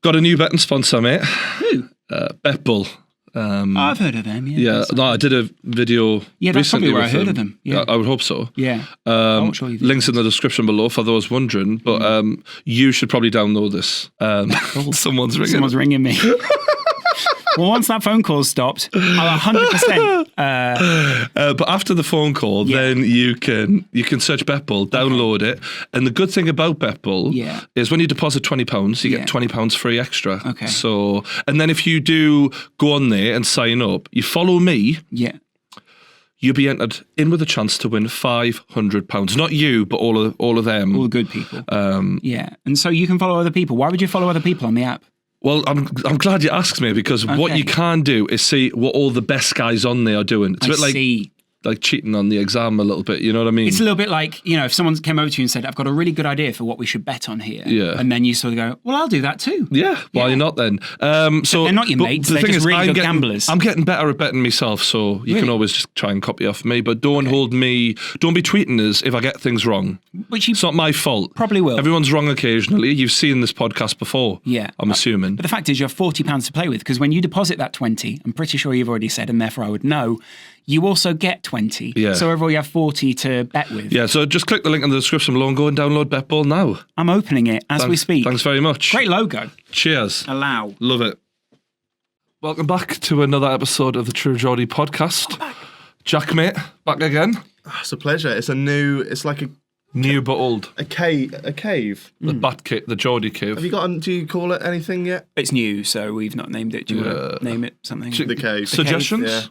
Got a new betting sponsor, mate. Who? BetBull. I've heard of them. Yeah, no, I did a video. Yeah, that's recently probably where I with heard them. of them. Yeah, I would hope so. Yeah. I'm sure you did. Links in the description below for those wondering. But you should probably download this. Someone's ringing. Someone's ringing me. Well, once that phone call stopped, I'll 100%. But after the phone call, then you can search BetBull, download it, and the good thing about BetBull is when you deposit £20, you get £20 free extra. Okay. So, and then if you do go on there and sign up, you follow me. Yeah. You'll be entered in with a chance to win £500. Not you, but all of them. All the good people. Yeah, and so you can follow other people. Why would you follow other people on the app? Well, I'm glad you asked me because what you can do is see what all the best guys on there are doing. It's a bit like cheating on the exam a little bit, you know what I mean? It's a little bit like, if someone came over to you and said, I've got a really good idea for what we should bet on here. Yeah. And then you sort of go, well, I'll do that too. Yeah, why not then? So they're not your mates, they're just really good gamblers. I'm getting better at betting myself, so you can always just try and copy off me, but don't be tweeting us if I get things wrong. It's not my fault. Probably will. Everyone's wrong occasionally. You've seen this podcast before. Yeah. I'm assuming. But the fact is you have £40 to play with, because when you deposit that 20, I'm pretty sure you've already said, and therefore I would know, you also get 20. Yeah. So overall you have 40 to bet with. Yeah, so just click the link in the description below and go and download BetBull now. I'm opening it as we speak. Thanks very much. Great logo. Cheers. Allow. Love it. Welcome back to another episode of the True Geordie podcast. Jack, mate, back again. It's a pleasure. It's like a new but old. A cave. The Geordie cave. Have you do you call it anything yet? It's new, so we've not named it. Do you want to name it something? The cave. Suggestions? Yeah.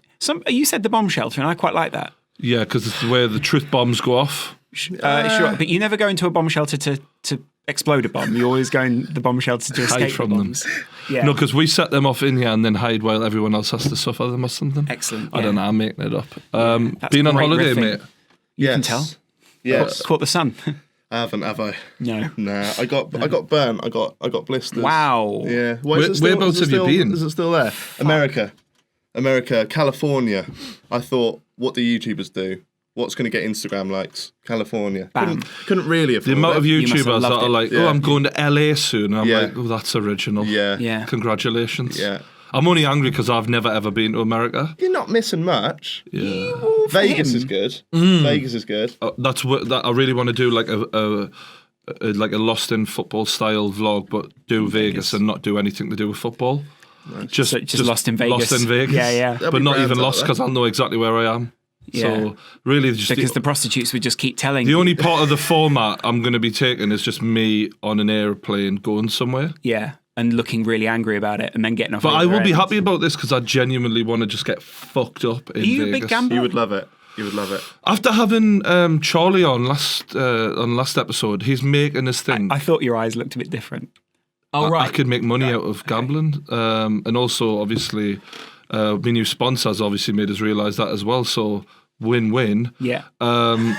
You said the bomb shelter, and I quite like that. Yeah, because it's where the truth bombs go off. Sure, but you never go into a bomb shelter to explode a bomb. You always go in the bomb shelter to escape from the bombs. them. Yeah. No, because we set them off in here and then hide while everyone else has to suffer them or something. Excellent. I don't know, I'm making it up. That's been on great holiday, riffing. mate? Yes. You can tell. Yes. Caught the sun. I haven't, have I? No. Nah. I got burnt. I got blisters. Wow. Yeah. Whereabouts have you been? Is it still there? America, California. I thought, what do YouTubers do? What's going to get Instagram likes? California. Bam. Couldn't really afford The amount of must have YouTubers that loved are it. like, I'm going to LA soon. And I'm Yeah. like, oh, that's original. Yeah. Congratulations. Yeah. I'm only angry because I've never ever been to America. You're not missing much. Yeah. Vegas is good. Vegas is good. That's what I really want to do, like a Lost in Football style vlog, but do Vegas and not do anything to do with football. Just Lost in Vegas. Lost in Vegas. Yeah. But not even lost because I'll know exactly where I am. Yeah. So really, just Because the prostitutes would just keep telling the you. only part of the format I'm going to be taking is just me on an airplane going somewhere. Yeah. And looking really angry about it and then getting off. But the I other end. Be end. happy about this because I genuinely want to just get fucked up in Are you Vegas. a big gambler? You would love it. After having Charlie on last episode, he's making his thing. I thought your eyes looked a bit different. Oh, right. I could make money out of gambling. And also, obviously, my new sponsors obviously made us realise that as well. So, win-win. Yeah. My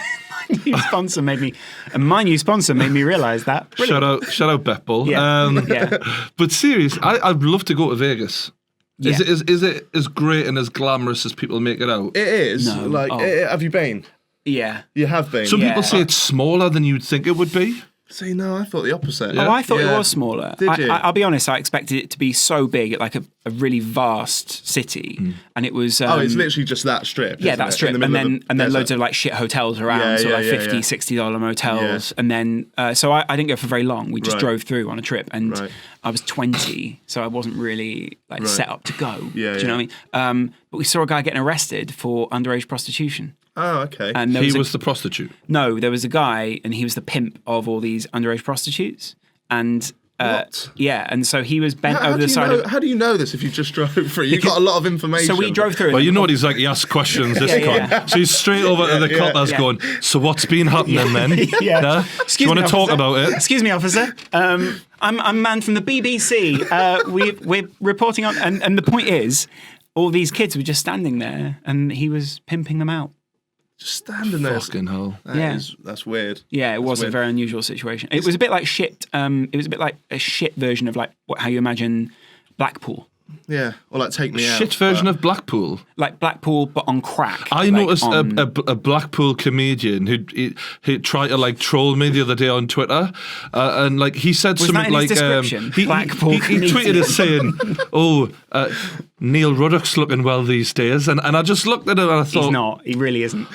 new sponsor made me realise that. Brilliant. Shout out BetBull. Yeah. But serious, I'd love to go to Vegas. Yeah. Is it as great and as glamorous as people make it out? It is. No. Have you been? Yeah. You have been. Some people say it's smaller than you'd think it would be. See, no, I thought the opposite. Yeah. Oh, I thought it was smaller. Did you? I'll be honest, I expected it to be so big, like a really vast city. And it was... it's literally just that strip. Yeah, isn't that it? strip. In the And middle then of the loads desert. of like shit hotels around, Yeah, so like yeah, $50, yeah. $60 motels. And then, so I didn't go for very long. We just Right. drove through on a trip. And Right. I was 20, so I wasn't really like set up to go. Yeah, Do you know what I mean? But we saw a guy getting arrested for underage prostitution. Oh, okay. And there He was was the prostitute. No, there was a guy, and he was the pimp of all these underage prostitutes. And What? yeah, and so he was bent How over do the you side know? of. How do you know this if you just drove through? You've got a lot of information. So we drove through. Well, you know what he's like, he asks questions, this Yeah, cunt. yeah. So he's straight over to the cop that's Yeah. going, so what's been happening then? Yeah. Do Excuse you want me, to talk officer. about it? Excuse me, officer. I'm a man from the BBC. We're reporting on, and the point is, all these kids were just standing there, and he was pimping them out. Just standing there. Fucking hell. That's weird. Yeah, it was a weird. very unusual situation. It was a bit like shit. It was a bit like a shit version of like how you imagine Blackpool. Yeah, or like Take Me Out. Shit version of Blackpool. Like Blackpool, but on crack. I like noticed on- a Blackpool comedian who tried to like troll me the other day on Twitter, and like he said Was something that in his like description? he Blackpool tweeted us saying, "Oh, Neil Ruddock's looking well these days," and I just looked at him and I thought, He's not. He really isn't.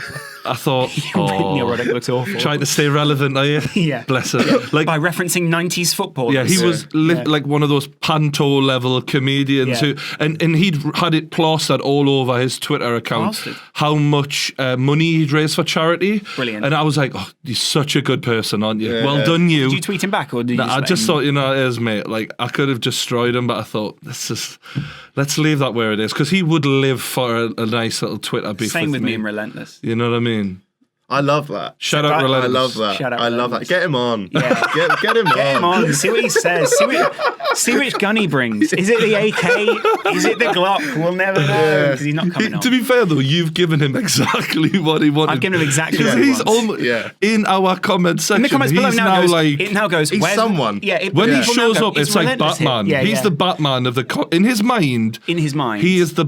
I thought, Neil Ruddock looks awful. trying to stay relevant, are you? Yeah. Bless him. Like, By referencing 90s football. yeah, he was like one of those panto level comedians Yeah. who, and he'd had it plastered all over his Twitter account Plastered? how much money he'd raised for charity. Brilliant. And I was like, oh, you're such a good person, aren't you? Yeah. Well done, you. Did you tweet him back or did you Nah, I let just him- thought, you know, it is, mate. Like, I could have destroyed him, but I thought, let's leave that where it is, because he would live for a nice little Twitter beef Same with me me. in Relentless. You know what I mean? I love that. Shout out I Relentless. I love that. Shout out I love that. Relentless. Get him on. Yeah. Get him on. Get him on. See what he says. See which gun he brings. Is it the AK? Is it the Glock? We'll never know because he's not coming on. To be fair though, you've given him exactly what he wanted. I've given him exactly Because what he he's wants. Yeah. in our comment section. In the comments below he's now goes, like it now goes. he's where's- someone. Yeah. when he people now shows go, up, it's like Relentless here. Batman. Yeah, He's yeah. the Batman of the in his mind. In his mind. He is the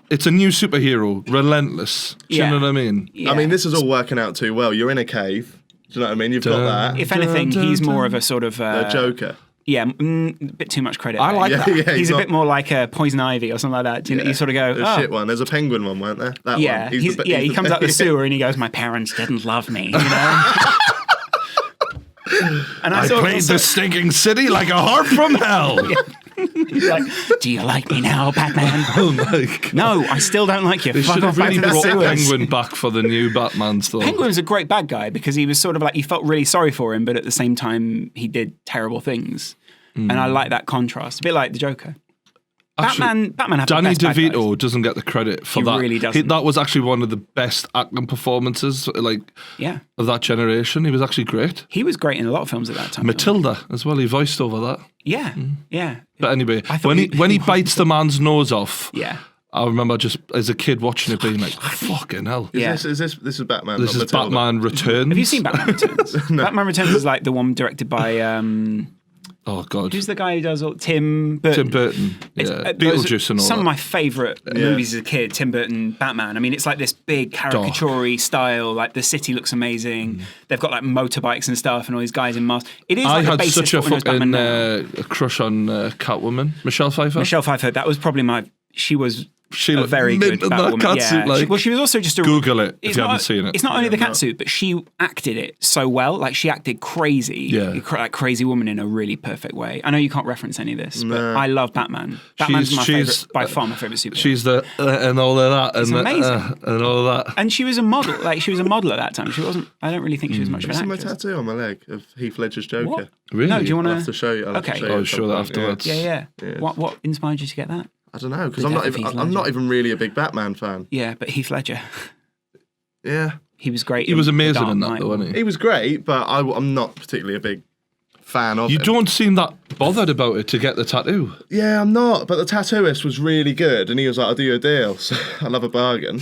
it's a new superhero, Relentless. Do Yeah. you know what I mean? Yeah. I mean, this is all working out too well. You're in a cave. Do you know what I mean? You've got that. If anything, he's more of a sort of A Joker. Yeah, a bit too much credit. I there. like Yeah, that. yeah. He's a not- bit more like a Poison Ivy or something like that. Do you, you sort of go, The oh. shit one. There's a penguin one, weren't there? That Yeah, one. he comes out the sewer and he goes, "My parents didn't love me," you know. And I sort of played also- the stinking city like a harp from hell. He's like, "Do you like me now, Batman?" Oh my God. No, I still don't like you. They Fuck should off have back really to the brought sewers. Penguin back for the new Batman stuff. Penguin was a great bad guy because he was sort of like, you felt really sorry for him, but at the same time, he did terrible things. And I like that contrast. A bit like the Joker. Actually, Batman had Danny the best bad guys. DeVito doesn't get the credit for He that. really doesn't. That was actually one of the best acting performances, like Yeah. of that generation. He was actually great. He was great in a lot of films at that time. Matilda as well. He voiced over that. Yeah, yeah. But anyway, I thought when he bites the man's nose off, Yeah. I remember just as a kid watching it, being like, "Fucking hell!" Yeah. This is Batman. This not is Matilda. Batman Returns. Have you seen Batman Returns? Batman Returns is like the one directed by Oh God, who's the guy who does all Tim Burton. Tim Burton. Yeah, Those Beetlejuice are and all some that. of my favourite movies as a kid, Tim Burton, Batman. I mean, it's like this big caricature-y style, like the city looks amazing. They've got like motorbikes and stuff and all these guys in masks. It is I like the had basis such a for what we know as fucking Batman now. crush on Catwoman, Michelle Pfeiffer. Michelle Pfeiffer, that was probably she was She a looked very mint good in that Batwoman. catsuit, Yeah. like. She was also just a... Google it if it's you not- haven't seen it. It's not only the catsuit, but she acted it so well. Like, she acted crazy. Yeah. Like crazy woman in a really perfect way. I know you can't reference any of this, but I love Batman. Batman's my favourite, by far my favourite superhero. She's the and all of that, and amazing. and all of that. And she was a model. Like, she was a model at that time. She wasn't... I don't really think she was much of See an my actress. tattoo on my leg of Heath Ledger's Joker. What? Really? No, do you want I'll have to show you. I'll have to Okay. show you I'll at some show that point, afterwards. Yeah. Yeah. What inspired you to get that? I don't know because The I'm not death of even. Heath I'm not Ledger. even really a big Batman fan. Yeah, but Heath Ledger. Yeah, He was great. He was in The amazing Dark in that, Knight. though, wasn't he? he was great, but I'm not particularly a big fan of You him. don't seem that bothered about it to get the tattoo. Yeah, I'm not. But the tattooist was really good, and he was like, "I'll do you a deal." So I love a bargain.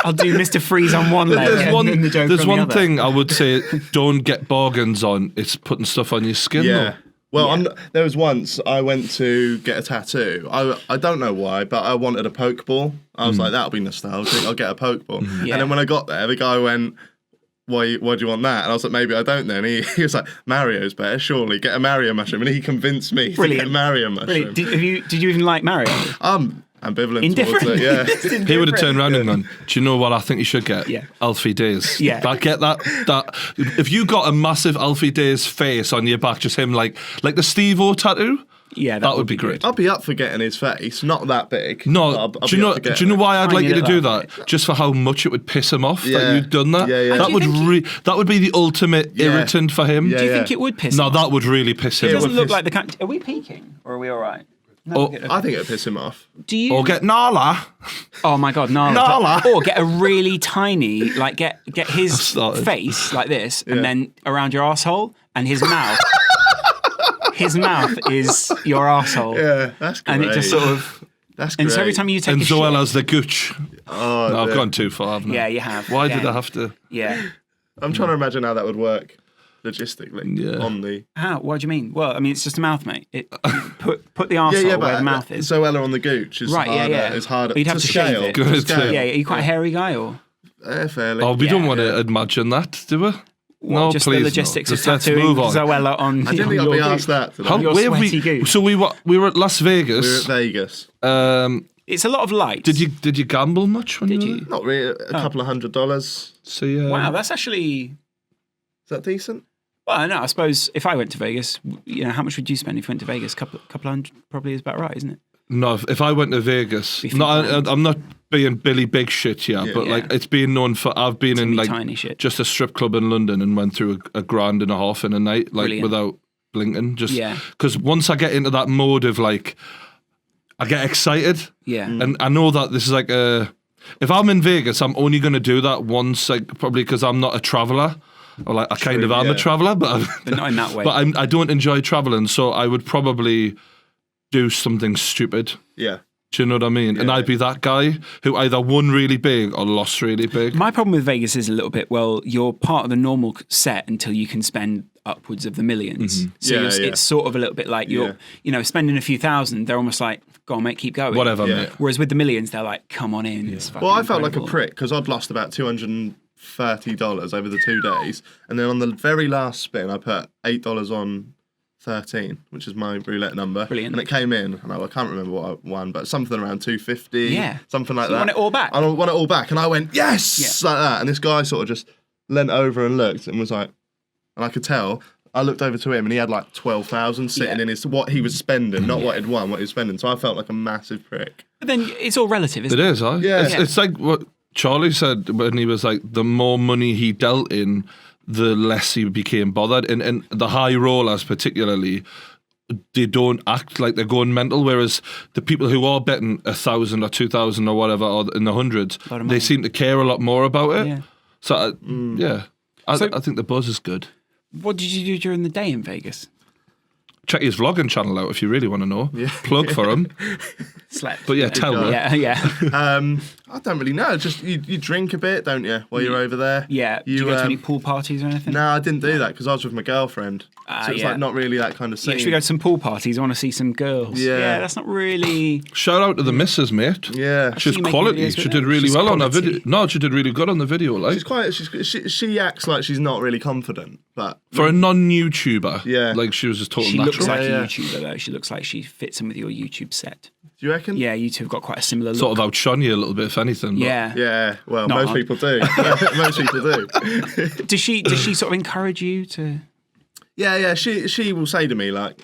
I'll do Mr. Freeze on one leg. There's and one. then the Joker There's on the one other. thing I would say: don't get bargains on. It's putting stuff on your skin. Yeah. Though. Well, there was once I went to get a tattoo. I don't know why, but I wanted a poke ball. I was like, that'll be nostalgic. I'll get a poke ball. Yeah. And then when I got there, the guy went, why do you want that? And I was like, maybe I don't then. He was like, Mario's better, surely. Get a Mario mushroom. And he convinced me to Brilliant. get a Mario mushroom. Brilliant. Did you even like Mario? Ambivalent Indifferent. towards it, yeah. He would have turned around and gone, "Do you know what I think you should get? Yeah. Alfie Days. Yeah. Get that. If you got a massive Alfie Days face on your back, just him like the Steve-O tattoo, Yeah, that would be great. I'll be up for getting his face. Not that big. No, but I'll do be you know? up for Do getting you know it. why I'd like you to Tiny do little that? Just for how much it would piss him off Yeah. that you'd done that. Yeah, yeah. That Do would you that would be the ultimate Yeah. irritant for him. Yeah, Do you yeah. think it would piss No, him that off? would really piss him It off. doesn't look like the kind... Are we peaking? Or are we all right? No, Oh, I think it would piss him off. do you... Or get Nala. Oh my God, Nala. Nala. Or get a really tiny, like get his started. face like this, Yeah. and then around your asshole, and his mouth. His mouth is your arsehole. Yeah, that's great. And it just sort of... That's great. And so every time you take And a shit... Zoella's the gooch. Oh, No, I've dear. gone too far, haven't I? Yeah, you have. Why Yeah. did I have to? Yeah. I'm trying to imagine how that would work. logistically on the. How? What do you mean? Well, I mean, it's just a mouth, mate. Put the arsehole where the mouth is. Zoella on the gooch is harder. It's harder. But you'd have to scale. shave it. Good. Yeah, are you quite a hairy guy or? Fairly. Oh, we don't want to imagine that, do we? No, just please. the logistics of Let's tattooing move on. Zoella on. I didn't think I'd be asked that today. Your where sweaty goose. So we were at Las Vegas. We were at Vegas. It's a lot of lights. Did you gamble much when Did you were you? there? Not really. A couple of $100. So yeah. Wow, that's actually. Is that decent? Well, no, I suppose if I went to Vegas, how much would you spend if you went to Vegas? Couple hundred probably is about right, isn't it? No, if I went to Vegas, I'm not being Billy Big shit here, but like it's being known for I've been in like tiny shit. just a strip club in London and went through a grand and a half in a night, like Brilliant. without blinking. Just because once I get into that mode of like, I get excited. Yeah. And I know that this is like if I'm in Vegas, I'm only going to do that once, like probably because I'm not a traveller. Or like I kind of am a traveller, but not in that way. But I don't enjoy travelling, so I would probably do something stupid. Yeah. Do you know what I mean? And I'd be that guy who either won really big or lost really big. My problem with Vegas is a little bit, well, you're part of the normal set until you can spend upwards of the millions. So it's sort of a little bit like you're, spending a few thousand, they're almost like, go on, mate, keep going. Whatever, mate. Whereas with the millions, they're like, come on in. It's fucking Well, I felt like a incredible. prick because I'd lost about $230 over the 2 days. And then on the very last spin, I put $8 on 13, which is my roulette number. Brilliant. And it came in, and I can't remember what I won, but something around 250. Yeah. Something like So you that. want it all back? I want it all back. And I went, yes! Like that. And this guy sort of just leant over and looked and was like, and I could tell. I looked over to him and he had like 12,000 sitting in his what he was spending, not what he'd won, what he was spending. So I felt like a massive prick. But then it's all relative, isn't It it? is, huh? Yeah. It's like what Charlie said when he was like, the more money he dealt in, the less he became bothered. And the high rollers particularly, they don't act like they're going mental, whereas the people who are betting 1,000 or 2,000 or whatever, or in the hundreds, they seem to care a lot more about it. Yeah. So, I think the buzz is good. What did you do during the day in Vegas? Check his vlogging channel out if you really want to know. Yeah. Plug for him. Slept. But yeah, tell me. Yeah. I don't really know. Just you drink a bit, don't you, while you're over there? Yeah. Did you go to any pool parties or anything? No, I didn't do that because I was with my girlfriend. So it's like not really that kind of scene. Yeah, should we go to some pool parties? I want to see some girls. Yeah. That's not really... Shout out to the missus, mate. Yeah. She's you making quality. videos She with did her? really She's well on her quality. video. No, she did really good on the video. Like She's quite. She acts like she's not really confident, but for a non-YouTuber, like she was just total She natural. looks like Yeah. a YouTuber, though. She looks like she fits in with your YouTube set. do you reckon? Yeah, you two have got quite a similar look. Sort of outshone you a little bit, if anything. But Yeah. Yeah. Well, Not most hard. people do. Most people do. Does she sort of encourage you to... Yeah. She will say to me like,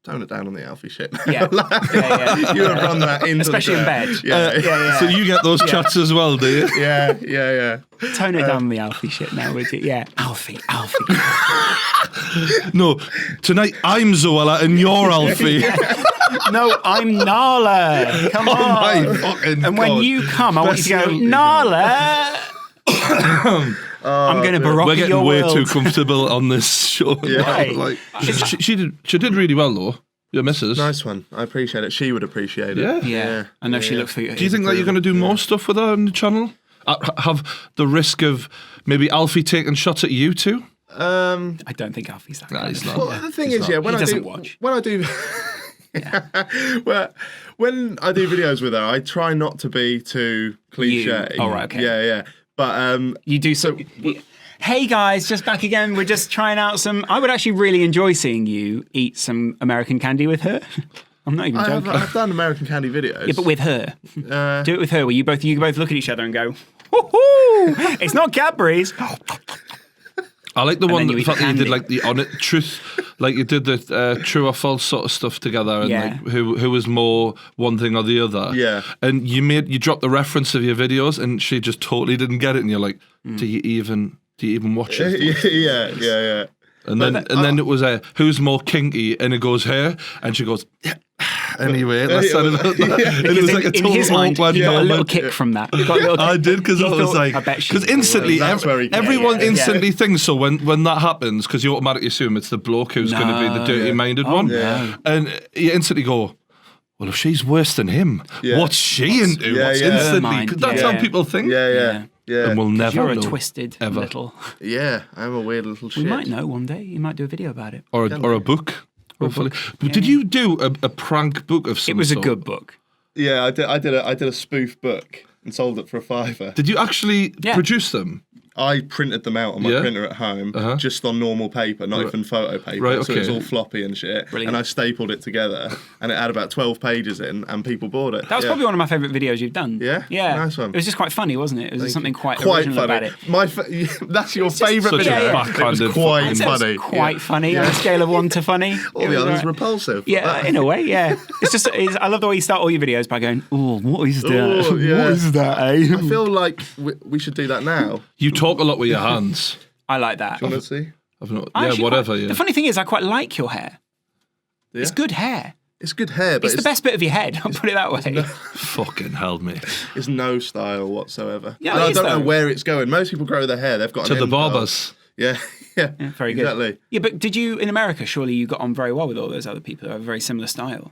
tone it down on the Alfie shit. Yeah. Yeah. You have run that into Especially the in dirt. bed. Yeah. So you get those chats as well, do you? Yeah. Tone it down the Alfie shit now, would you? Yeah. Alfie. No, tonight I'm Zoella and you're Alfie. No, I'm Nala. Come on. Oh my fucking And when God. you come, I want you to go, Absolutely Nala. I'm going to Baroque We're getting your way world. too comfortable on this show. Yeah. Like, she did really well though. Your missus. Nice one. I appreciate it. She would appreciate it. Yeah. Yeah. I know she looks for you. Do you think that you're going to do more stuff with her on the channel? Have the risk of maybe Alfie taking shots at you too? I don't think Alfie's that guy. He's not. Well, the thing is, when He I doesn't do, watch. when I do, when I do videos with her, I try not to be too cliche. Oh, right, okay. Yeah. But You do so. Hey guys, just back again. We're just trying out some. I would actually really enjoy seeing you eat some American candy with her. I'm not even joking. I've done American Candy videos. Yeah, but with her. Do it with her, where you both look at each other and go, "Woohoo! It's not Cadbury's." I like the one then you that eat fact that you candy. did like the honest truth, like you did the true or false sort of stuff together, and Yeah. like who was more one thing or the other. Yeah. And you dropped the reference of your videos, and she just totally didn't get it, and you're like, do you even watch it? yeah. And then it was who's more kinky, and it goes her, and she goes, yeah. Anyway, let's set it up. And it was like a in total his mind, awkward he got a little moment. kick from that. He got a little I kick. did because He I was thought, like, I bet she's because instantly, That's where he- everyone yeah. instantly thinks so when that happens, because you automatically assume it's the bloke who's going to be the dirty-minded one, and you instantly go, well, if she's worse than him, what's she into? Yeah, What's yeah. instantly? Mind, 'cause that's yeah. how people think. Yeah. Yeah. And we'll never You're a know. twisted ever. little. Yeah, I'm a weird little shit. We might know one day. You might do a video about it. Or a book, hopefully. But did you do a prank book of some It was a sort? good book. Yeah, I did a spoof book and sold it for £5. Did you actually produce them? I printed them out on my printer at home, just on normal paper, not even photo paper. Right, So it was okay. all floppy and shit. Brilliant. And I stapled it together, and it had about 12 pages in, and people bought it. That was probably one of my favourite videos you've done. Yeah? Yeah. Nice one. It was just quite funny, wasn't it? It was something quite funny. original about it. That's your favourite such a video. backhanded It was quite I'd say it was funny. quite funny on a scale of 1 to funny. All It the was others alright. repulsive. Yeah, in a way, yeah. I love the way you start all your videos by going, "Oh, what is that? Oh, yeah. What is that?" Eh? I feel like we should do that now. You talk a lot with your hands. I like that. Want to see? I've not, I yeah, actually whatever. quite- Yeah. The funny thing is, I quite like your hair. Yeah. It's good hair. It's good hair, but It's the best bit of your head. I'll put it that way. Fucking hell, mate. It's no style whatsoever. Yeah, And it I is, don't know though. where it's going. Most people grow their hair. They've got To an the end curl. barbers. Yeah, yeah, Very good. exactly. Yeah, but did you in America? Surely you got on very well with all those other people who have a very similar style.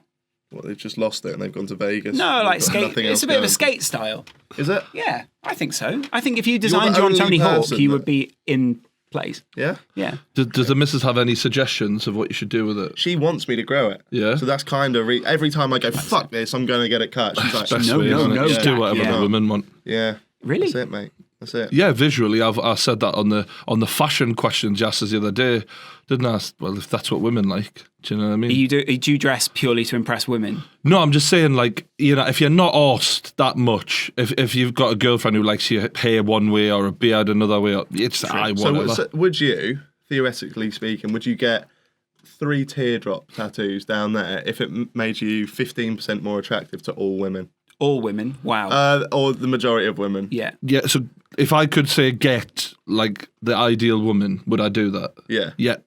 Well, they've just lost it and they've gone to Vegas. No, They've like got skate. nothing It's else a bit of a going. skate style. Is it? Yeah, I think so. I think if you designed the you on only Tony Hawk, person you that- would be in place. Yeah. Yeah. Does the missus have any suggestions of what you should do with it? She wants me to grow it. Yeah. So that's kind of every time I go, fuck this, I'm going to get it cut. She's like, Best No, way, no, isn't it? no, Just do Jack, whatever yeah. the women want. yeah. Really? That's it, mate. That's it. Yeah, visually, I said that on the fashion questions you asked us the other day, didn't I? Well, if that's what women like, do you know what I mean? Do you dress purely to impress women? No, I'm just saying, like, you know, if you're not arsed that much, if you've got a girlfriend who likes your hair one way or a beard another way, it's whatever. So would you, theoretically speaking, would you get 3 teardrop tattoos down there if it made you 15% more attractive to all women? All women? Wow. Or the majority of women? Yeah. Yeah, so if I could say get, like, the ideal woman, would I do that? Yeah. Yeah.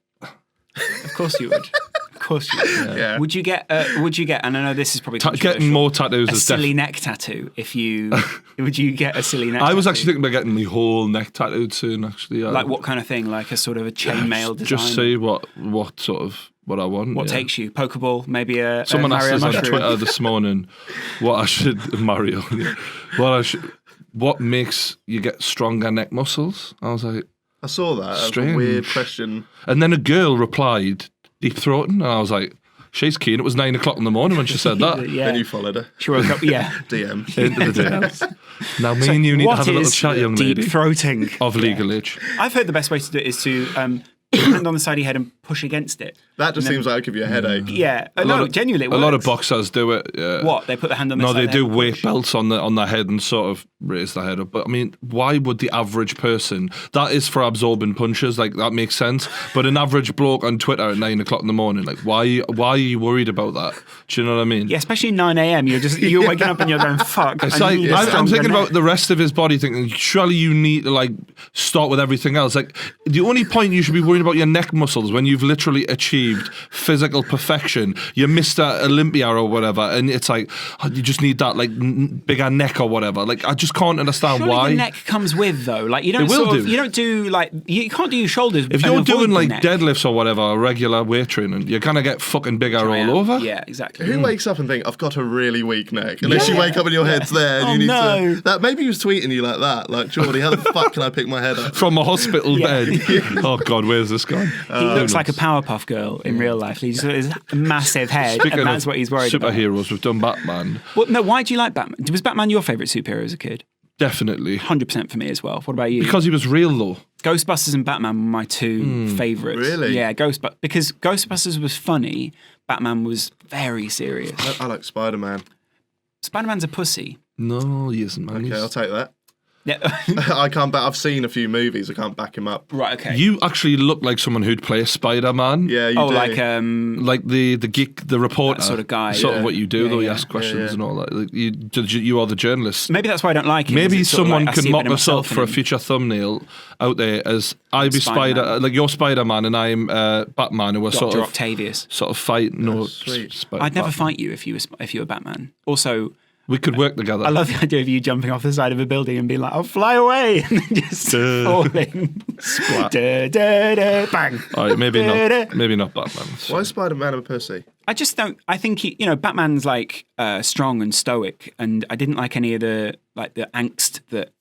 Of course you would. Of course you would. Yeah. Would you get? And I know this is probably Getting controversial, more tattoos a is silly definitely. neck tattoo. If you would you get a silly neck? I was tattoo? actually thinking about getting my whole neck tattooed soon, actually. Yeah. Like what kind of thing? Like a sort of a chainmail design. Just see what sort of what I want. What yeah. takes you? Pokeball, maybe a Someone a asked Mario us on mushroom. Twitter this morning what I should Mario. What makes you get stronger neck muscles? I was like, I saw that. That was a Strange. weird question. and then a girl replied, deep throating, and I was like, she's keen. It was 9 o'clock in the morning when she said that. Yeah. Then you followed her. She woke up. Yeah. DM. Into the day. Now me and you need to What have a little is chat, young deep lady, throating? of legal age. I've heard the best way to do it is to put your hand on the side of your head and push against it. That just seems like it'll give you a headache. Yeah. Genuinely, it A lot of works. boxers do it. Yeah. What? They put the hand on the No, side they of the do head and weight push. belts on their head and sort of raise their head up. But I mean, why would the average person? That is for absorbing punches. Like that makes sense. But an average bloke on Twitter at 9 o'clock in the morning, like why are you worried about that? Do you know what I mean? Yeah, especially 9 a.m. You're waking up and you're going, fuck. It's I like, need a I'm stronger thinking neck. about the rest of his body, thinking surely you need to like start with everything else. Like the only point you should be worrying about your neck muscles when you've literally achieved physical perfection. You're Mr. Olympia or whatever, and it's like oh, you just need that like bigger neck or whatever. Like I just can't understand Surely why. the neck comes with though. Like you don't It will sort of, do. you don't do like you can't do your shoulders. If and you're avoid doing the like neck. deadlifts or whatever, regular weight training, you're gonna get fucking bigger Try all out. over. Yeah, exactly. Who wakes up and think I've got a really weak neck? Unless you wake up and your head's there and Oh, you need no. to. That maybe he was tweeting you like that, like Geordie. How the fuck can I pick my head up? From a hospital Yeah. bed. Oh God, where's this gone? He looks like a Powerpuff Girl in real life. He's got his massive head, Speaking and that's of what he's worried about. superheroes, we've done Batman. Well, no, why do you like Batman? Was Batman your favourite superhero as a kid? Definitely. 100% for me as well. What about you? Because he was real though. Ghostbusters and Batman were my two favourites. Really? Yeah, because Ghostbusters was funny, Batman was very serious. I like Spider Man. Spider-Man's a pussy. No, he isn't, man. Okay, I'll take that. Yeah. I can't. I've seen a few movies. I can't back him up. Right, okay. You actually look like someone who'd play a Spider-Man. Yeah, you oh, do. Like the geek, the reporter. That sort of guy, Sort yeah. of what you do, Yeah, though. You yeah. ask questions Yeah. and all that. Like, you are the journalist. Maybe that's why I don't like him. Maybe is it's sort of someone like, I could see a bit mock of us up myself in for a him. future thumbnail out there as I be Spider-Man. Spider, like you're Spider-Man and I'm Batman, who are Dr. sort of Octavius. fighting. No, sweet. I'd never fight you if you were Batman. Also, We could work together. I love the idea of you jumping off the side of a building and being like, "I'll fly away," and then just falling. Splat. Da, da, da, bang. All right, maybe not. Maybe not Batman. Why is Spider Man a pussy? I just don't. I think Batman's like strong and stoic, and I didn't like any of the like the angst that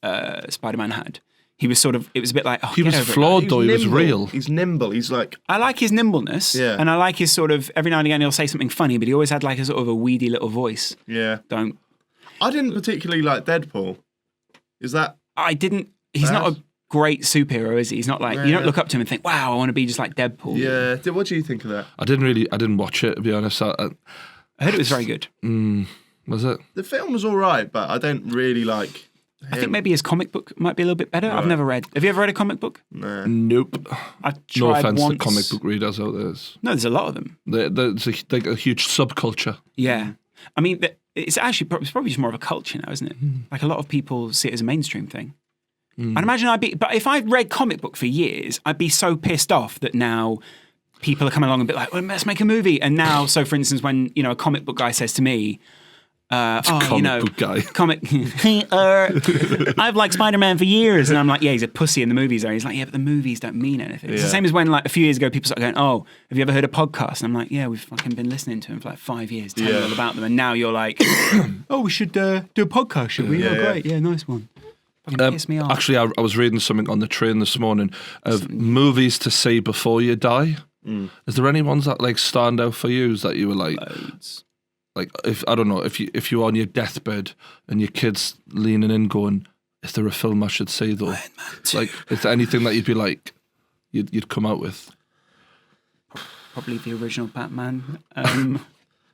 Spider-Man had. He was sort of, it was a bit like, he was flawed though, he was real. He's nimble, he's like... I like his nimbleness, and I like his sort of, every now and again he'll say something funny, but he always had like a sort of a weedy little voice. Yeah. I didn't particularly like Deadpool. Is that... He's not a great superhero, is he? He's not like, you don't look up to him and think, wow, I want to be just like Deadpool. Yeah. What do you think of that? I didn't watch it, to be honest. I heard it was very good. Was it? The film was all right, but I don't really like... I think maybe his comic book might be a little bit better. Right. I've never read. Have you ever read a comic book? No. Nope. I've tried no offense once. to comic book readers out there. No, there's a lot of them. There's a huge subculture. Yeah. I mean, it's probably just more of a culture now, isn't it? Like a lot of people see it as a mainstream thing. I'd imagine but if I'd read comic book for years, I'd be so pissed off that now people are coming along and be like, well, let's make a movie. And now, so for instance, when, a comic book guy says to me, book guy. I've liked Spider-Man for years. And I'm like, yeah, he's a pussy in the movies. He's like, yeah, but the movies don't mean anything. It's the same as when, like, a few years ago, people started going, oh, have you ever heard a podcast? And I'm like, yeah, we've fucking been listening to him for like 5 years, telling you all about them. And now you're like, oh, we should do a podcast, should we? Oh, great. Yeah, nice one. Piss me off. Actually, I was reading something on the train this morning of movies to see before you die. Is there any ones that, like, stand out for you that you were like... Loads. Like, if you're on your deathbed and your kid's leaning in going, is there a film I should see though? Like, is there anything that you'd be like, you'd come out with? Probably the original Batman.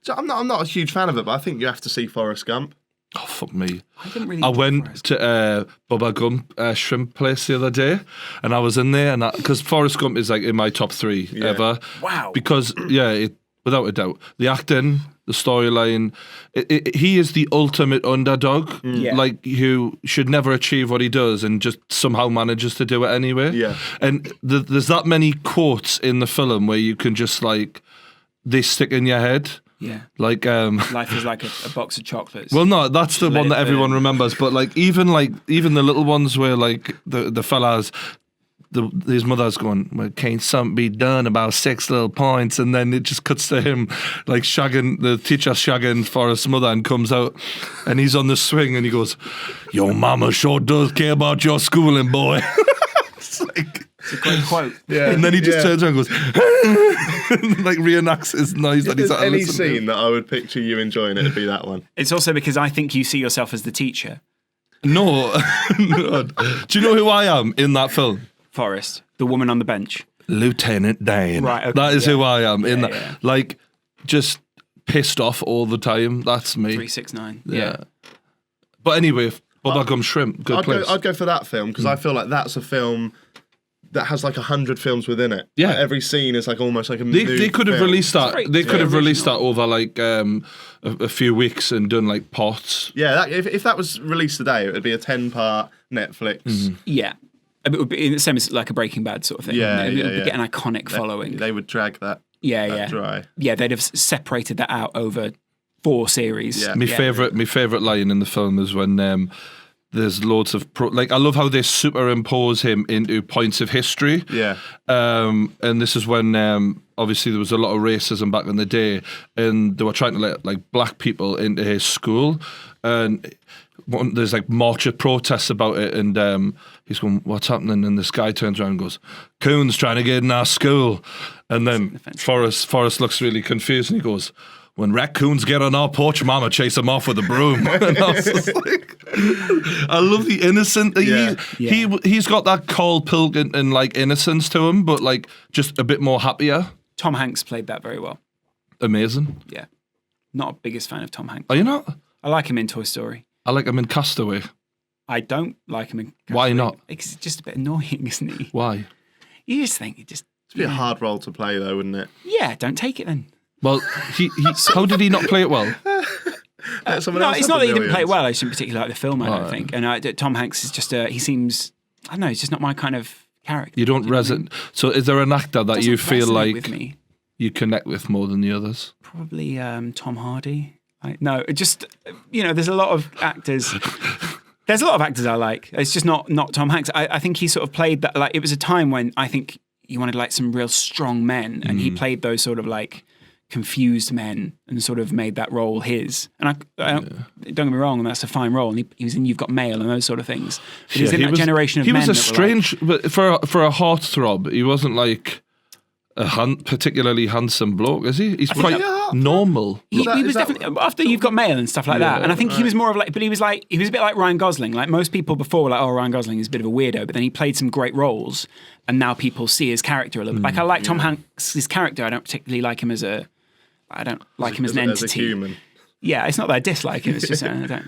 So I'm not a huge fan of it, but I think you have to see Forrest Gump. Oh, fuck me. I went to Bubba Gump shrimp place the other day, and I was in there, and because Forrest Gump is like in my top 3 ever. Wow. Because, without a doubt, the acting, the storyline, he is the ultimate underdog, like who should never achieve what he does and just somehow manages to do it anyway. Yeah. And there's that many quotes in the film where you can just like, they stick in your head. Yeah. Like life is like a box of chocolates. Well, no, that's the one that everyone remembers. But like even the little ones where like the fellas, his mother's going, well, can't something be done about 6 little points? And then it just cuts to him like the teacher shagging Forrest's mother, and comes out and he's on the swing and he goes, your mama sure does care about your schooling, boy. It's like... It's a great quote. Yeah. And then he just turns around and goes, and like reenacts his noise that he's at. Any scene that I would picture you enjoying, it'd be that one. It's also because I think you see yourself as the teacher. No. No. Do you know who I am in that film? Forrest, the woman on the bench. Lieutenant Dan. Right, okay, that is who I am in that. Yeah. Like, just pissed off all the time. That's me. 369. Yeah. But anyway, Bubba Gum Shrimp, good place. I'd go for that film because I feel like that's a film that has like 100 films within it. Yeah. Like every scene is like almost like a new They could have film. released that. They could have released that over like a few weeks and done like parts. Yeah, if that was released today, it would be a 10-part Netflix. Yeah. It would be the same as like a Breaking Bad sort of thing. Yeah, It would get an iconic following. They would drag that. Dry. Yeah, they'd have separated that out over 4 series. Yeah. My favorite line in the film is when there's loads of I love how they superimpose him into points of history. Yeah. And this is when obviously there was a lot of racism back in the day, and they were trying to let like black people into his school, and there's like march of protests about it, and he's going, what's happening? And this guy turns around and goes, Coon's trying to get in our school. And then Forrest looks really confused and he goes, when raccoons get on our porch, mama chase them off with a broom. And I was just like, I love the innocent. He's got that Carl Pilkington like innocence to him, but like just a bit more happier. Tom Hanks played that very well. Amazing. Yeah. Not a biggest fan of Tom Hanks. Are you not? I like him in Toy Story. I like him in Castaway. I don't like him in Castaway. Why not? It's just a bit annoying, isn't he? Why? You just think It'd be a hard role to play though, wouldn't it? Yeah, don't take it then. Well, how did he not play it well? No, it's not that he didn't play it well. I just didn't particularly like the film, I don't think. And Tom Hanks is just, he seems, I don't know, he's just not my kind of character. You don't resonate. So is there an actor that you feel like with me. You connect with more than the others? Probably Tom Hardy. No, just, there's a lot of actors. There's a lot of actors I like. It's just not Tom Hanks. I think he sort of played that, like, it was a time when I think you wanted like some real strong men, and he played those sort of like confused men and sort of made that role his. And don't get me wrong, that's a fine role. And he was in You've Got Mail and those sort of things. But he was in that generation of men. He was a strange, but for a heartthrob, he wasn't like a particularly handsome bloke, is he? He's quite normal. He was definitely after You've Got Mail and stuff like that. And I think he was more of like, but he was a bit like Ryan Gosling. Like most people before were like, oh, Ryan Gosling is a bit of a weirdo, but then he played some great roles, and now people see his character a little bit. Like I like Tom Hanks' character. I don't particularly like him as an entity. As a human. Yeah, it's not that I dislike him. It's just I don't.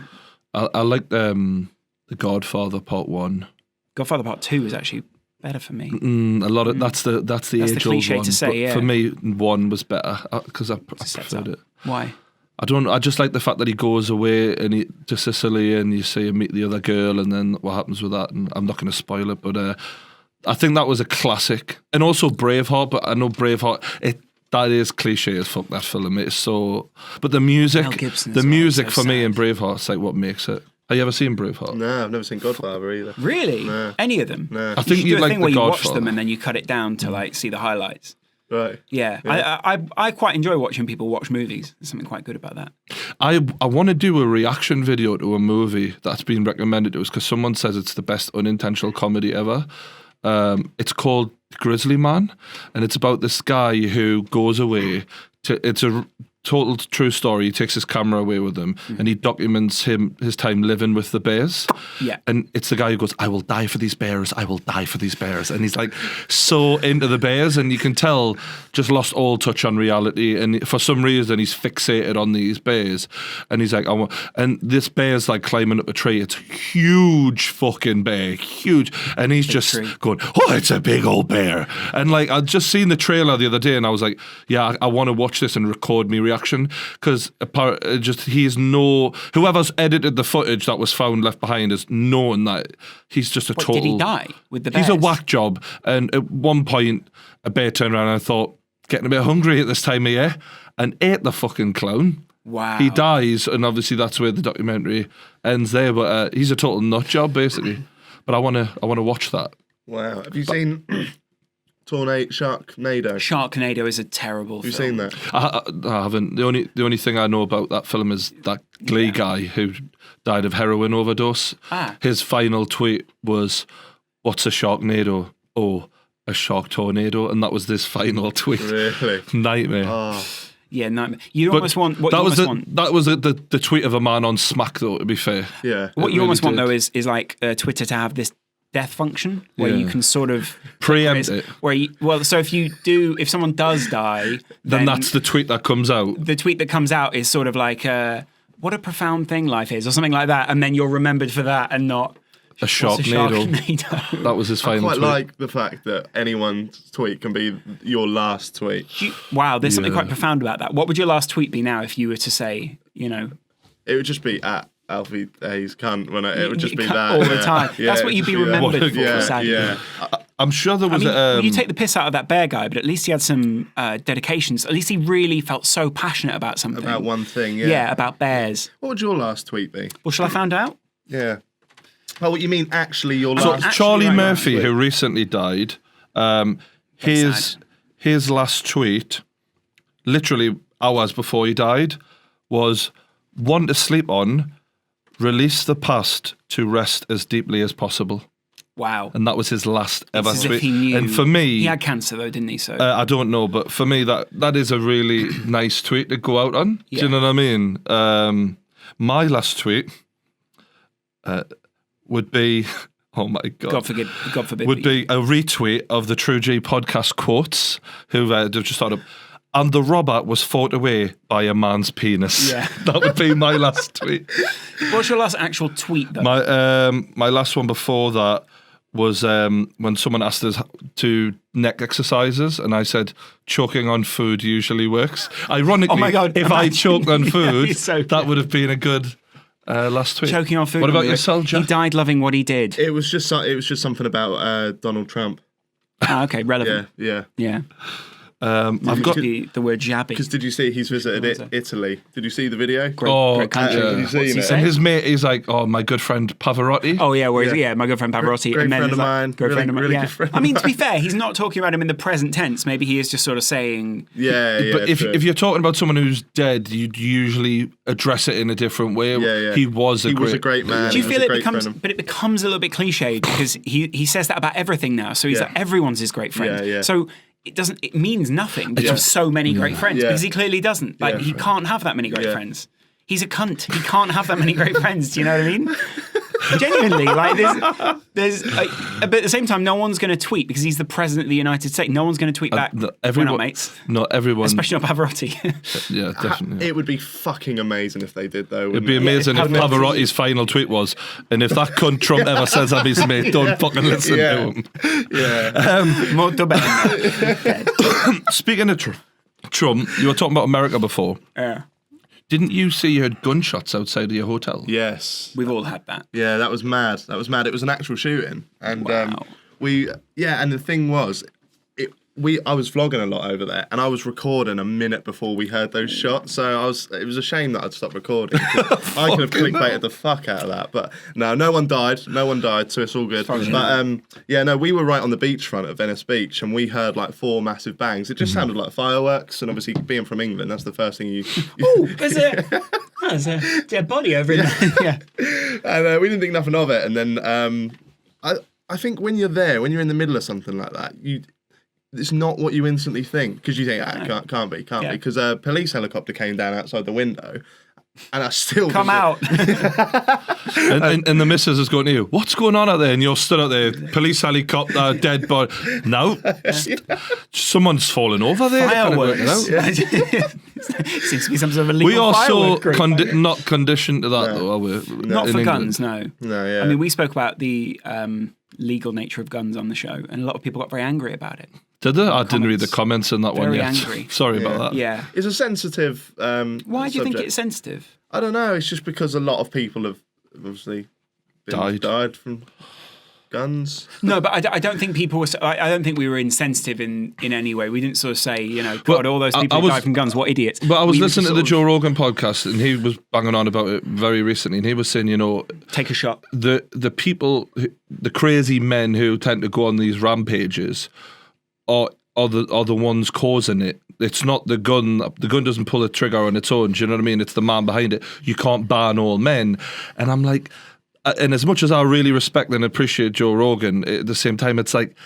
I like The Godfather Part 1. Godfather Part 2 was actually better for me. A lot of that's the age-old cliche one. to say, but yeah. for me, 1 was better because I preferred it. Why? I just like the fact that he goes away to Sicily and you see him meet the other girl and then what happens with that. And I'm not going to spoil it, but I think that was a classic. And also Braveheart, but I know Braveheart, that is cliche as fuck, that film. It's so... But the music for me in Braveheart's like what makes it. Have you ever seen Braveheart? No, I've never seen Godfather either. Really? No. Any of them? No. I think you you'd like thing The where you Godfather. watch them and then you cut it down to like see the highlights. Right. Yeah. I quite enjoy watching people watch movies. There's something quite good about that. I want to do a reaction video to a movie that's been recommended to us because someone says it's the best unintentional comedy ever. It's called Grizzly Man, and it's about this guy who goes away it's a total true story. He takes his camera away with him and he documents his time living with the bears. Yeah. And it's the guy who goes, I will die for these bears, I will die for these bears. And he's like so into the bears, and you can tell just lost all touch on reality, and for some reason he's fixated on these bears. And he's like, and this bear's like climbing up a tree. It's a huge fucking bear, huge. And he's just going, oh, it's a big old bear. And like, I'd just seen the trailer the other day and I was like, yeah, I want to watch this and record me reaction, because whoever's edited the footage that was found left behind is knowing that he's just a total... Did he die with the bears? He's a whack job. And at one point, a bear turned around and I thought, getting a bit hungry at this time of year, and ate the fucking clown. Wow. He dies, and obviously that's where the documentary ends there, but he's a total nut job, basically. But I want to watch that. Wow. Have you seen... Sharknado. Sharknado is a terrible film. Have you seen that? I haven't. The only thing I know about that film is that Glee guy who died of heroin overdose. His final tweet was, "What's a Sharknado? Oh, a shark tornado," and that was this final tweet. Really? Nightmare. Oh. Yeah, nightmare. You almost want what that you was want. That was the tweet of a man on Smack, though. To be fair, yeah. What you almost want though is like Twitter to have this death function where you can sort of preempt it. So if someone does die, then that's the tweet that comes out. The tweet that comes out is sort of like, what a profound thing life is, or something like that, and then you're remembered for that and not a Sharknado. That was his final tweet. I quite like the fact that anyone's tweet can be your last tweet. Wow, there's something quite profound about that. What would your last tweet be now if you were to say, It would just be at Alfie Hayes cunt, it would just be that all the time. That's what you'd be remembered for, sadly. Yeah. I'm sure there was. You take the piss out of that bear guy, but at least he had some dedications. At least he really felt so passionate about something. About one thing, yeah. Yeah, about bears. What would your last tweet be? Well, shall I find out? Yeah. Oh, what you mean actually your last... So Charlie Murphy, who recently died, his last tweet, literally hours before he died, was one to sleep on, release the past to rest as deeply as possible. Wow. And that was his last ever tweet. If he knew. And for me... He had cancer though, didn't he? So I don't know, but for me, that is a really nice tweet to go out on. Yeah. Do you know what I mean? My last tweet would be... Oh my God. God forbid. Would be a retweet of the True G podcast quotes, who just started... And the robber was fought away by a man's penis. Yeah. That would be my last tweet. What's your last actual tweet, though? My last one before that was when someone asked us to neck exercises, and I said, choking on food usually works. Ironically, oh my God, if I choked on food, so that would have been a good last tweet. Choking on food. What about yourself, Jack? He died loving what he did. It was just something about Donald Trump. Okay, relevant. Yeah. Yeah. I've got the word jabby. Because did you see he's visited Italy? Did you see the video? Great country. Have you seen it? and his mate is like, oh, my good friend Pavarotti. Oh yeah, my good friend Pavarotti. Great and then friend there's of mine. Great friend of mine. Really Yeah. good friend I mean, of to be fair, he's not talking about him in the present tense. Maybe he is just sort of saying. Yeah. But if you're talking about someone who's dead, you'd usually address it in a different way. Yeah. He was a great man. Do you He feel was a it great becomes, friend of- but it becomes a little bit cliched because he says that about everything now. So he's Yeah. like, everyone's his great friend. Yeah. So it means nothing to have so many great friends Yeah. because he clearly doesn't. Like he can't have that many great friends. He's a cunt. He can't have that many great friends. Do you know what I mean? Genuinely, like there's like, but at the same time, no one's going to tweet because he's the president of the United States. No one's going to tweet back. We're not mates. Not everyone. Especially not Pavarotti. Yeah, definitely. It would be fucking amazing if they did, though. It'd be amazing if Pavarotti's final tweet was, and if that cunt Trump ever says I'm his mate, don't fucking listen to him. Yeah. Molto bene. Speaking of Trump, you were talking about America before. Yeah. Didn't you see you heard gunshots outside of your hotel? Yes. We've all had that. Yeah, that was mad. It was an actual shooting, and Wow. and the thing was, I was vlogging a lot over there, and I was recording a minute before we heard those shots. So it was a shame that I'd stopped recording. I could have clickbaited the fuck out of that, but no one died. No one died, so it's all good. But we were right on the beachfront at Venice Beach, and we heard like 4 massive bangs. It just sounded like fireworks, and obviously being from England, that's the first thing you. Oh, there's a dead body over in there. Yeah. And we didn't think nothing of it, and then I think when you're there, when you're in the middle of something like that, it's not what you instantly think, because you think, can't be, because a police helicopter came down outside the window, and I still Come out. and the missus is going to you, what's going on out there? And you're stood out there, police helicopter, dead body. No, someone's fallen over there. Fireworks. Seems to be some sort of illegal We are so firework group. not conditioned to that, though, are we? Not In for England. guns, no. No, yeah. I mean, we spoke about the legal nature of guns on the show, and a lot of people got very angry about it. Did they? I didn't read the comments in that one Very yet. angry. Sorry about that. Yeah. It's a sensitive. Why do you think subject. it's sensitive? I don't know. It's just because a lot of people have obviously died from guns. No, but I don't think people were. I don't think we were insensitive in any way. We didn't sort of say, God, all those people who died from guns, what idiots. But I was We listening to sort the of Joe Rogan podcast, and he was banging on about it very recently, and he was saying, take a shot. the people, the crazy men who tend to go on these rampages are the ones causing it. It's not the gun. The gun doesn't pull a trigger on its own. Do you know what I mean? It's the man behind it. You can't ban all men. And I'm like, and as much as I really respect and appreciate Joe Rogan, at the same time, it's like,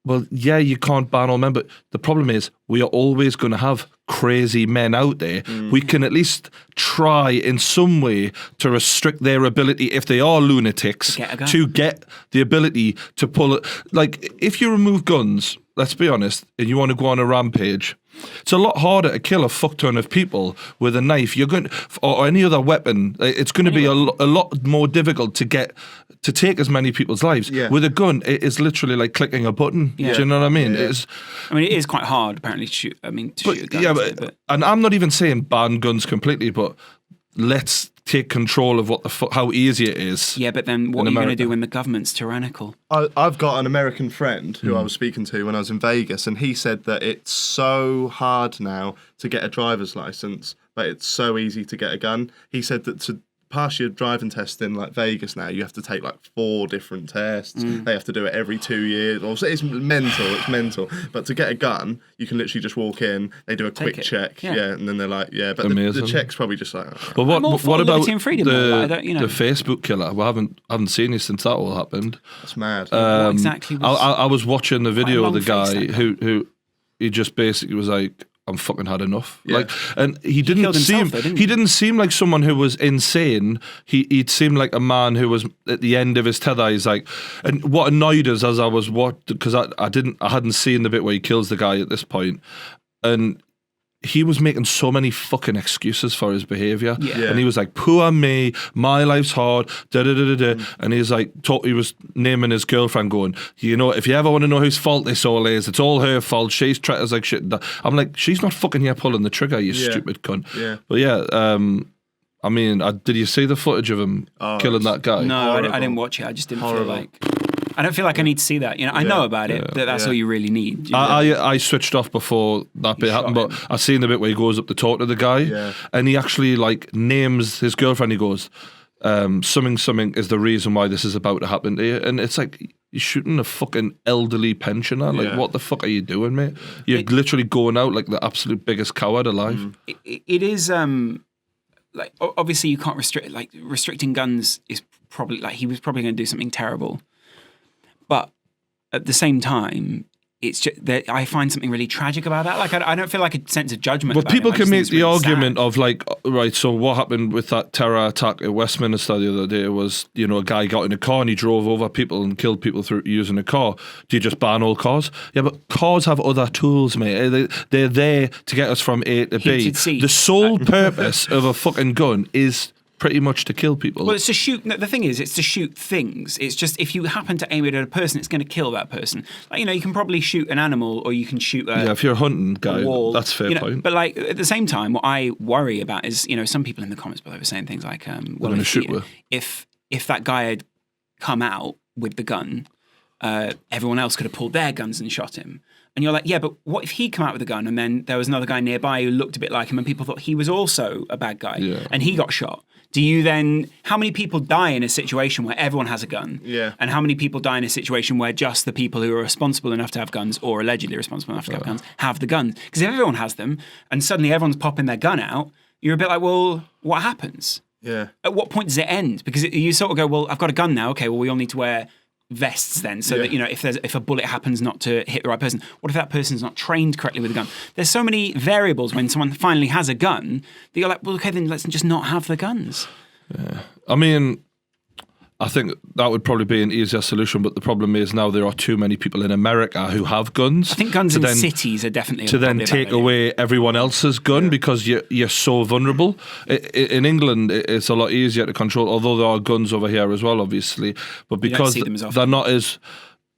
well, yeah, you can't ban all men, but the problem is we are always going to have crazy men out there. We can at least try in some way to restrict their ability, if they are lunatics, to get the ability to pull it. Like, if you remove guns, let's be honest, and you want to go on a rampage, it's a lot harder to kill a fuck ton of people with a knife. You're going or any other weapon. It's going to be a lot more difficult to take as many people's lives. Yeah. With a gun, it is literally like clicking a button. Yeah. Do you know what I mean? Yeah. It is quite hard apparently to shoot. Shoot guns. Yeah, but and I'm not even saying ban guns completely, but let's take control of how easy it is. Yeah, but then what are you going to do when the government's tyrannical? I've got an American friend who I was speaking to when I was in Vegas, and he said that it's so hard now to get a driver's license, but it's so easy to get a gun. He said that to pass your driving test in like Vegas now, you have to take like 4 different tests. They have to do it every 2 years. It's mental. But to get a gun, you can literally just walk in, they do a quick check, and then they're like, but the check's probably just like. But what about liberty and freedom, the Facebook killer? We haven't seen you since that all happened. That's mad. What exactly was I was watching the video of the long-faced guy that who he just basically was like, I'm fucking had enough. Yeah. Like, and he didn't killed seem himself though, didn't he? he didn't seem like someone who was insane. He'd seemed like a man who was at the end of his tether. He's like, and what annoyed us as I was because I hadn't seen the bit where he kills the guy at this point, and he was making so many fucking excuses for his behaviour. Yeah. And he was like, poor me, my life's hard, And he's like, he was naming his girlfriend going, if you ever want to know whose fault this all is, it's all her fault. She's treated us like shit. I'm like, she's not fucking here pulling the trigger, you stupid cunt. Yeah. But yeah, did you see the footage of him killing that guy? No, Horrible. I didn't watch it. I just didn't feel like. I don't feel like I need to see that. You know, I know about it, but that's all you really need. I switched off before that bit happened, but I seen the bit where he goes up to talk to the guy, and he actually like names his girlfriend. He goes, something is the reason why this is about to happen to you, and it's like, you're shooting a fucking elderly pensioner. Like, what the fuck are you doing, mate? You're literally going out like the absolute biggest coward alive. It is like, obviously you can't restrict, like, restricting guns is probably, like, he was probably going to do something terrible, but at the same time, it's just that I find something really tragic about that. Like, I don't feel like a sense of judgment. But people can make the argument sad. of like, right, so what happened with that terror attack at Westminster the other day was, you know, a guy got in a car and he drove over people and killed people through using a car. Do you just ban all cars? Yeah, but cars have other tools, mate. They're there to get us from A to B. The sole purpose of a fucking gun is pretty much to kill people. Well, it's to shoot. No, the thing is, it's to shoot things. It's just, if you happen to aim it at a person, it's going to kill that person. Like, you know, you can probably shoot an animal, or you can shoot a if you're a hunting guy, wall, that's a fair point. But like, at the same time, what I worry about is, you know, some people in the comments below were saying things like, well, if that guy had come out with the gun, everyone else could have pulled their guns and shot him. And you're like, yeah, but what if he come out with a gun and then there was another guy nearby who looked a bit like him and people thought he was also a bad guy and he got shot? Do you then, how many people die in a situation where everyone has a gun? Yeah. And how many people die in a situation where just the people who are responsible enough to have guns, or allegedly responsible enough to have guns, have the guns? Because if everyone has them and suddenly everyone's popping their gun out, you're a bit like, well, what happens? Yeah. At what point does it end? Because you sort of go, well, I've got a gun now. Okay, well, we all need to wear vests then, so that, you know, if a bullet happens not to hit the right person, what if that person's not trained correctly with a gun? There's so many variables when someone finally has a gun that you're like, well, okay, then let's just not have the guns. Yeah. I mean, I think that would probably be an easier solution, but the problem is now there are too many people in America who have guns. I think guns in cities are definitely to then take away everyone else's gun because you're so vulnerable. In England, it's a lot easier to control, although there are guns over here as well, obviously. But because they're not as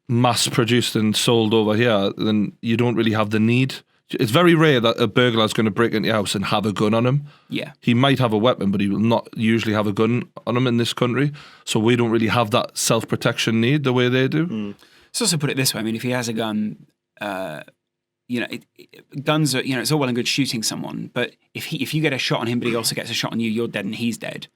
mass produced and sold over here, then you don't really have the need. It's very rare that a burglar is going to break into your house and have a gun on him. Yeah. He might have a weapon, but he will not usually have a gun on him in this country. So we don't really have that self-protection need the way they do. Let's also put it this way. I mean, if he has a gun, you know, guns are, you know, it's all well and good shooting someone, but if you get a shot on him, but he also gets a shot on you, you're dead and he's dead.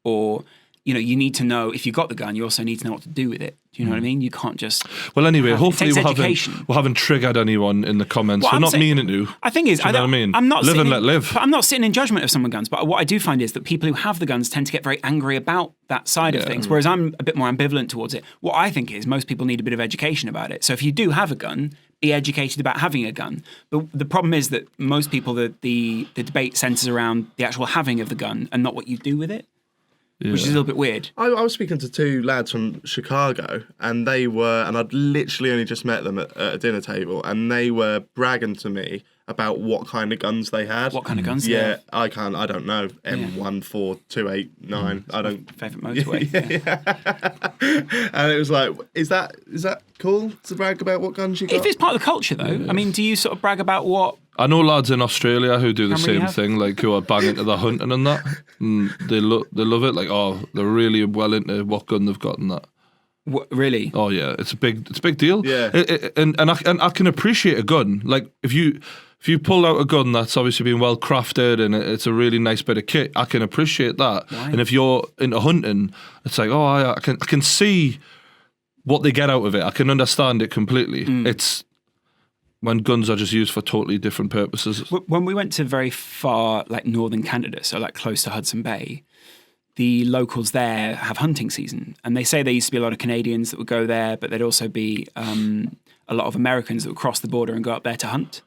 Or, you know, you need to know, if you got the gun, you also need to know what to do with it. Do you know what I mean? You can't just... Well, anyway, hopefully we haven't triggered anyone in the comments. We're not meaning to. I think is, I know what I mean? I'm not live and let live. I'm not sitting in judgment of someone's guns, but what I do find is that people who have the guns tend to get very angry about that side of things, whereas I'm a bit more ambivalent towards it. What I think is most people need a bit of education about it. So if you do have a gun, be educated about having a gun. But the problem is that most people, the debate centres around the actual having of the gun and not what you do with it. Yeah. Which is a little bit weird. I was speaking to two lads from Chicago, and I'd literally only just met them at a dinner table, and they were bragging to me about what kind of guns they had. What kind of guns? Yeah, I don't know. M14289. I don't. Favourite motorway. Yeah. And it was like, is that cool to brag about what guns you got? If it's part of the culture, though. Yeah. I mean, do you sort of brag about what? I know lads in Australia who do the same thing, like who are bang into the hunting and that. And they love it. Like, oh, they're really well into what gun they've got and that. What, really? Oh yeah, it's a big deal. Yeah. And I can appreciate a gun. Like if you pull out a gun that's obviously been well crafted and it's a really nice bit of kit, I can appreciate that. Right. And if you're into hunting, it's like, oh, I can see what they get out of it. I can understand it completely. It's when guns are just used for totally different purposes. When we went to very far, like northern Canada, so like close to Hudson Bay, the locals there have hunting season. And they say there used to be a lot of Canadians that would go there, but there'd also be a lot of Americans that would cross the border and go up there to hunt.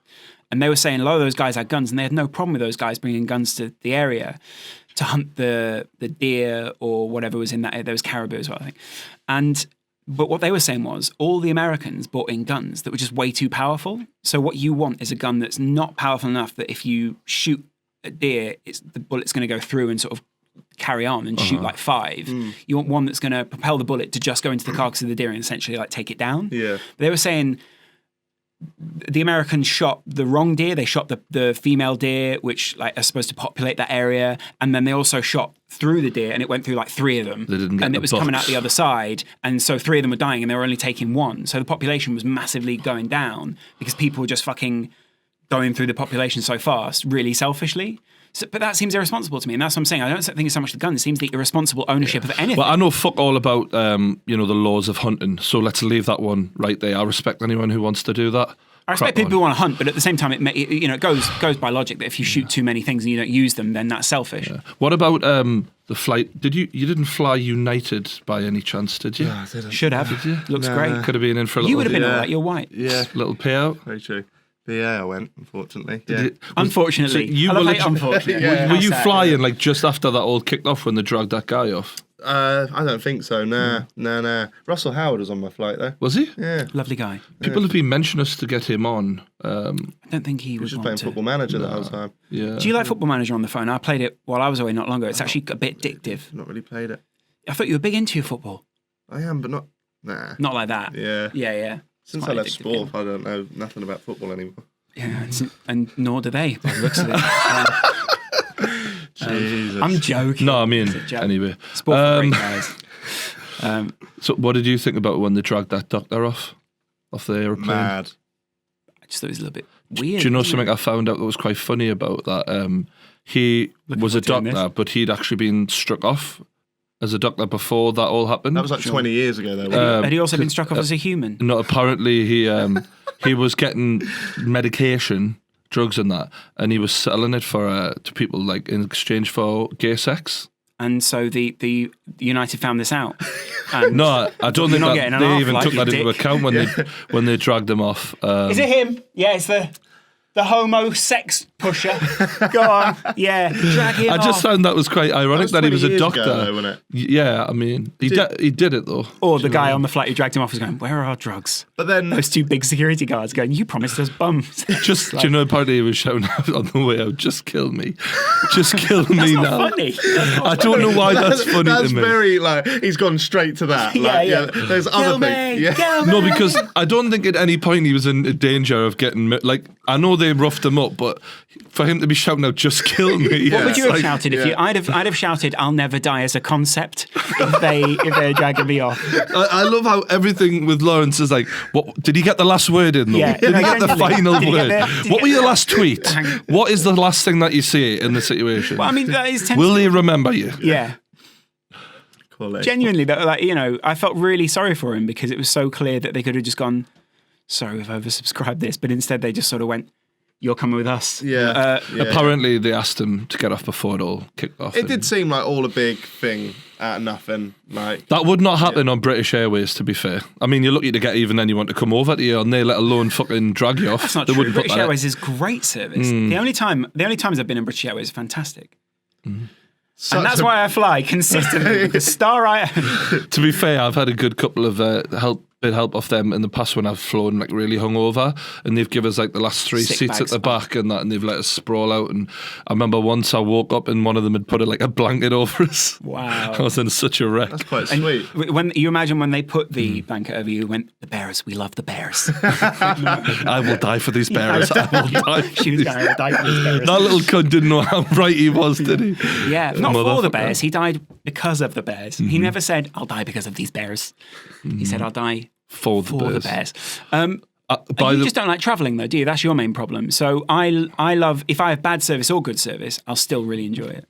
And they were saying a lot of those guys had guns, and they had no problem with those guys bringing guns to the area to hunt the deer or whatever was in that area. There was caribou as well, I think. But what they were saying was all the Americans bought in guns that were just way too powerful. So what you want is a gun that's not powerful enough that if you shoot a deer, the bullet's going to go through and sort of carry on and shoot like 5. You want one that's going to propel the bullet to just go into the carcass of the deer and essentially like take it down. Yeah. But they were saying the Americans shot the wrong deer. They shot the female deer, which like are supposed to populate that area, and then they also shot through the deer, and it went through like 3 of them. They didn't get and the it was coming bucks. out the other side, and so 3 of them were dying, and they were only taking 1. So the population was massively going down because people were just fucking going through the population so fast, really selfishly. So, but that seems irresponsible to me, and that's what I'm saying. I don't think it's so much the gun. It seems the irresponsible ownership of anything. Well, I know fuck all about the laws of hunting, so let's leave that one right there. I respect anyone who wants to do that. I respect people who want to hunt, but at the same time, it goes by logic that if you shoot too many things and you don't use them, then that's selfish. Yeah. What about the flight? You didn't fly United by any chance, did you? No, I didn't. Should have. Did you? Looks great. Could have been in for a little. You would have been Yeah. all right. You're white. Yeah, little payout. very true. But yeah, I went, unfortunately. Yeah. Unfortunately, So you I love were how unfortunately. Yeah. Were you How sad. flying like just after that all kicked off when they dragged that guy off? I don't think so. Nah. Russell Howard was on my flight though. Was he? Yeah. Lovely guy. People have been mentioning us to get him on. I don't think he He was would just want playing to. Football Manager the whole time. Yeah. Do you like Football Manager on the phone? I played it while I was away not long ago. It's actually a bit addictive. Not really played it. I thought you were big into your football. I am, but not. Nah. Not like that. Yeah. Yeah. Since I Quite left addictive sport, game. I don't know nothing about football anymore. Yeah, and nor do they, by the looks of it. Jesus. I'm joking. No, I mean, It's a joke. anyway. Sport for great guys. So what did you think about when they dragged that doctor off the aeroplane? Mad. I just thought it was a little bit weird. Do you know wasn't something it? I found out that was quite funny about that? He was a forward to doing doctor, but he'd actually been struck off as a doctor before that all happened. That was like 20 years ago though. Had he also been struck off as a human? No, apparently he was getting medication, drugs and that, and he was selling it for to people like in exchange for gay sex. And so the United found this out. And No, I don't You're think not that getting an they half, even like, took you that into dick. account when they dragged him off. Is it him? Yeah, it's the homo sex pusher. Go on. Yeah, drag him I just off. found that was quite ironic that he 20 was a years ago, doctor. though, wasn't it? Yeah, I mean, he did it though. Or the guy on the flight who dragged him off was going, "Where are our drugs?" But then Those 2 big security guards going, "You promised us bums." Just, do you know, apparently he was shouting out on the way out, "Just kill me. Just kill me Not now." funny. I don't know why that's funny that's to me. very like he's gone straight to that. Like, Yeah. There's Kill other me. things. Yeah. Kill me. No, because I don't think at any point he was in danger of getting, like, I know they roughed him up, but for him to be shouting out, "Just kill me." What would you have like, shouted if you? I'd have shouted, "I'll never die" as a concept if they're dragging me off. I love how everything with Lawrence is like, what did he get the last word in though? Yeah. Did he get the Genuinely. final Did he get word? the- did he What get were your the- last tweet? What is the last thing that you say in the situation? Well, I mean, that is Will he remember you? yeah. Quality. Genuinely, that I felt really sorry for him because it was so clear that they could have just gone, "Sorry, we've oversubscribed this," but instead they just sort of went, "You're coming with us." Yeah. Yeah. Apparently they asked him to get off before it all kicked off. It did seem like all a big thing out of nothing. Like That would not happen on British Airways, to be fair. I mean, you're lucky to get even anyone to come over to you on there, let alone fucking drag you off. That's not They true. wouldn't put British that- Airways is great service. The only times I've been in British Airways is fantastic. And that's why I fly consistently because Star I am. To be fair, I've had a good couple of help off them in the past when I've flown like really hungover, and they've given us like the last 3 Sick seats bag at the spot. back and that, and they've let us sprawl out. And I remember once I woke up and one of them had put a blanket over us. Wow. I was in such a wreck. that's quite sweet. When you imagine when they put the blanket over you, went, "The Bears, we love the Bears." I will die for these bears. I will die. For She was these- going to die for these Bears. That little cunt didn't know how right he was, did he? Yeah, not for the Motherfucker. Bears. He died because of the Bears. He never said, "I'll die because of these Bears." He said, "I'll die For the for bears. the Bears." By You the just don't like travelling, though, do you? That's your main problem. So I love, if I have bad service or good service, I'll still really enjoy it.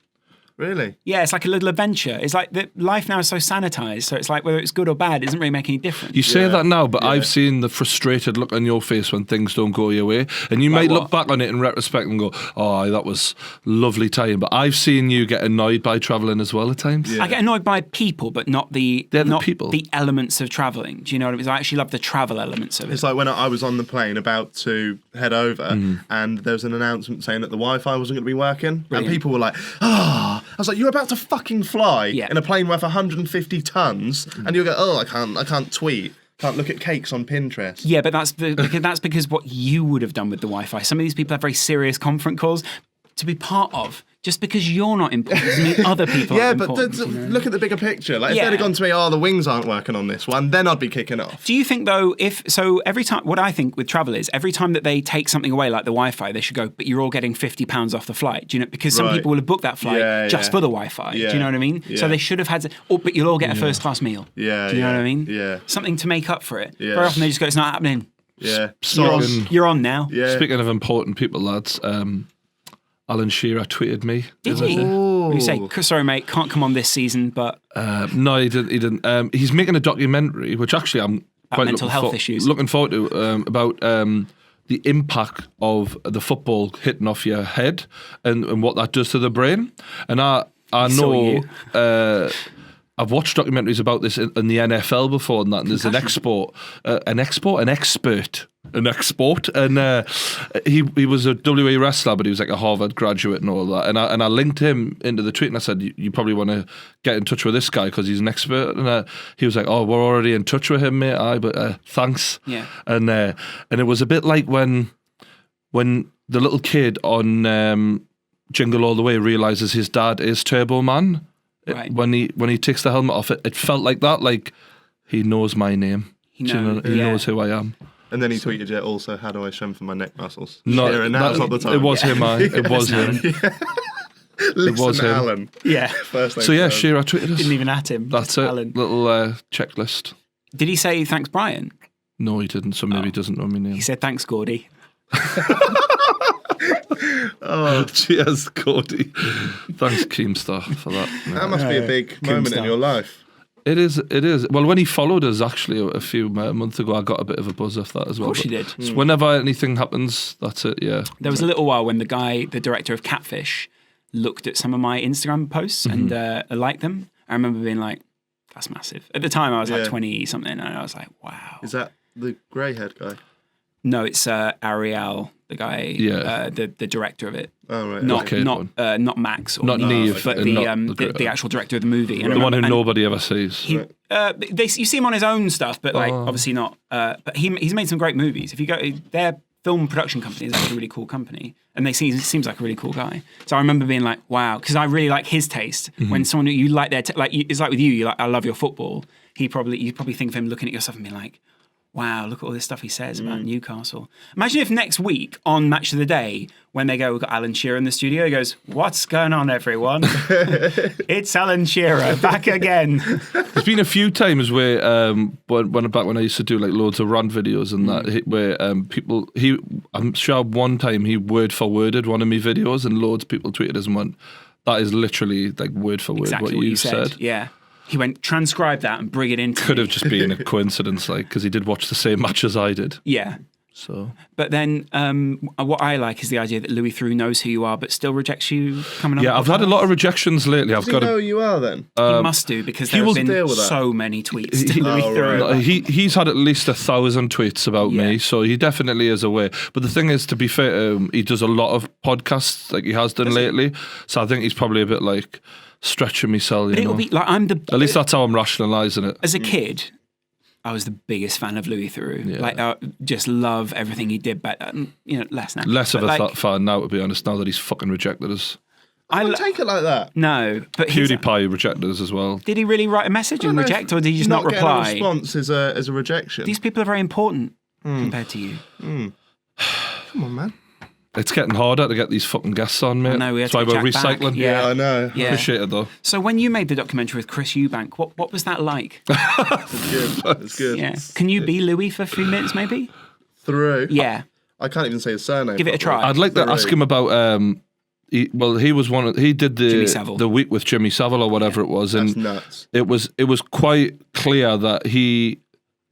Really? Yeah, it's like a little adventure. It's like life now is so sanitized. So it's like whether it's good or bad, it doesn't really make any difference. You say Yeah. that now, but Yeah. I've seen the frustrated look on your face when things don't go your way. And you might what? look back on it in retrospect and go, "Oh, that was lovely time." But I've seen you get annoyed by travelling as well at times. Yeah. I get annoyed by people, but not the They're the not people. the elements of travelling. Do you know what I mean? I actually love the travel elements of it. It's like when I was on the plane about to head over, and there was an announcement saying that the Wi-Fi wasn't going to be working, Brilliant. and people were like, "Ah!" I was like, "You're about to fucking fly Yeah. in a plane worth 150 tons," and you go, "Oh, I can't tweet, can't look at cakes on Pinterest." Yeah, but that's because what you would have done with the Wi-Fi. Some of these people have very serious conference calls. to be part of. Just because you're not important doesn't mean other people aren't important. Yeah, but look at the bigger picture. Like, if Yeah. they'd have gone to me, the wings aren't working on this one, then I'd be kicking off. Do you think, though, every time, what I think with travel is, every time that they take something away, like the Wi-Fi, they should go, but you're all getting £50 off the flight. Do you know? Because some Right. people will have booked that flight just for the Wi-Fi. Yeah. Do you know what I mean? Yeah. So they should have had, but you'll all get a first-class meal. Yeah, Do you know yeah, what I mean? yeah. Something to make up for it. Yeah. Very often they just go, it's not happening. Yeah. You're on now. Yeah. Speaking of important people, lads, Alan Shearer tweeted me. Did he? Ooh. You say, sorry, mate, can't come on this season, but No, he didn't. He's making a documentary, which actually I'm quite mental health issues. looking forward to, about the impact of the football hitting off your head and what that does to the brain. And I know I've watched documentaries about this in the NFL before and that. And there's an expert, and he was a WA wrestler, but he was like a Harvard graduate and all that. And I linked him into the tweet, and I said, you probably want to get in touch with this guy because he's an expert. And he was like, oh, we're already in touch with him, mate. But thanks. Yeah. And it was a bit like when the little kid on Jingle All the Way realizes his dad is Turbo Man. Right. When he takes the helmet off, it felt like that. Like, he knows my name. He knows who I am. And then he tweeted you also, how do I strengthen my neck muscles? No, yeah, and now's not the time. It was him. It was him. Listen, was him. Alan. Yeah. First name So yeah, Alan. Shearer tweeted us. Didn't even at him. That's it. Alan. Little checklist. Did he say thanks, Brian? No, he didn't. So maybe he doesn't know my name. He said thanks, Geordie. Cheers, Cody. Thanks, Keemstar, for that. That must be a big moment in your life. It is. Well, when he followed us actually a few months ago, I got a bit of a buzz off that as well. Of course you did. So whenever anything happens, that's it. Yeah. There was a little while when the director of Catfish, looked at some of my Instagram posts and liked them. I remember being like, that's massive. At the time, I was like 20 something, and I was like, wow. Is that the grey haired guy? No, it's Ariel, the guy, the director of it. Oh, right. Not Max or Not Neve, but the actual director of the movie. The one who nobody ever sees. You see him on his own stuff, but like obviously not. But he's made some great movies. If you go, their film production company is actually a really cool company, and seems like a really cool guy. So I remember being like, wow, because I really like his taste. When someone you like their it's like with you like, I love your football. You probably think of him looking at your stuff and being like, wow, look at all this stuff he says about Newcastle. Imagine if next week on Match of the Day, when they go, we've got Alan Shearer in the studio, he goes, what's going on, everyone? It's Alan Shearer, back again. There's been a few times where, when I used to do like loads of rant videos and that, where I'm sure one time he word for worded one of my videos and loads of people tweeted us and went, that is literally like word for word Exactly what you said. Yeah. He went, transcribe that and bring it into Could have just been a coincidence, like, because he did watch the same match as I did. Yeah. So, but then what I like is the idea that Louis Theroux knows who you are, but still rejects you coming up. Yeah, I've had a lot of rejections lately. Does he know who you are then? He must do, because there have been so many tweets to Louis Theroux. He's had at least 1,000 tweets about me, so he definitely is aware. But the thing is, to be fair, he does a lot of podcasts, like he has done lately. So I think he's probably a bit like stretching myself. But it'll be like at least that's how I'm rationalising it. As a kid, I was the biggest fan of Louis Theroux. Yeah. Like, I just love everything he did back then. Less now. Less of a fan now, to be honest, now that he's fucking rejected us. I don't take it like that. No, but PewDiePie rejected us as well. Did he really write a message and reject, or did he just not reply? A response is a rejection. These people are very important compared to you. Come on, man. It's getting harder to get these fucking guests on, mate. No, that's why we're recycling. Back. Yeah, I know. Yeah. Appreciate it, though. So when you made the documentary with Chris Eubank, what was that like? It's good. It's good. Yeah. Can you be Louis for a few minutes, maybe? Theroux? Yeah. I can't even say his surname. Give it a try. I'd like to ask him about... he did the week with Jimmy Savile or whatever it was. That's and nuts. It was quite clear that he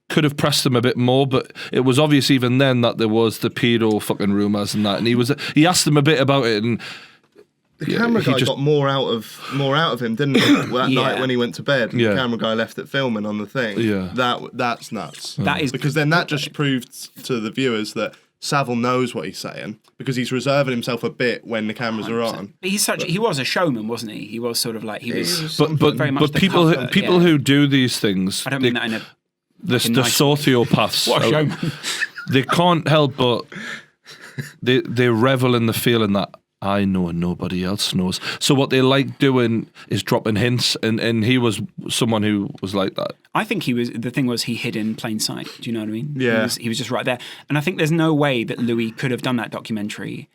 could have pressed them a bit more, but it was obvious even then that there was the pedo fucking rumours and that, and he asked them a bit about it, and the camera guy got more out of him, didn't he? That night when he went to bed, the camera guy left it filming on the thing. Yeah, that's nuts. That is because then that just proved to the viewers that Savile knows what he's saying, because he's reserving himself a bit when the cameras 100%. Are on. But he was a showman, wasn't he? He was sort of like But very much people who do these things, I don't mean that in a the sociopaths. What a showman. They can't help but they revel in the feeling that I know and nobody else knows. So what they like doing is dropping hints, and he was someone who was like that. I think the thing was he hid in plain sight. Do you know what I mean? Yeah. He was just right there. And I think there's no way that Louis could have done that documentary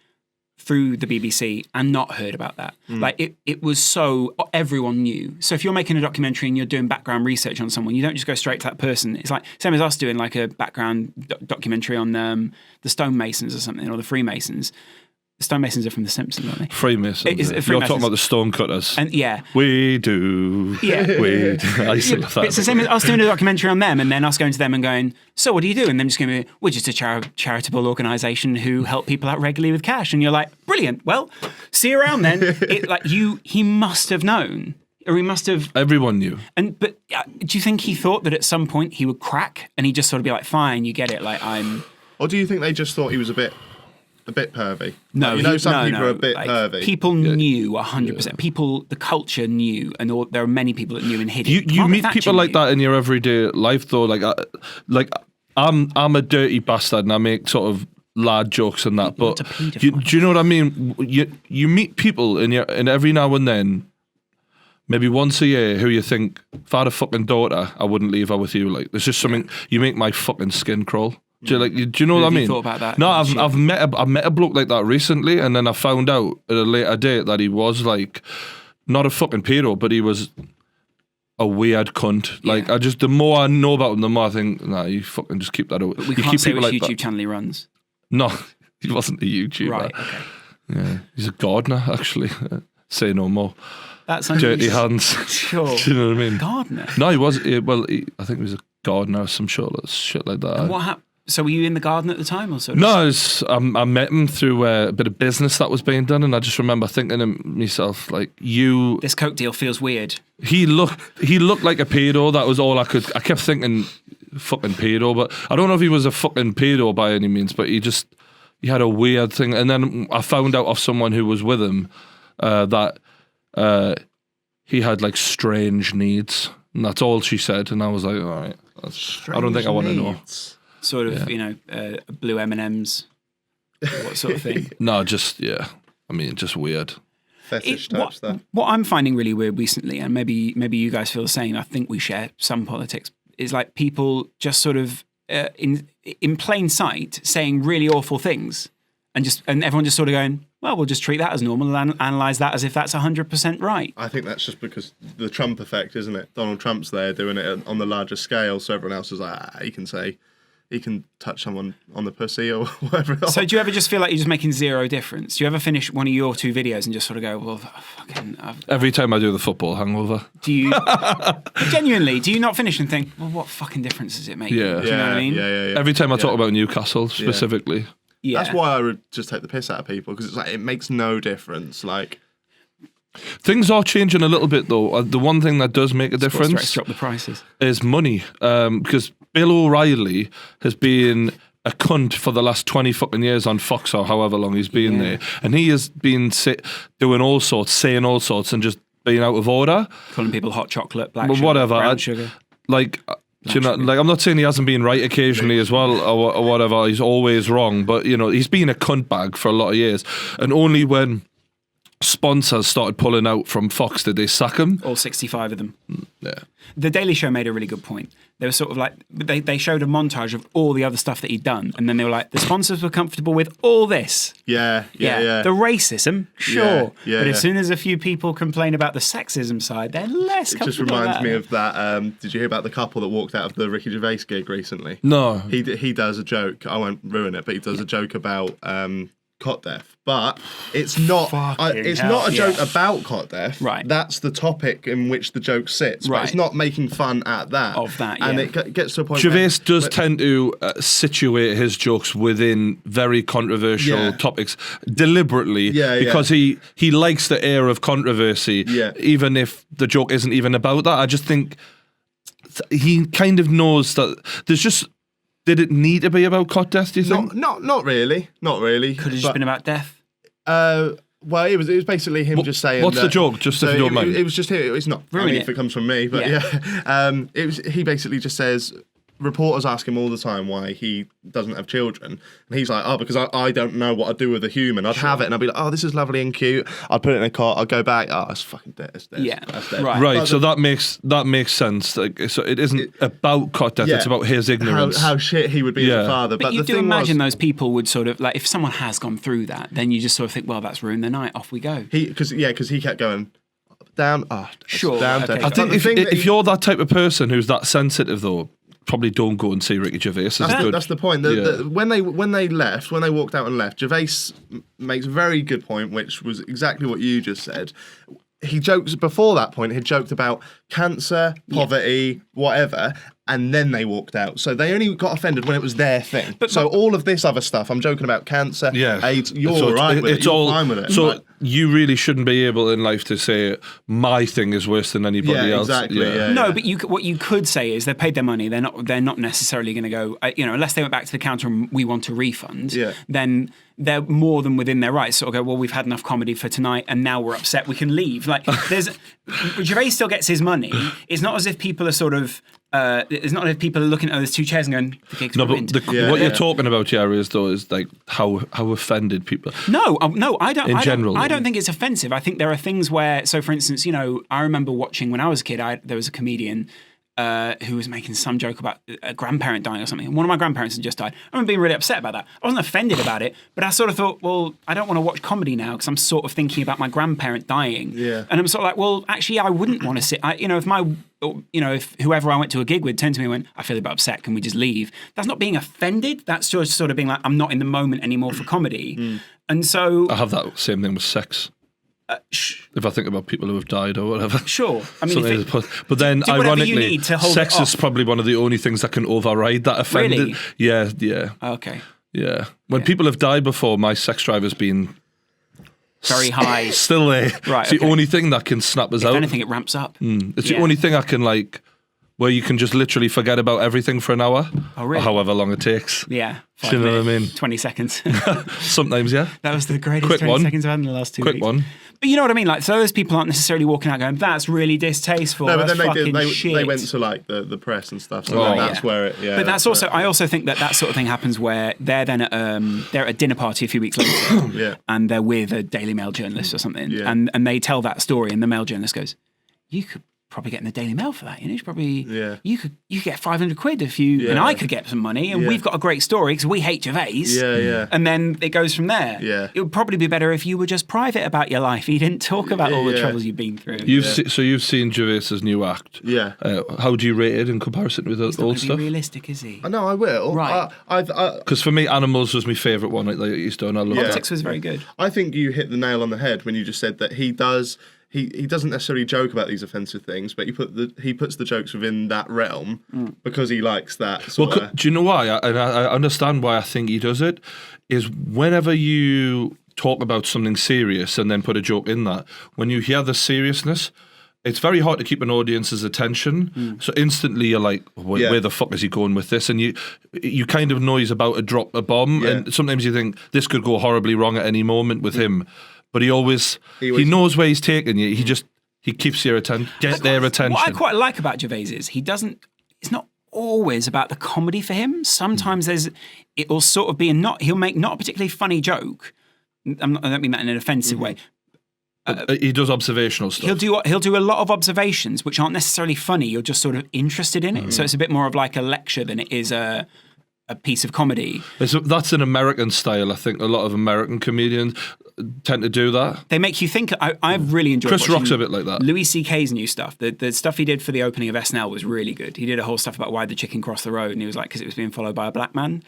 through the BBC and not heard about that. Like it was so, everyone knew. So if you're making a documentary and you're doing background research on someone, you don't just go straight to that person. It's like, same as us doing like a background documentary on the stonemasons or something, or the Freemasons. The stonemasons are from The Simpsons, aren't they? Freemasons. You're talking about the stonecutters. And yeah. We do. Yeah. We do. I used to love that. It's the same as us doing a documentary on them and then us going to them and going, so what do you do? And them just going, we're just a charitable organisation who help people out regularly with cash. And you're like, brilliant. Well, see you around then. He must have known. Or he must have... Everyone knew. But do you think he thought that at some point he would crack and he'd just sort of be like, fine, you get it. Like, I'm... Or do you think they just thought he was a bit pervy? No, like, some people are a bit pervy. People knew 100%. People, the culture knew, and there are many people that knew and hid it. You meet people like that in your everyday life, though. I'm a dirty bastard, and I make sort of lad jokes and that. But do you know what I mean? You meet people and every now and then, maybe once a year, who you think, if I had a fucking daughter, I wouldn't leave her with you. Like, there's just something, you make my fucking skin crawl. Do you know what I mean? You thought about that? No, I've met a bloke like that recently, and then I found out at a later date that he was like not a fucking pedo, but he was a weird cunt. Yeah. Like, the more I know about him, the more I think, nah, you fucking just keep that out. But we you can't keep say people which like YouTube that. channel he runs. No, he wasn't a YouTuber. Right, okay. Yeah, he's a gardener, actually. Say no more. That's Dirty hands. Sure. Do you know what I mean? Gardener? No, he was. I think he was a gardener or some shit like that. And what happened? So were you in the garden at the time, or sort of? No, I met him through a bit of business that was being done, and I just remember thinking to myself, like, this coke deal feels weird. He looked like a pedo. That was all I kept thinking, fucking pedo, but I don't know if he was a fucking pedo by any means, but he had a weird thing. And then I found out of someone who was with him that he had like strange needs, and that's all she said. And I was like, all right, I don't think I want to know. Sort of, blue M&Ms, what sort of thing? No, just just weird. Fetish type stuff. What I'm finding really weird recently, and maybe you guys feel the same, I think we share some politics, is like people just sort of in plain sight saying really awful things, and everyone just sort of going, well, we'll just treat that as normal and analyse that as if that's 100% right. I think that's just because the Trump effect, isn't it? Donald Trump's there doing it on the larger scale, so everyone else is like, he can touch someone on the pussy or whatever. So do you ever just feel like you're just making zero difference? Do you ever finish one of your 2 videos and just sort of go, well, fucking... Every time I do the football hangover. Do you... Genuinely, do you not finish and think, well, what fucking difference does it make? Yeah. Do you know what I mean? Yeah. Every time I talk about Newcastle specifically. Yeah. That's why I would just take the piss out of people, because it's like, it makes no difference. Like... Things are changing a little bit, though. The one thing that does make a difference drop the prices is money, because Bill O'Reilly has been a cunt for the last 20 fucking years on Fox or however long he's been there, and he has been doing all sorts, saying all sorts, and just being out of order, calling people hot chocolate, black but sugar, whatever, brown sugar. Like. Do you know, like, I'm not saying he hasn't been right occasionally as well or whatever. He's always wrong, but he's been a cunt bag for a lot of years, and only when sponsors started pulling out from Fox did they sack him. All 65 of them. Yeah. The Daily Show made a really good point. They were sort of like, they showed a montage of all the other stuff that he'd done, and then they were like, the sponsors were comfortable with all this. Yeah. The racism, sure. Yeah, but as soon as a few people complain about the sexism side, they're less comfortable. It just reminds me of that. Did you hear about the couple that walked out of the Ricky Gervais gig recently? No. He does a joke. I won't ruin it, but he does a joke about cot death, but it's not. It's not a joke about cot death. Right. That's the topic in which the joke sits. Right. But it's not making fun at that. Of that, and yeah. it gets to a point. Gervais does tend to situate his jokes within very controversial topics deliberately, because he likes the air of controversy, even if the joke isn't even about that. I just think he kind of knows that there's just. Did it need to be about cot death, do you think? Not really. Not really. Could have just been about death. Well, it was basically him just saying. What's the joke? Just if you don't mind. It was just him. It's not. I mean, if it comes from me, but yeah. It was. He basically just says, reporters ask him all the time why he doesn't have children, and he's like, oh, because I don't know what I'd do with a human. I'd have it, and I'd be like, oh, this is lovely and cute. I'd put it in a cart. I'd go back. Oh, it's fucking dead. It's dead. Yeah. That's dead. Right. So that makes sense. Like, so it isn't about cot death. Yeah. It's about his ignorance. How shit he would be as a Yeah. father. But But you the do thing imagine was, those people would sort of, like, if someone has gone through that, then you just sort of think, well, that's ruined the night. Off we go. because he kept going down. Oh, Sure, down. okay. Dead. I think But the thing that if you're that type of person who's that sensitive, though, probably don't go and see Ricky Gervais. That's the point. Yeah. When they walked out and left, Gervais makes a very good point, which was exactly what you just said. He jokes before that point. He joked about cancer, poverty, whatever, and then they walked out. So they only got offended when it was their thing. So all of this other stuff, I'm joking about cancer, AIDS. You're So all right with it. You're fine with it. So Like, you really shouldn't be able in life to say my thing is worse than anybody else. exactly. Yeah. No, but what you could say is they've paid their money. They're not necessarily going to go. Unless they went back to the counter and we want a refund. Yeah. Then they're more than within their rights. Sort of go. Well, we've had enough comedy for tonight, and now we're upset. We can leave. Like Gervais still gets his money. It's not as if people are sort of. It's not as if people are looking at those two chairs and going, the gig's No, but ruined. what you're talking about, Jerry, is like how offended people. No, I don't. In general, I don't think it's offensive. I think there are things where, so for instance, I remember watching when I was a kid. There was a comedian who was making some joke about a grandparent dying or something. And one of my grandparents had just died. I remember being really upset about that. I wasn't offended about it, but I sort of thought, well, I don't want to watch comedy now because I'm sort of thinking about my grandparent dying. Yeah. And I'm sort of like, well, actually, I wouldn't want to sit. If whoever I went to a gig with turned to me and went, I feel a bit upset, can we just leave? That's not being offended. That's just sort of being like, I'm not in the moment anymore for comedy. And so I have that same thing with sex. If I think about people who have died or whatever. Sure. I mean, but then do whatever you ironically, need to hold sex it is off. probably one of the only things that can override that offended. Really? Yeah. Okay. Yeah. When people have died before, my sex drive has been Very high. still there. Right, It's the okay. only thing that can snap us If out. anything, it ramps up. It's the Yeah. only thing I can where you can just literally forget about everything for an hour. Oh, really? Or however long it takes. Yeah. Do you know what I mean? 20 seconds. Sometimes, yeah. That was the greatest Quick 20 one. seconds I've had in the last 2 Quick weeks. one. But you know what I mean? Like, so those people aren't necessarily walking out going, that's really distasteful. no, but that's then they did. fucking They shit. went to like the press and stuff. So Oh, then that's yeah. where it. Yeah. But that's also, I also think that sort of thing happens where they're then at a dinner party a few weeks later, Yeah. and they're with a Daily Mail journalist or something, Yeah. and they tell that story, and the Mail journalist goes, "You could probably get in the Daily Mail for that. You know, you should probably you could get 500 quid if you and I could get some money, and we've got a great story because we hate Gervais. Yeah. And then it goes from there. Yeah. It would probably be better if you were just private about your life. You didn't talk about all the Yeah. troubles you've been through. You've seen Gervais's new act. Yeah. How do you rate it in comparison with the He's not old gonna be stuff? realistic, is he? No, I will. Right. I've Because for me, Animals was my favourite one that he's done. I love that. Politics was very good. I think you hit the nail on the head when you just said that he does. He doesn't necessarily joke about these offensive things, but he puts the jokes within that realm because he likes that. Well, Sort of, do you know why? I understand why I think he does it. Is whenever you talk about something serious and then put a joke in that, when you hear the seriousness, it's very hard to keep an audience's attention. So instantly you're like, where the fuck is he going with this? And you kind of know he's about to drop a bomb. Yeah. And sometimes you think this could go horribly wrong at any moment with him. But he knows where he's taking you. He keeps their attention. What I quite like about Gervais is it's not always about the comedy for him. Sometimes it will sort of be he'll make not a particularly funny joke. I don't mean that in an offensive way. He does observational stuff. He'll do a lot of observations which aren't necessarily funny. You're just sort of interested in it. So it's a bit more of like a lecture than it is a piece of comedy. That's an American style. I think a lot of American comedians tend to do that. They make you think. I've really enjoyed Chris watching Rock's a bit like that. Louis C.K.'s new stuff. The stuff he did for the opening of SNL was really good. He did a whole stuff about why the chicken crossed the road, and he was like, because it was being followed by a black man.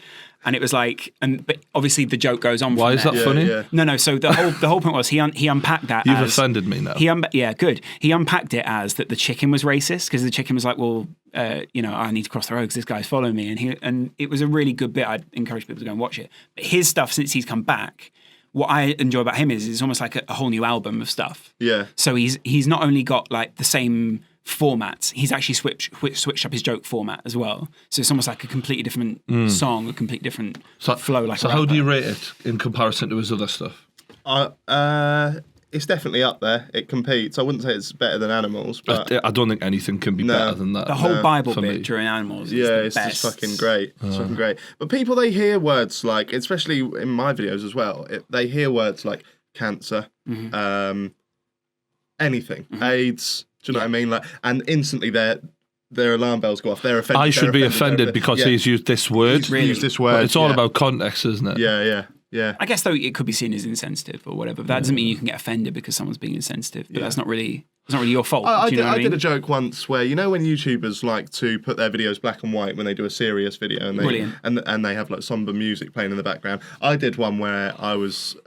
And it was like, but obviously the joke goes on. Why is that funny? Yeah. No. So the whole point was he unpacked that. You've as, offended me now. Yeah, good. He unpacked it as that the chicken was racist because the chicken was like, well, I need to cross the road because this guy's following me, and it was a really good bit. I'd encourage people to go and watch it. But his stuff since he's come back, what I enjoy about him is it's almost like a whole new album of stuff. Yeah. So he's not only got like the same formats, he's actually switched up his joke format as well. So it's almost like a completely different song, a completely different flow. So how do you rate it in comparison to his other stuff? it's definitely up there. It competes. I wouldn't say it's better than animals, but I don't think anything can be better than that. The whole Bible for bit me. during animals is yeah, the it's best. just fucking great. It's fucking great. But people, they hear words like, especially in my videos as well, they hear words like cancer, anything, AIDS. Do you know what I mean? Like, and instantly their alarm bells go off. They're offended. I should be offended because he's used this word. He's used this word. But it's all about context, isn't it? Yeah. I guess though it could be seen as insensitive or whatever. But that doesn't mean you can get offended because someone's being insensitive. But that's not really your fault. I do you know what I mean? did a joke once where, you know, when YouTubers like to put their videos black and white when they do a serious video, and they Brilliant. and they have like somber music playing in the background. I did one where I was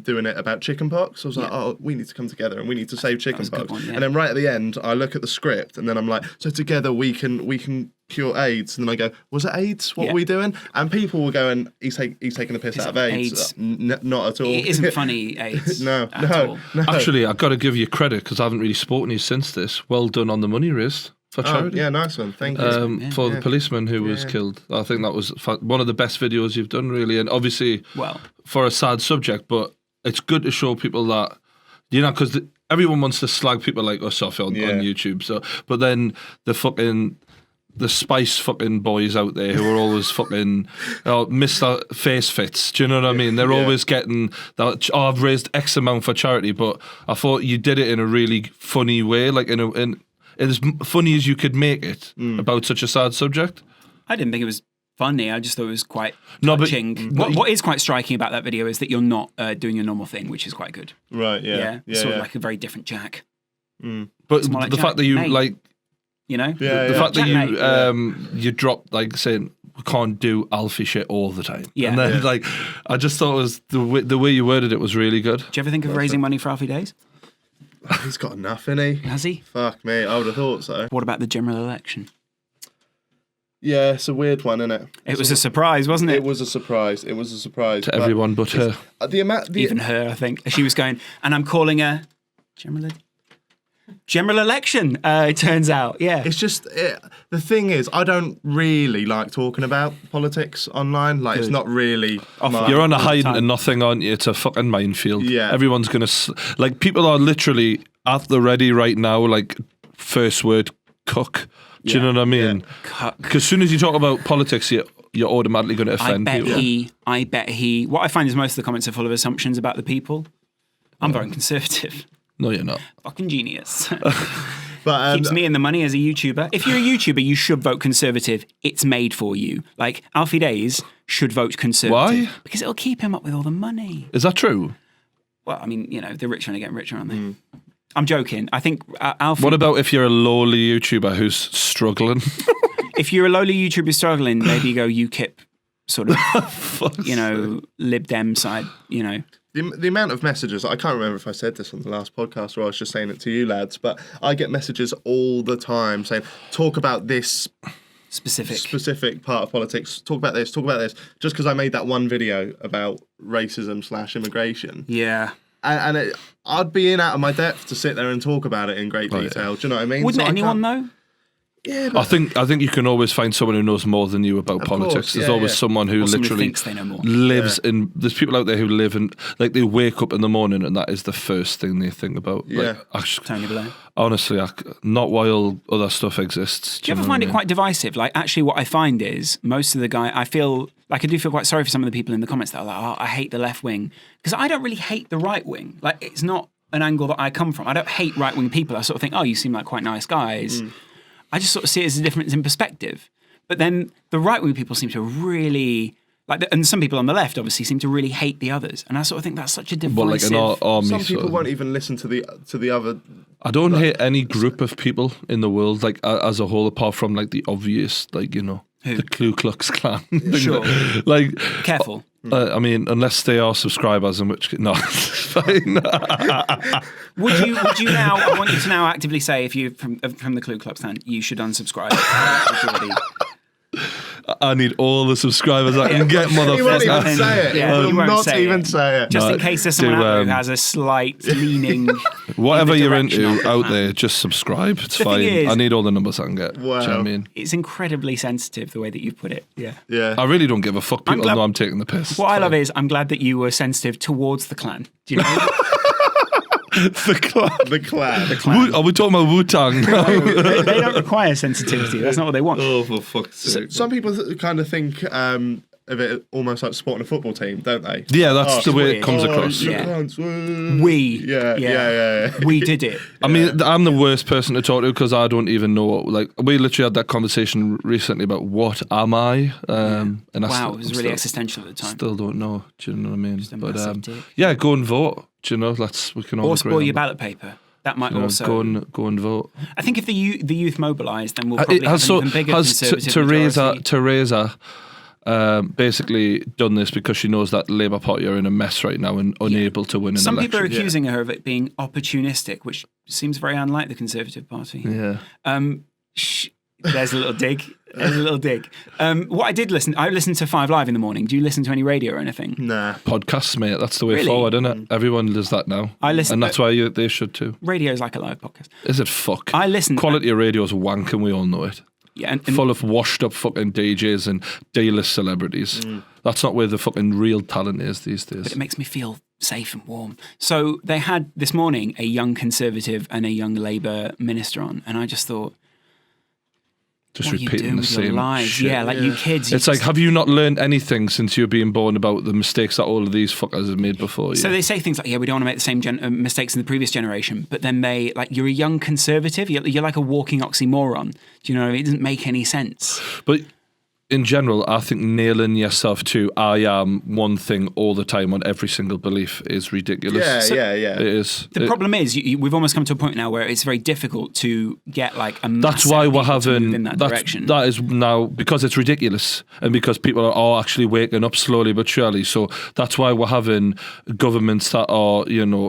doing it about chickenpox. I was like, oh, we need to come together and we need to save chickenpox. And then right at the end, I look at the script and then I'm like, so together we can cure AIDS. And then I go, was it AIDS? What were we doing? And people were going, he's taking a piss out of AIDS. Not at all. It isn't funny, AIDS. No. Actually, I've got to give you credit because I haven't really spoken to you since this. Well done on the money raised for charity. Yeah, nice one. Thank you. For the policeman who was killed. I think that was one of the best videos you've done, really. And obviously, for a sad subject, but it's good to show people that, you know, because everyone wants to slag people like us off on YouTube. So, but then the spice fucking boys out there who are always fucking Mr. Face Fits. Do you know what I mean? They're always getting that. Oh, I've raised X amount for charity, but I thought you did it in a really funny way, like in as funny as you could make it about such a sad subject. I didn't think it was funny. I just thought it was quite touching. What is quite striking about that video is that you're not doing your normal thing, which is quite good. Right, yeah. Sort of like a very different Jack. But like the fact that you mate. like, you know, the fact that Jack, you dropped like saying we can't do alfie shit all the time. Yeah. And then like I just thought it was the way you worded it was really good. Do you ever think of raising money for Alfie Days? He's got enough, innit? Has he? Fuck me, I would have thought so. What about the general election? Yeah, it's a weird one, isn't it? It was a surprise, wasn't it? It was a surprise. To everyone but her. Even her, I think. She was going, and I'm calling her general election, it turns out, It's just, the thing is, I don't really like talking about politics online. Like, it's not really... You're on a hiding and nothing, aren't you? It's a fucking minefield. Yeah. Everyone's going to... Like, people are literally at the ready right now, like, first word, cuck. Do you know what I mean? Because as soon as you talk about politics, you're automatically going to offend people. I bet he... What I find is most of the comments are full of assumptions about the people. I'm very conservative. No, you're not. Fucking genius. But keeps me in the money as a YouTuber. If you're a YouTuber, you should vote Conservative. It's made for you. Like, Alfie Days should vote Conservative. Why? Because it'll keep him up with all the money. Is that true? Well, I mean, you know, the rich are getting richer, aren't they? I'm joking. I think Alfie... What about if you're a lowly YouTuber who's struggling? If you're a lowly YouTuber struggling, maybe go UKIP sort of, you know, Lib Dem side, you know. The amount of messages, I can't remember if I said this on the last podcast or I was just saying it to you lads, but I get messages all the time saying, talk about this specific part of politics, talk about this, just because I made that one video about racism/immigration. Yeah. And I'd be in out of my depth to sit there and talk about it in great detail. Do you know what I mean? Wouldn't anyone know? Yeah, I think you can always find someone who knows more than you about politics. Course, There's always someone who literally thinks they know more. lives in. There's people out there who live in, like, they wake up in the morning and that is the first thing they think about. Yeah, Tony Blair. Honestly, not while other stuff exists. Do you ever find it quite divisive? Like, actually, what I find is most of the I do feel quite sorry for some of the people in the comments that are like, oh, I hate the left wing, because I don't really hate the right wing. Like, it's not an angle that I come from. I don't hate right wing people. I sort of think, oh, you seem like quite nice guys. I just sort of see it as a difference in perspective. But then the right-wing people seem to really, and some people on the left obviously seem to really hate the others. And I sort of think that's such a divisive... Well, like an army. Some people won't even listen to the other... I don't hate any group of people in the world, like, as a whole, apart from, like, the obvious, like, you know, Who? the Ku Klux Klan. Sure. Like... Careful. I mean, unless they are subscribers, in which no, it's fine. Would you now? I want you to now actively say, if you from the Ku Klux Klan, you should unsubscribe to Geordie. I need all the subscribers I can get, motherfucker. He won't even say it. Yeah, he will not even say it. Just in case there's someone out there who has a slight leaning. Whatever you're into out there, just subscribe. It's fine. I need all the numbers I can get. Wow. Do you know what I mean? It's incredibly sensitive the way that you put it. Yeah. I really don't give a fuck. People know I'm taking the piss. What I love is I'm glad that you were sensitive towards the clan. Do you know? The Clan. The Clan. Are we talking about Wu-Tang now? They don't require sensitivity. That's not what they want. Oh, for fuck's sake. Some people kind of think of it almost like supporting a football team, don't they? Yeah, that's the way weird. it comes across. Yeah. Yeah. We. Yeah. We did it. I mean, I'm the worst person to talk to because I don't even know. Like, we literally had that conversation recently about what am I? And Wow, it was really existential at the time. Still don't know. Do you know what I mean? a massive dick. Yeah, go and vote. Do you know? We can all Or agree spoil on your that. ballot paper. That might also go and vote. I think if the youth mobilise, then we'll probably have an even bigger conservative majority. Teresa basically done this because she knows that Labour Party are in a mess right now and unable to win an Some election. people are accusing her of it being opportunistic, which seems very unlike the Conservative Party. Yeah. There's a little dig. What I listened to 5 Live in the morning. Do you listen to any radio or anything? Nah. Podcasts, mate. That's the way Really? forward, isn't it? Everyone does that now. I listen, and that's why they should too. Radio is like a live podcast. Is it fuck? I listen. Quality of radio is wank, and we all know it. Yeah, and Full of washed up fucking DJs and D-list celebrities. That's not where the fucking real talent is these days. but it makes me feel safe and warm. So they had this morning a young Conservative and a young Labour minister on, and I just thought, Just what are you repeating doing the with your same lives? shit. Yeah, like you kids. you It's like, just- have you not learned anything since you've been born about the mistakes that all of these fuckers have made before you? So they say things like, yeah, we don't want to make the same mistakes in the previous generation, but then they, like, you're a young Conservative, you're like a walking oxymoron. Do you know what I mean? It doesn't make any sense. But in general, I think nailing yourself to I am one thing all the time on every single belief is ridiculous. Yeah. It is. The problem is, we've almost come to a point now where it's very difficult to get like a mass That's why of we're people to move having in that direction. that is now because it's ridiculous and because people are actually waking up slowly but surely. So that's why we're having governments that are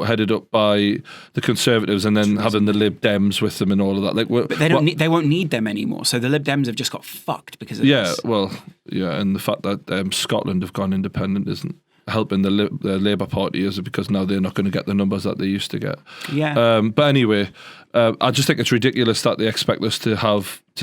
headed up by the Conservatives and then having the Lib Dems with them and all of that. Like, But they wonon't need them anymore. So the Lib Dems have just got fucked because of this. well, yeah, and the fact that Scotland have gone independent isn't helping the Labour Party, is it? Because now they're not going to get the numbers that they used to get. Yeah. But anyway, I just think it's ridiculous that they expect us to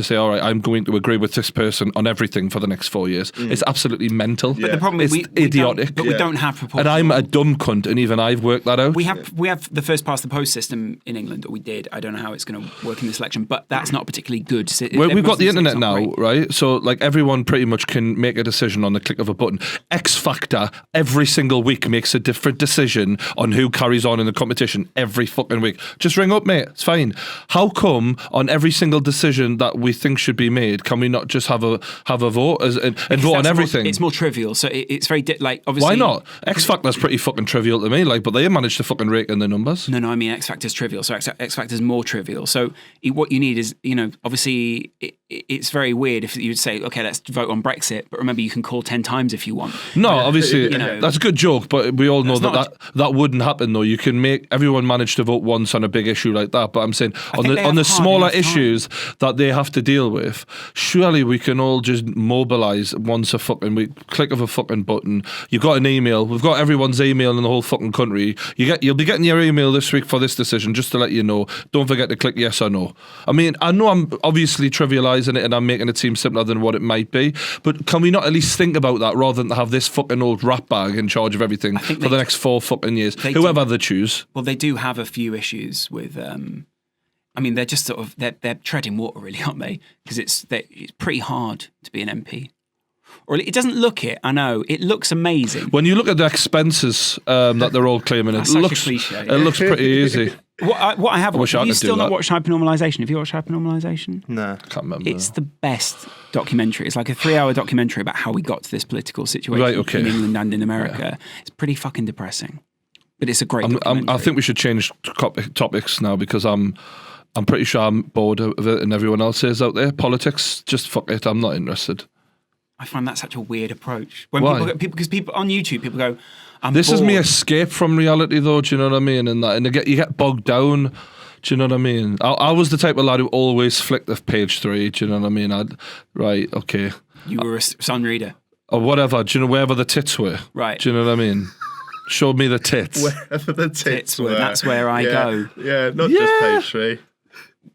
say, all right, I'm going to agree with this person on everything for the next 4 years. It's absolutely mental. But the problem is it's we idiotic. we don't have proportional. And I'm a dumb cunt, and even I've worked that out. We have the first past the post system in England, or we did. I don't know how it's going to work in this election, but that's not particularly good. Well, we've got the internet It's not now, great. right? So, like, everyone pretty much can make a decision on the click of a button. X Factor every single week makes a different decision on who carries on in the competition every fucking week. Just ring up, mate. It's fine. How come on every single decision that we think should be made, can we not just have a vote and vote on everything? It's more trivial, so it's very like obviously. Why not? X Factor's pretty fucking trivial to me, like, but they managed to fucking rake in the numbers. No, I mean X Factor's trivial, so X Factor's more trivial. So what you need is, obviously it's very weird if you would say, okay, let's vote on Brexit, but remember you can call 10 times if you want. No, obviously know. that's a good joke, but we all know That's that wouldn't happen though. You can make everyone manage to vote once on a big issue like that, but I'm saying on think they the have hard smaller enough time. issues that they have to deal with, surely we can all just mobilise once a fucking week, click of a fucking button. You've got an email. We've got everyone's email in the whole fucking country. You'll be getting your email this week for this decision, just to let you know. Don't forget to click yes or no. I mean, I know I'm obviously trivialising it and I'm making it seem simpler than what it might be, but can we not at least think about that rather than have this fucking old rat bag in charge of everything for the next 4 fucking years? Whoever they choose. Well, they do have a few issues with. I mean, they're just sort of they're treading water, really, aren't they? Because it's pretty hard to be an MP. Or it doesn't look it. I know it looks amazing. When you look at the expenses that they're all claiming, That's it such a looks cliche. it looks pretty easy. What I have watched. wish I Have you could do still not that. watched Hypernormalisation? Have you watched Hypernormalisation? Nah. Can't remember. It's the best documentary. It's like a 3-hour documentary about how we got to this political situation Right, okay. in England and in America. It's pretty fucking depressing, but it's a great documentary. I think we should change topics now because I'm pretty sure I'm bored of it and everyone else is out there. Politics, just fuck it. I'm not interested. I find that such a weird approach. When Why? Because people on YouTube, people go, This is me bored. escape from reality, though. Do you know what I mean? And you get bogged down. Do you know what I mean? I was the type of lad who always flicked the page 3. Do you know what I mean? Right, okay, You were a sun reader. or whatever. Do you know wherever the tits were? Right. Do you know what I mean? Showed me the tits. Wherever the tits were. That's where I go. Yeah, not Yeah. just page 3.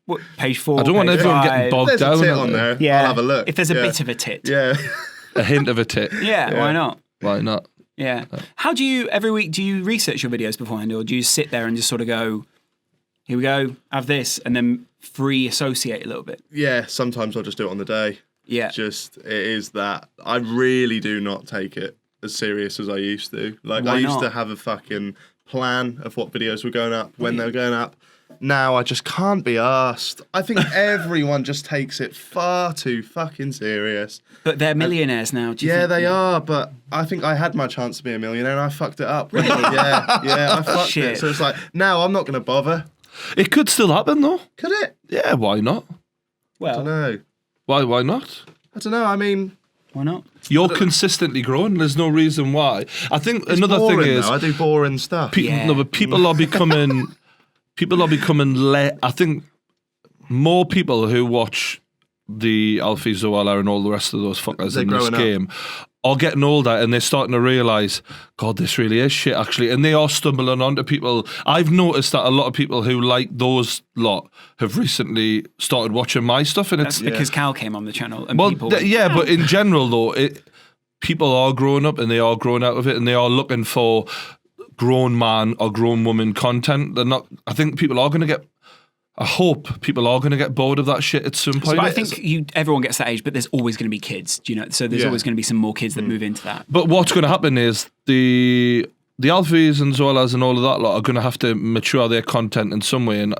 What, page 4. I don't want page everyone 5. getting bogged There's down. a tit on there. Yeah, I'll have a look. If there's a Yeah. bit of a tit. Yeah. A hint of a tit. Yeah, why not? Why not? Yeah. How do you, every week, do you research your videos beforehand, or do you sit there and just sort of go, here we go, have this, and then free associate a little bit? Yeah, sometimes I'll just do it on the day. Yeah. Just, it is that. I really do not take it as serious as I used to. Like, Why I used not? to have a fucking plan of what videos were going up, when they were going up. Now I just can't be arsed. I think everyone just takes it far too fucking serious. But they're millionaires now. Do you Yeah, think? they are, but I think I had my chance to be a millionaire and I fucked it up. Yeah, I fucked Shit. it. So it's like, now I'm not going to bother. It could still happen though. Could it? Yeah, why not? I Well, don't know. Why not? I don't know. I mean, why not? You're consistently growing. There's no reason why. I think it's another boring, thing is though. I do boring stuff. Yeah. no, but people are becoming I think more people who watch the Alfie, Zoella and all the rest of those fuckers They're in this growing up. game are getting older, and they're starting to realise, God, this really is shit actually, and they are stumbling onto people. I've noticed that a lot of people who like those lot have recently started watching my stuff, and That's it's because Cal came on the channel and well, people went, yeah, but in general though, people are growing up and they are growing out of it, and they are looking for grown man or grown woman content. They're not. I think people are going to get. I hope people are going to get bored of that shit at some point. But I think everyone gets that age, but there's always going to be kids, do you know? So there's Yeah. always going to be some more kids that move into that. But what's going to happen is the Alfies and Zoellas and all of that lot are going to have to mature their content in some way, and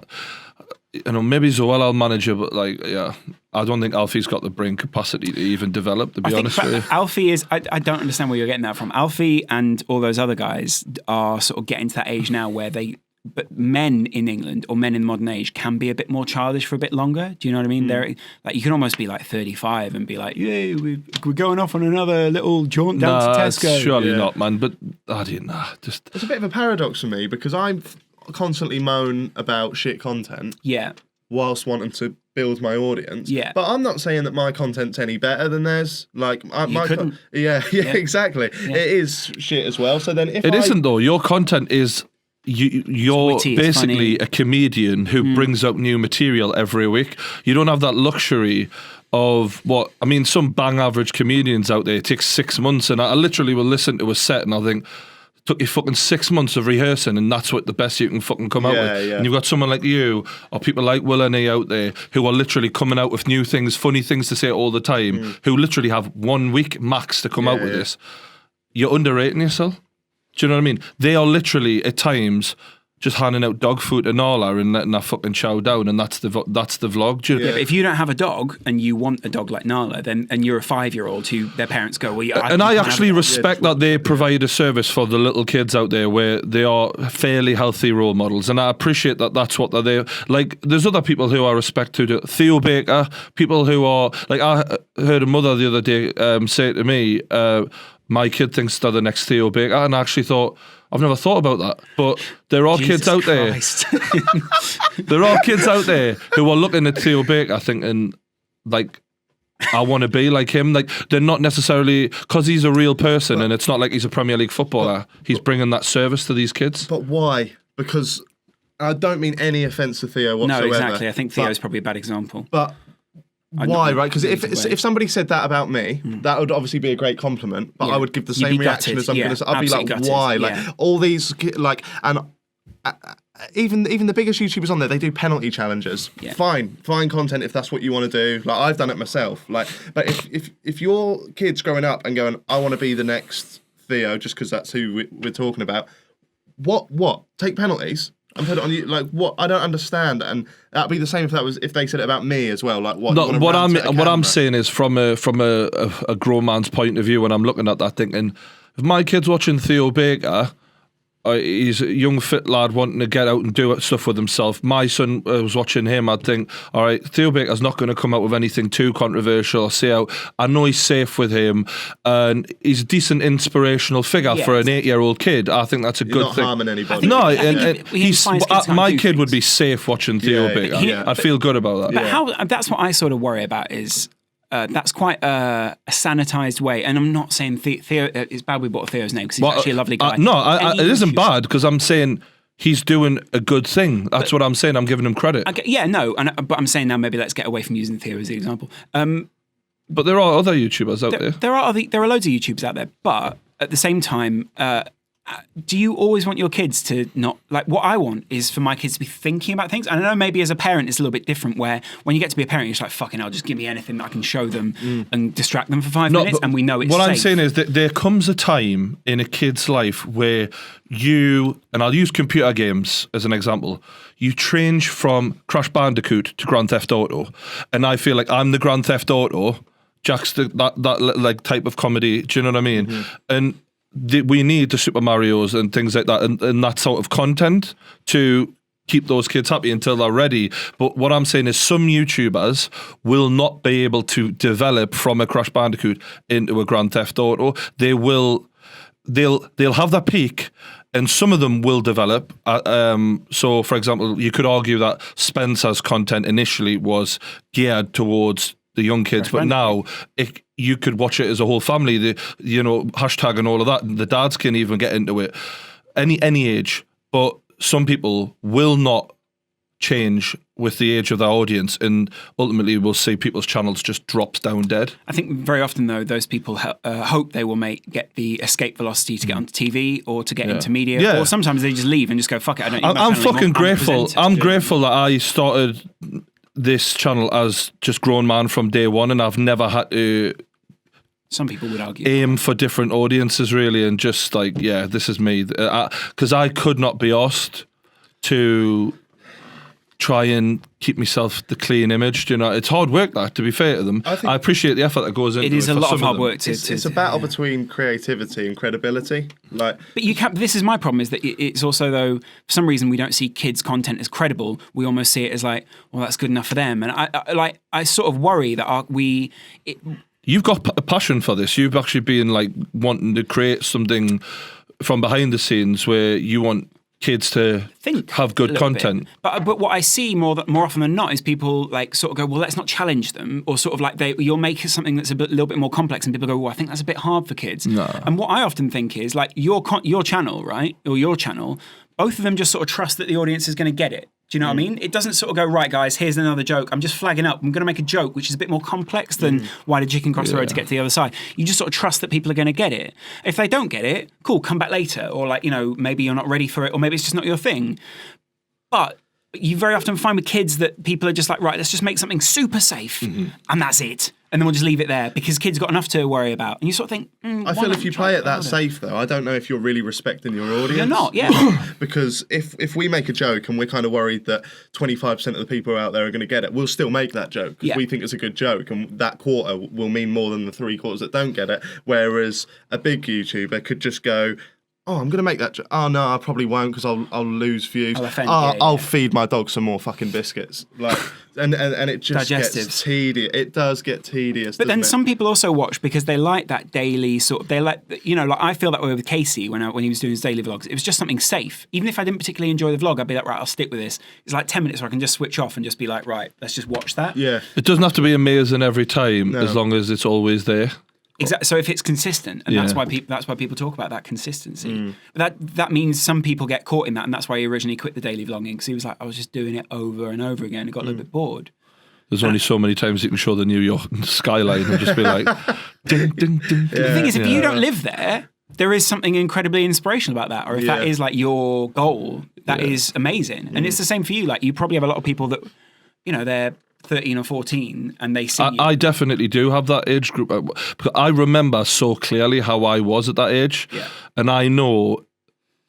maybe Zoella will manage it, but I don't think Alfie's got the brain capacity to even develop. To be honest with you. Alfie is. I don't understand where you're getting that from. Alfie and all those other guys are sort of getting to that age now where but men in England or men in the modern age can be a bit more childish for a bit longer. Do you know what I mean? They're like, you can almost be like 35 and be like, "Yay, we're going off on another little jaunt down to Tesco." Surely Yeah. not, man. But I didn't. Just It's a bit of a paradox for me because I constantly moan about shit content Yeah. whilst wanting to build my audience. Yeah. But I'm not saying that my content's any better than theirs. Like, my couldn't. Yeah, exactly. Yeah. It is shit as well. So then if it isn't though. Your content is. You're witty, it's basically funny. a comedian who brings out new material every week. You don't have that luxury of some bang average comedians out there. It takes 6 months, and I literally will listen to a set and I think, it took you fucking 6 months of rehearsing, and that's what the best you can fucking come out with. Yeah. And you've got someone like you or people like Will and E out there who are literally coming out with new things, funny things to say all the time, who literally have 1 week max to come out with this. You're underrating yourself. Do you know what I mean? They are literally at times just handing out dog food to Nala and letting her fucking chow down, and that's the vlog. Do you Yeah, but if you don't have a dog and you want a dog like Nala, and you're a 5-year-old who their parents go, well, I actually respect that they provide a service for the little kids out there where they are fairly healthy role models, and I appreciate that that's what they're there. Like, there's other people who I respect too. Theo Baker, people who are, like, I heard a mother the other day say to me, my kid thinks they're the next Theo Baker, and I actually thought, I've never thought about that. But there are kids out there. There are kids out there who are looking at Theo Baker thinking, like, I want to be like him. Like, they're not necessarily, because he's a real person, and it's not like he's a Premier League footballer. He's bringing that service to these kids. But why? Because I don't mean any offence to Theo whatsoever. No, exactly. I think Theo's probably a bad example. But why, right? Because if somebody said that about me, that would obviously be a great compliment. But Yeah. I would give the You'd same be reaction gutted. as I'm Yeah, going to say. I'd be like, absolutely why? gutted. Like Yeah. all these, like, and even the biggest YouTubers on there, they do penalty challenges. Yeah. Fine content if that's what you want to do. Like, I've done it myself. Like, but if your kid's growing up and going, I want to be the next Theo, just because that's who we're talking about. What? Take penalties and put it on you? Like, what? I don't understand. And that'd be the same if they said it about me as well. Like, what? No, you wanna what rant at a I'm camera? saying is from a grown man's point of view, when I'm looking at that, thinking, if my kid's watching Theo Baker, he's a young fit lad wanting to get out and do stuff with himself. My son was watching him. I'd think, all right, Theo Baker's not going to come out with anything too controversial. I know he's safe with him, and he's a decent inspirational figure for an 8-year-old kid. I think that's a You're good not thing. harming anybody. No, I think he inspires kids to my do kid would things. be safe watching Theo Yeah, Baker. yeah. I'd feel good about that. But how? That's what I sort of worry about is that's quite a sanitized way. And I'm not saying Theo. It's bad we bought Theo's name because he's actually a lovely guy. It isn't bad because I'm saying he's doing a good thing. That's what I'm saying. I'm giving him credit. But I'm saying now maybe let's get away from using Theo as the example. But there are other YouTubers out there. There are loads of YouTubers out there, but at the same time, do you always want your kids to not, like, what I want is for my kids to be thinking about things. And I know maybe as a parent it's a little bit different, where when you get to be a parent, you're just like, fucking hell, just give me anything that I can show them and distract them for 5 minutes, and we know it's what safe. I'm saying is that there comes a time in a kid's life where you, and I'll use computer games as an example, you change from Crash Bandicoot to Grand Theft Auto. And I feel like I'm the Grand Theft Auto, Jack's that like type of comedy, do you know what I mean? And we need the Super Marios and things like that, and that sort of content to keep those kids happy until they're ready. But what I'm saying is some YouTubers will not be able to develop from a Crash Bandicoot into a Grand Theft Auto. They'll have their peak, and some of them will develop. So, for example, you could argue that Spencer's content initially was geared towards the young kids, but now you could watch it as a whole family. Hashtag and all of that. The dads can even get into it, any age. But some people will not change with the age of their audience, and ultimately we'll see people's channels just drops down dead. I think very often though, those people hope they will get the escape velocity to get onto TV or to get into media, or sometimes they just leave and just go, fuck it, I don't need my I'm channel fucking anymore. grateful. I'm grateful that I started this channel as just grown man from day one, and I've never had to, some people would argue, aim for different audiences really, and just like, yeah, this is me, because I could not be asked to try and keep myself the clean image. You know, it's hard work, that, to be fair to them. I appreciate the effort that goes into it. It is a lot of hard work. It's a battle between creativity and credibility. But you can't. This is my problem, is that it's also, though, for some reason we don't see kids' content as credible. We almost see it as like, well, that's good enough for them. And I sort of worry that you've got a passion for this. You've actually been like wanting to create something from behind the scenes where you want kids to have good content. But what I see more often than not is people like sort of go, well, let's not challenge them, or sort of like you'll make something that's little bit more complex, and people go, well, I think that's a bit hard for kids. No. And what I often think is like your channel, right, or your channel, both of them just sort of trust that the audience is going to get it. Do you know what I mean? It doesn't sort of go, right, guys, here's another joke. I'm just flagging up. I'm going to make a joke which is a bit more complex than why did chicken cross the road to get to the other side. You just sort of trust that people are going to get it. If they don't get it, cool, come back later. Or like, maybe you're not ready for it, or maybe it's just not your thing. But you very often find with kids that people are just like, right, let's just make something super safe, and that's it. And then we'll just leave it there because kids got enough to worry about. And you sort of think, I feel if you play it that safe, though, I don't know if you're really respecting your audience. You're not, yeah. Because if we make a joke and we're kind of worried that 25% of the people out there are going to get it, we'll still make that joke because we think it's a good joke, and that quarter will mean more than the 3/4 that don't get it. Whereas a big YouTuber could just go, oh, I'm going to make that joke. Oh, no, I probably won't because I'll lose views. I'll feed my dog some more fucking biscuits. Like, and it just gets tedious. It does get tedious. But then some people also watch because they like that daily sort of, they like, like I feel that way with Casey when he was doing his daily vlogs. It was just something safe. Even if I didn't particularly enjoy the vlog, I'd be like, right, I'll stick with this. It's like 10 minutes where I can just switch off and just be like, right, let's just watch that. Yeah. It doesn't have to be amazing every time, as long as it's always there. Exactly. So if it's consistent, and that's why people talk about that consistency. But that means some people get caught in that, and that's why he originally quit the daily vlogging, because he was like, I was just doing it over and over again and got a little bit bored. There's only so many times you can show the New York skyline and just be like, ding, ding, ding. The thing is, if you don't live there is something incredibly inspirational about that. Or if that is like your goal, that is amazing. And it's the same for you. Like, you probably have a lot of people that, they're 13 or 14 and they see you. I definitely do have that age group, because I remember so clearly how I was at that age, and I know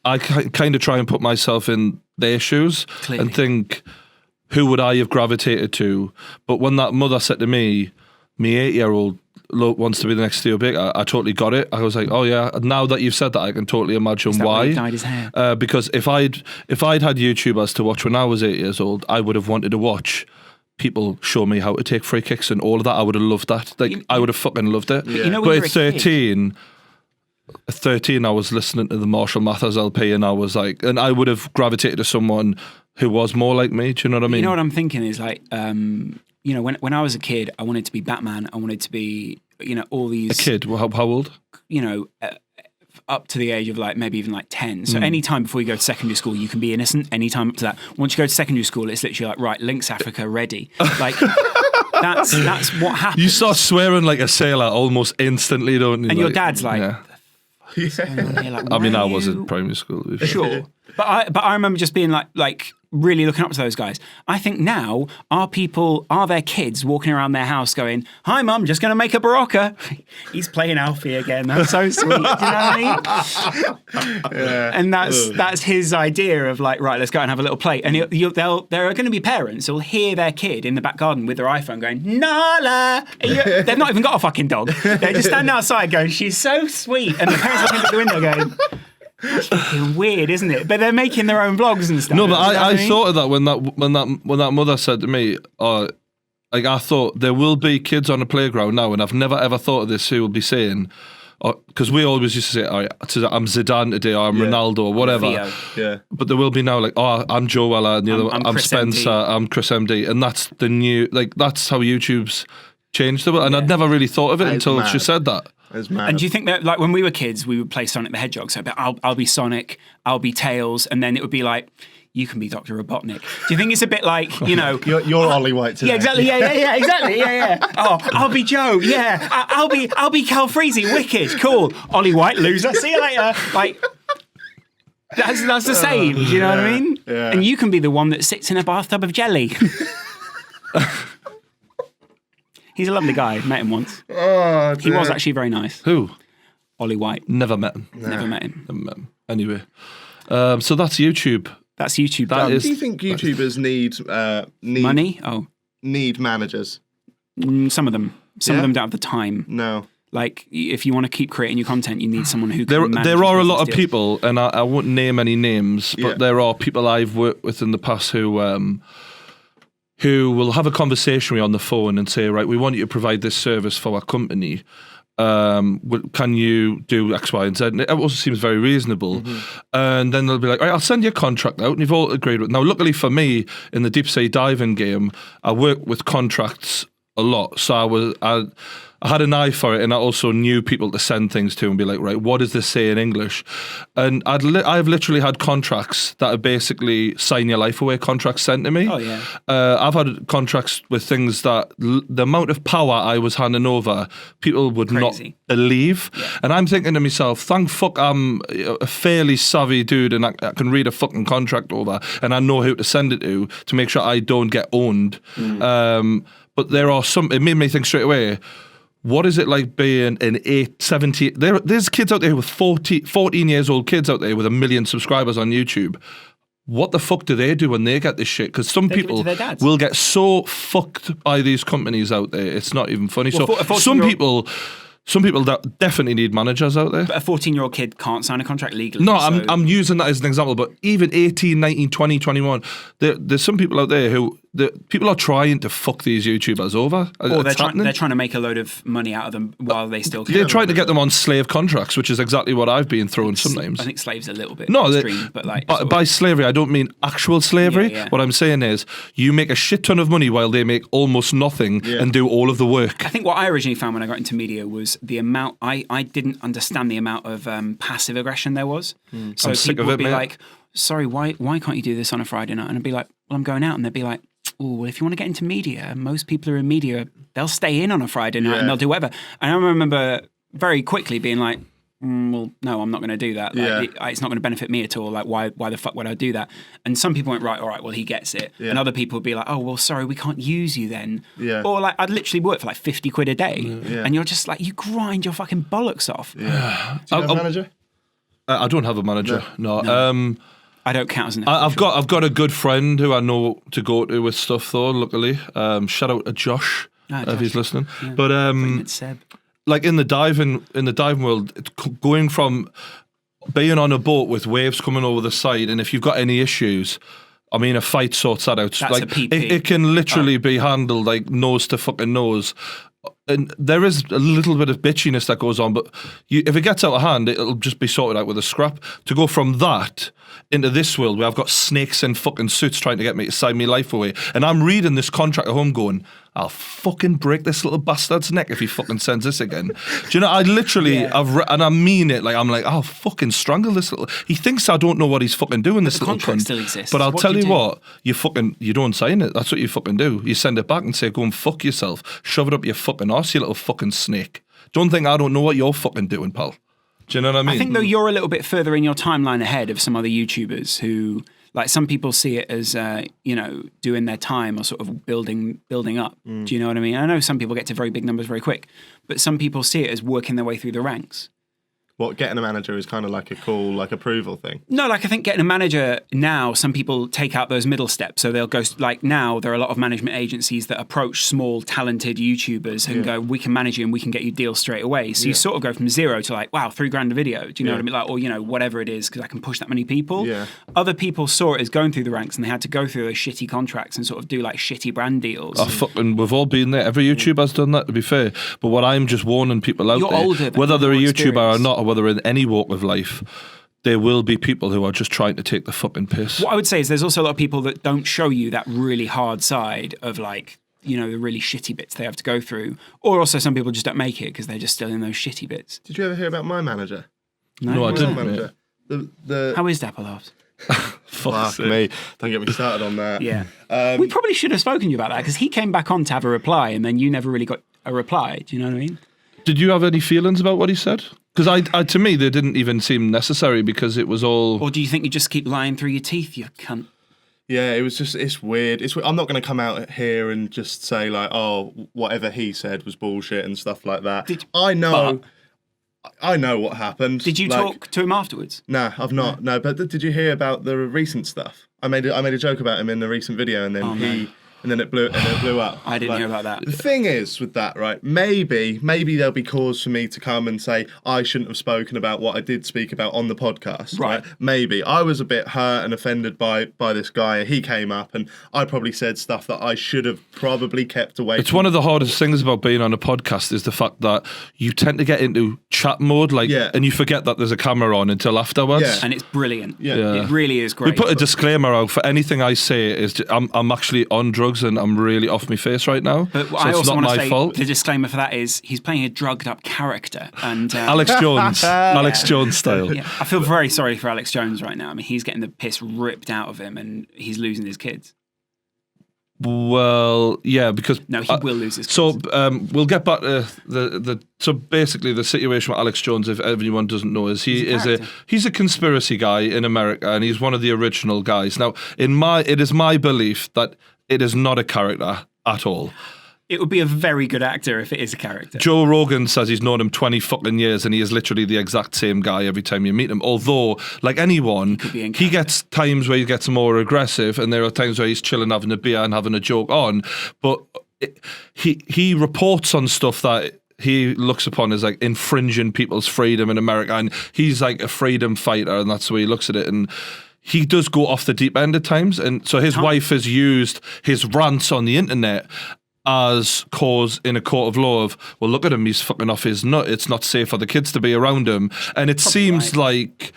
I kind of try and put myself in their shoes and think, who would I have gravitated to? But when that mother said to me, my 8-year-old wants to be the next Theo Baker, I totally got it. I was like, oh yeah, now that you've said that, I can totally imagine why. He dyed his hair? Because if I'd had YouTubers to watch when I was 8 years old, I would have wanted to watch people show me how to take free kicks and all of that. I would have loved that. I would have fucking loved it. But at 13, I was listening to the Marshall Mathers LP, and I was like, and I would have gravitated to someone who was more like me. Do you know what I mean? You know what I'm thinking is like, when I was a kid, I wanted to be Batman. I wanted to be, all these. A kid? How old? Up to the age of like maybe even like 10. So any time before you go to secondary school, you can be innocent. Any time up to that. Once you go to secondary school, it's literally like, right, Lynx Africa ready. Like that's what happens. You start swearing like a sailor almost instantly, don't you? And your dad's like, What's going on here? Like, I mean, why I are was you- in primary school. Sure. But I remember just being like really looking up to those guys. I think now are their kids walking around their house going, "Hi mum, just gonna make a Barocca." He's playing Alfie again. That's so sweet. Do you know what I mean? And that's his idea of like, right, let's go and have a little play. And there are going to be parents who'll hear their kid in the back garden with their iPhone going, "Nala." They've not even got a fucking dog. They're just standing outside going, "She's so sweet," and the parents looking at the window going, "It's fucking weird, isn't it?" But they're making their own vlogs and stuff. No, but You know what I mean? thought of that when that mother said to me, like I thought there will be kids on the playground now, and I've never ever thought of this who will be saying, because we always used to say, I'm Zidane today, or I'm Ronaldo, or whatever. Theo. Yeah. But there will be now like, I'm Joella, and the other I'm I'm Chris Spencer, MD. I'm Chris MD, and that's the new, like that's how YouTube's changed it. And I'd never really thought of it That is until she mad. said that. It's mad. And do you think that, like, when we were kids, we would play Sonic the Hedgehog? So I'll be Sonic, I'll be Tails, and then it would be like, you can be Dr. Robotnik. Do you think it's a bit like, you know... You're Ollie White today. Yeah, exactly. Yeah, exactly. Yeah. Oh, I'll be Joe. Yeah, I'll be Cal Freezy. Wicked, cool. Ollie White, loser. See you later. Like, that's the same. Do you know what I mean? Yeah. And you can be the one that sits in a bathtub of jelly. He's a lovely guy. Met him once. Oh, He was actually very nice. Who? Ollie White. Never met him. Never met him. Never met him. Anyway, so that's YouTube. That's YouTube. That done. is- Do you think YouTubers need Money? Oh, need managers? some of them. Some of Yeah? them don't have the time. No. Like, if you want to keep creating your content, you need someone who can There manage are a business lot of deals. people, and I won't name any names, but Yeah. there are people I've worked with in the past who will have a conversation with me on the phone and say, right, we want you to provide this service for our company. Can you do X, Y, and Z? And it also seems very reasonable. And then they'll be like, right, I'll send you a contract out, and you've all agreed with it. Now, luckily for me, in the deep sea diving game, I work with contracts a lot. So I had an eye for it, and I also knew people to send things to and be like, right, what does this say in English? And I've literally had contracts that are basically sign your life away contracts sent to me. Oh, yeah. I've had contracts with things that the amount of power I was handing over, people would Crazy. not believe. And I'm thinking to myself, thank fuck I'm a fairly savvy dude and I can read a fucking contract over and I know who to send it to make sure I don't get owned. But there are it made me think straight away, what is it like being an 70? There's kids out there with 14 years old kids out there with 1 million subscribers on YouTube. What the fuck do they do when they get this shit? Because some They give it people to their dads. will get so fucked by these companies out there. It's not even funny. Well, So a 14-year-old some people that definitely need managers out there. But a 14-year-old kid can't sign a contract legally. No, so- I'm using that as an example, but even 18, 19, 20, 21, there's some people out there who people are trying to fuck these YouTubers over. Or It's happening. they're trying to make a load of money out of them while they still can. They're trying to get them on slave contracts, which is exactly what I've been thrown sometimes. I think slave's a little bit No, extreme, but like... sort of- by slavery, I don't mean actual slavery. Yeah, yeah. What I'm saying is you make a shit ton of money while they make almost nothing and do all of the work. I think what I originally found when I got into media was the amount... I didn't understand the amount of passive aggression there was. So I'm sick people of would it, be mate. like, sorry, why can't you do this on a Friday night? And I'd be like, well, I'm going out. And they'd be like, oh, well, if you want to get into media, most people who are in media, they'll stay in on a Friday night and they'll do whatever. And I remember very quickly being like, well, no, I'm not going to do that. Like, it's not going to benefit me at all. Like, why the fuck would I do that? And some people went, right, all right, well, he gets it. And other people would be like, oh, well, sorry, we can't use you then. Yeah. Or like, I'd literally work for like 50 quid a day. And you're just like, you grind your fucking bollocks off. Do you have a manager? I don't have a manager. No. I don't count as an I've got a good friend who I know to go to with stuff though. Luckily, shout out to Josh if he's listening. But It's Seb. like in the diving world, it's going from being on a boat with waves coming over the side, and if you've got any issues, I mean, a fight sorts that out. That's like a PP. it can literally be handled like nose to fucking nose. And there is a little bit of bitchiness that goes on, but if it gets out of hand, it'll just be sorted out with a scrap. To go from that into this world where I've got snakes in fucking suits trying to get me to sign my life away, and I'm reading this contract at home going, I'll fucking break this little bastard's neck if he fucking sends this again. Do you know, I literally, and I mean it, like I'm like, I'll fucking strangle this little, he thinks I don't know what he's fucking doing, this the little contract cunt. still exists. But I'll What tell do you you do? what, you don't sign it. That's what you fucking do. You send it back and say, go and fuck yourself. Shove it up your fucking arse, you little fucking snake. Don't think I don't know what you're fucking doing, pal. Do you know what I mean? I think though you're a little bit further in your timeline ahead of some other YouTubers who, like, some people see it as doing their time or sort of building up. Do you know what I mean? I know some people get to very big numbers very quick, but some people see it as working their way through the ranks. What, getting a manager is kind of like a cool, like, approval thing? No, like, I think getting a manager now, some people take out those middle steps. So they'll go, like, now there are a lot of management agencies that approach small, talented YouTubers and go, we can manage you and we can get you deals straight away. So you sort of go from zero to like, wow, $3,000 a video. Do you know what I mean? Like, or, whatever it is, because I can push that many people. Yeah. Other people saw it as going through the ranks and they had to go through those shitty contracts and sort of do like shitty brand deals. Oh, fucking, we've all been there. Every YouTuber has done that, to be fair. But what I'm just warning people out You're there, older than whether they're a more YouTuber or experienced. not, or whether in any walk of life, there will be people who are just trying to take the fucking piss. What I would say is there's also a lot of people that don't show you that really hard side of, like, the really shitty bits they have to go through. Or also some people just don't make it because they're just still in those shitty bits. Did you ever hear about my manager? No, I My didn't. manager. How is Dapple House? Fuck me. Don't get me started on that. Yeah. We probably should have spoken to you about that because he came back on to have a reply and then you never really got a reply. Do you know what I mean? Did you have any feelings about what he said? Because I to me, they didn't even seem necessary because it was all... Or do you think you just keep lying through your teeth, you cunt? Yeah, it's weird. I'm not going to come out here and just say like, oh, whatever he said was bullshit and stuff like that. I know what happened. Did you talk to him afterwards? No, I've not. No, but did you hear about the recent stuff? I made a joke about him in the recent video, and then and then it blew up. I didn't hear about that. The thing is with that, right? Maybe there'll be cause for me to come and say I shouldn't have spoken about what I did speak about on the podcast. Right? Maybe I was a bit hurt and offended by this guy. He came up and I probably said stuff that I should have probably kept away. It's one of the hardest things about being on a podcast is the fact that you tend to get into chat mode, and you forget that there's a camera on until afterwards. Yeah. And it's brilliant. Yeah. It really is great. We put a disclaimer out for anything I say is I'm actually on drugs and I'm really off my face right now. But so I it's also not want to my say fault. the disclaimer for that is he's playing a drugged up character and Alex Jones, Alex Jones style. Yeah, I feel very sorry for Alex Jones right now. I mean, he's getting the piss ripped out of him and he's losing his kids. Well, yeah, because No, he will lose his kids. So we'll get back to so basically the situation with Alex Jones, if anyone doesn't know, is he's a conspiracy guy in America and he's one of the original guys. Now, it is my belief that it is not a character at all. It would be a very good actor if it is a character. Joe Rogan says he's known him 20 fucking years and he is literally the exact same guy every time you meet him. Although, like anyone, he gets times where he gets more aggressive and there are times where he's chilling, having a beer and having a joke on. But he reports on stuff that he looks upon as like infringing people's freedom in America. And he's like a freedom fighter and that's the way he looks at it. And he does go off the deep end at times. And so his wife has used his rants on the internet as cause in a court of law of, well, look at him, he's fucking off his nut. It's not safe for the kids to be around him. And it seems like,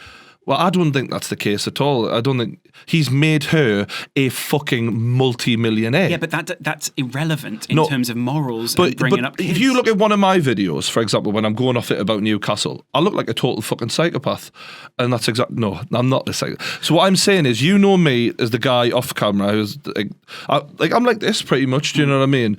well, I don't think that's the case at all. I don't think he's made her a fucking multi-millionaire. Yeah, but that's irrelevant in terms of morals and bringing up kids. If you look at one of my videos, for example, when I'm going off it about Newcastle, I look like a total fucking psychopath. And that's no, I'm not the psychopath. So what I'm saying is, you know me as the guy off camera who's I'm like this pretty much, do you know what I mean?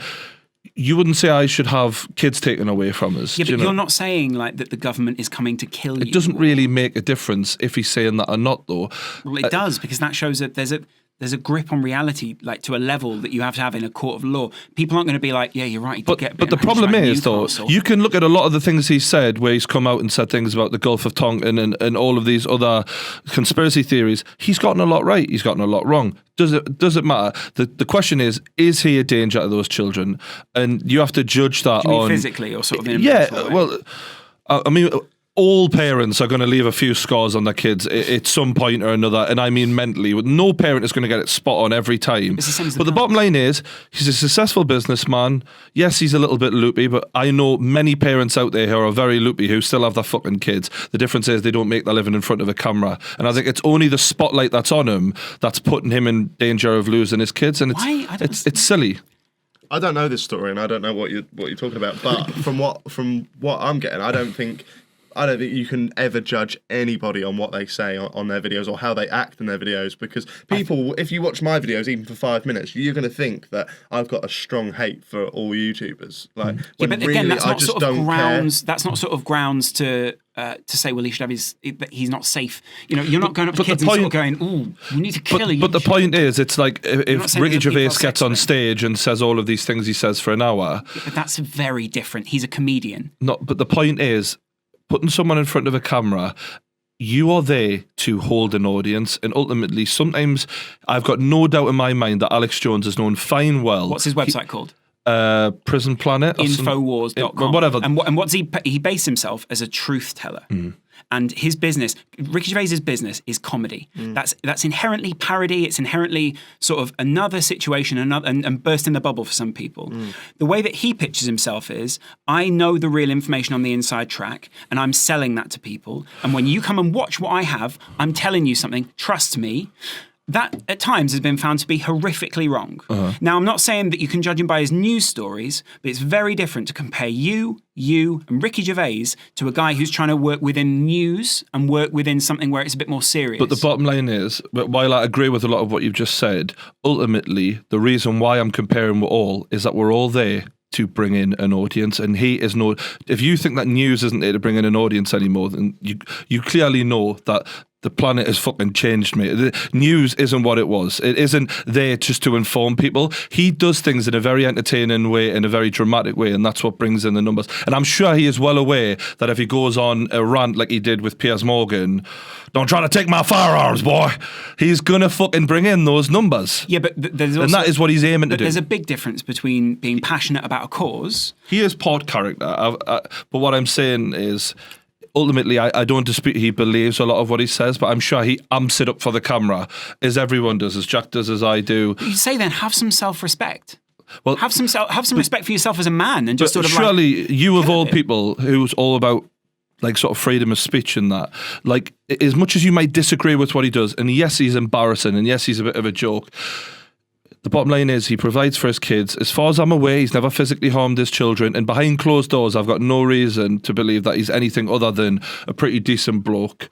You wouldn't say I should have kids taken away from us. Yeah, but you're not saying like that the government is coming to kill you. It doesn't really make a difference if he's saying that or not, though. Well, it does, because that shows that there's a grip on reality, like to a level that you have to have in a court of law. People aren't going to be like, yeah, you're right. But the problem is, though, you can look at a lot of the things he said, where he's come out and said things about the Gulf of Tonkin and all of these other conspiracy theories. He's gotten a lot right. He's gotten a lot wrong. Does it matter? The question is he a danger to those children? And you have to judge that Do you mean on physically or sort of in a mental way? Well, I mean, all parents are going to leave a few scars on their kids at some point or another, and I mean mentally. No parent is going to get it spot on every time. But the bottom line is, he's a successful businessman. Yes, he's a little bit loopy, but I know many parents out there who are very loopy who still have their fucking kids. The difference is they don't make their living in front of a camera. And I think it's only the spotlight that's on him that's putting him in danger of losing his kids, and it's silly. I don't know this story, and I don't know what you're talking about. But from what I'm getting, I I don't think you can ever judge anybody on what they say on their videos or how they act in their videos, because people, if you watch my videos even for 5 minutes, you're going to think that I've got a strong hate for all YouTubers. Like, when but really again, that's I not just sort of don't grounds. care. That's not sort of grounds to say, well, he should have he's not safe. You know, you're not going up to kids and sort of going, ooh, we need to kill you. But the point is, it's like if saying Ricky that people Gervais are gets on sex stage and says all of these things he says for an hour. But that's very different. He's a comedian. But the point is, putting someone in front of a camera, you are there to hold an audience, and ultimately, sometimes I've got no doubt in my mind that Alex Jones is known fine well. What's his website called? Prison Planet. Infowars.com. Whatever. And what's he based himself as a truth teller. And his business, Ricky Gervais's business, is comedy. That's inherently parody. It's inherently sort of another situation, and bursting the bubble for some people. The way that he pitches himself is, I know the real information on the inside track, and I'm selling that to people. And when you come and watch what I have, I'm telling you something. Trust me. That, at times, has been found to be horrifically wrong. Now, I'm not saying that you can judge him by his news stories, but it's very different to compare you, and Ricky Gervais to a guy who's trying to work within news and work within something where it's a bit more serious. But the bottom line is, while I agree with a lot of what you've just said, ultimately, the reason why I'm comparing with all is that we're all there to bring in an audience, and he is no. If you think that news isn't there to bring in an audience anymore, then you clearly know that the planet has fucking changed, mate. The news isn't what it was. It isn't there just to inform people. He does things in a very entertaining way, in a very dramatic way, and that's what brings in the numbers. And I'm sure he is well aware that if he goes on a rant like he did with Piers Morgan, don't try to take my firearms, boy, he's gonna fucking bring in those numbers. Yeah, but there's also, and that is what he's aiming to do. There's a big difference between being passionate about a cause. He is part character, but what I'm saying is, ultimately, I don't dispute he believes a lot of what he says, but I'm sure he amps it up for the camera, as everyone does, as Jack does, as I do. But you say then, have some self-respect. Well, have some respect for yourself as a man, and just sort of surely like, you of all people, who's all about like sort of freedom of speech and that, like, as much as you might disagree with what he does, and yes, he's embarrassing, and yes, he's a bit of a joke. The bottom line is he provides for his kids. As far as I'm aware, he's never physically harmed his children. And behind closed doors, I've got no reason to believe that he's anything other than a pretty decent bloke.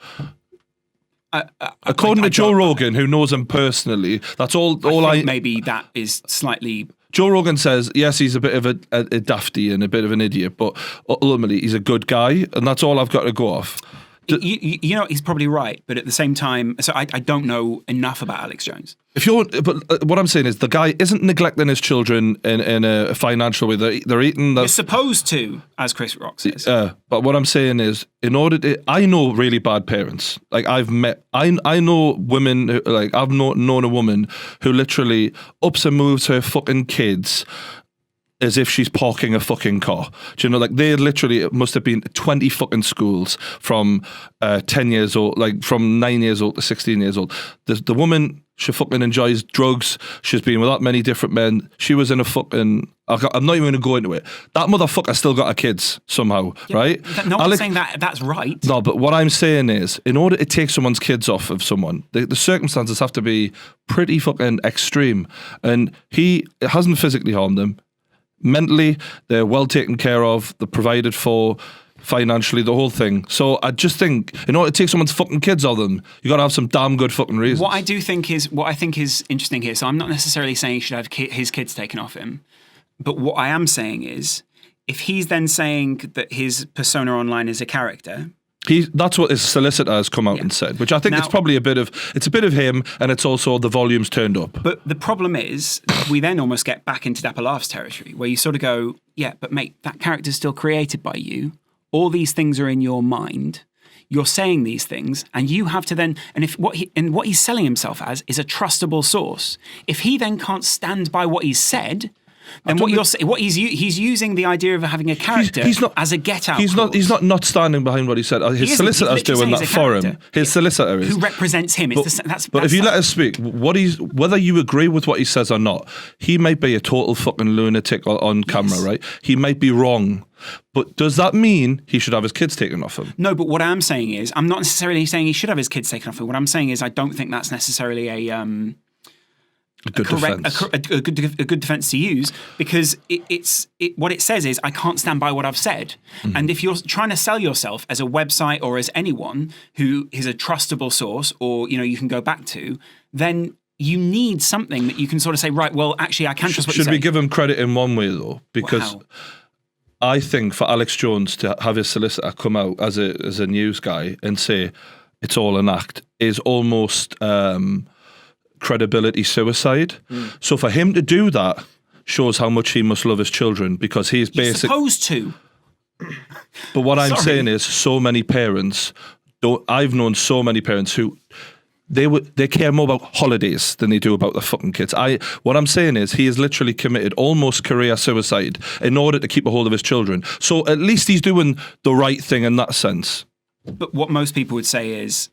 According to Joe Rogan, who knows him personally, that's all I maybe that is slightly... Joe Rogan says, yes, he's a bit of a dafty and a bit of an idiot, but ultimately he's a good guy, and that's all I've got to go off. You know, he's probably right, but at the same time, so I don't know enough about Alex Jones. But what I'm saying is, the guy isn't neglecting his children in a financial way. They're eating. You're supposed to, as Chris Rock says. But what I'm saying is, I know really bad parents. Like I know women. I've known a woman who literally ups and moves her fucking kids as if she's parking a fucking car. Do you know, like, they literally must have been 20 fucking schools from 10 years old, like from 9 years old to 16 years old. The woman, she fucking enjoys drugs. She's been with that many different men. She was in a fucking... I'm not even going to go into it. That motherfucker still got her kids somehow, right? No one's saying that's right. No, but what I'm saying is, in order to take someone's kids off of someone, the circumstances have to be pretty fucking extreme. And he hasn't physically harmed them. Mentally, they're well taken care of, they're provided for, financially, the whole thing. So I just think, in order to take someone's fucking kids off them, you got to have some damn good fucking reasons. What I think is interesting here, so I'm not necessarily saying he should have his kids taken off him, but what I am saying is, if he's then saying that his persona online is a character... That's what his solicitor has come out and said, which I think it's probably a bit of him, and it's also the volumes turned up. But the problem is, we then almost get back into Dapper Laughs territory, where you sort of go, yeah, but mate, that character's still created by you. All these things are in your mind. You're saying these things, and you have to then, and what he's selling himself as is a trustable source. If he then can't stand by what he's said, then he's using the idea of having a character as a get out. He's not standing behind what he said. His solicitor's doing that for him. His solicitor is, who represents him. But if you let us speak, whether you agree with what he says or not, he might be a total fucking lunatic on camera, right? He might be wrong. But does that mean he should have his kids taken off him? No, but what I'm saying is, I'm not necessarily saying he should have his kids taken off him. What I'm saying is, I don't think that's necessarily good defense. a good defense to use, because what it says is, I can't stand by what I've said. And if you're trying to sell yourself as a website or as anyone who is a trustable source, or you can go back to, then you need something that you can sort of say, right, well, actually, I can trust what you say. Should we give him credit in one way, though? Because I think for Alex Jones to have his solicitor come out as a news guy and say it's all an act is almost credibility suicide. So for him to do that shows how much he must love his children, because he's supposed to. But what I'm saying is, so many parents I've known so many parents who they care more about holidays than they do about their fucking kids. What I'm saying is, he has literally committed almost career suicide in order to keep a hold of his children. So at least he's doing the right thing in that sense. But what most people would say is,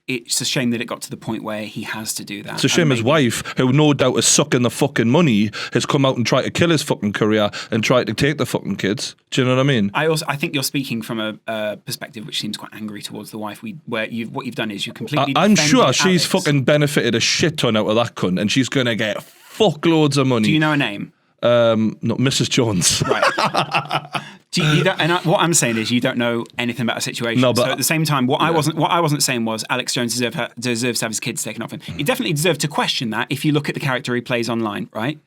it's a shame that it got to the point where he has to do that. It's a shame his wife, who no doubt is sucking the fucking money, has come out and tried to kill his fucking career and tried to take the fucking kids. Do you know what I mean? I think you're speaking from a perspective which seems quite angry towards the wife. What you've done is you completely. I'm sure she's fucking benefited a shit ton out of that cunt, and she's gonna get fuckloads of money. Do you know her name? Not Mrs. Jones. Right. What I'm saying is, you don't know anything about a situation. No, but so at the same time, what I wasn't saying was Alex Jones deserves to have his kids taken off him. He definitely deserved to question that if you look at the character he plays online, right?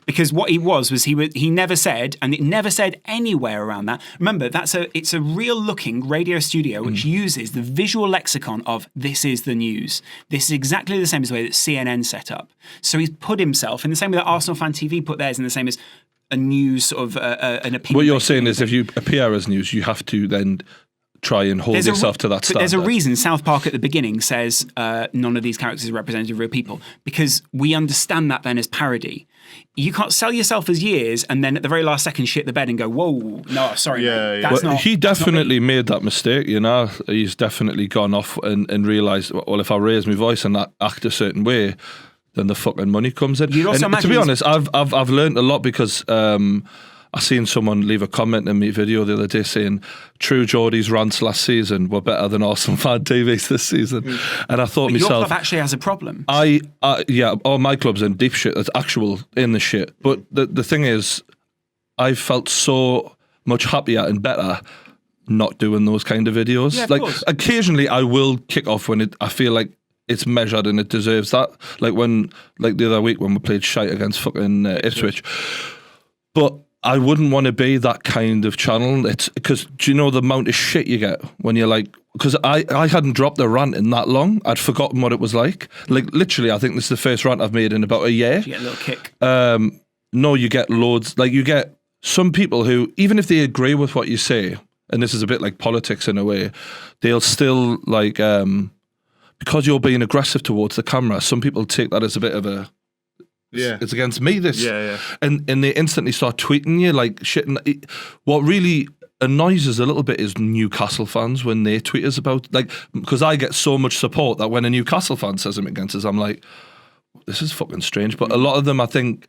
Because what he was he never said, and it never said anywhere around that. Remember, it's a real looking radio studio which uses the visual lexicon of "this is the news." This is exactly the same as the way that CNN set up. So he's put himself in the same way that Arsenal Fan TV put theirs, in the same as a news sort of an opinion. What you're saying is, if you appear as news, you have to then try and hold yourself to that standard. There's a reason South Park at the beginning says none of these characters are representative of real people, because we understand that then as parody. You can't sell yourself as years and then at the very last second shit the bed and go, whoa, no, sorry. He definitely made that mistake, He's definitely gone off and realised, well, if I raise my voice and act a certain way, then the fucking money comes in. And to be honest, I've learned a lot, because I seen someone leave a comment in my video the other day saying True Geordie's rants last season were better than Awesome Fan TV's this season. And I thought myself, your club actually has a problem. All my club's in deep shit. That's actual in the shit. But the thing is, I felt so much happier and better not doing those kind of videos. Yeah, of course. Occasionally I will kick off when I feel like it's measured and it deserves that. Like the other week when we played shite against fucking Ipswich. But I wouldn't want to be that kind of channel. It's because, do you know the amount of shit you get when you're like, because I hadn't dropped a rant in that long. I'd forgotten what it was like. Like literally, I think this is the first rant I've made in about a year. You get a little kick. No, you get loads. Like you get some people who, even if they agree with what you say, and this is a bit like politics in a way, they'll still like, because you're being aggressive towards the camera, some people take that as a bit of a, it's against me, this. And they instantly start tweeting you like shit. And what really annoys us a little bit is Newcastle fans when they tweet us about, like, because I get so much support that when a Newcastle fan says something against us, I'm like, this is fucking strange. But a lot of them, I think,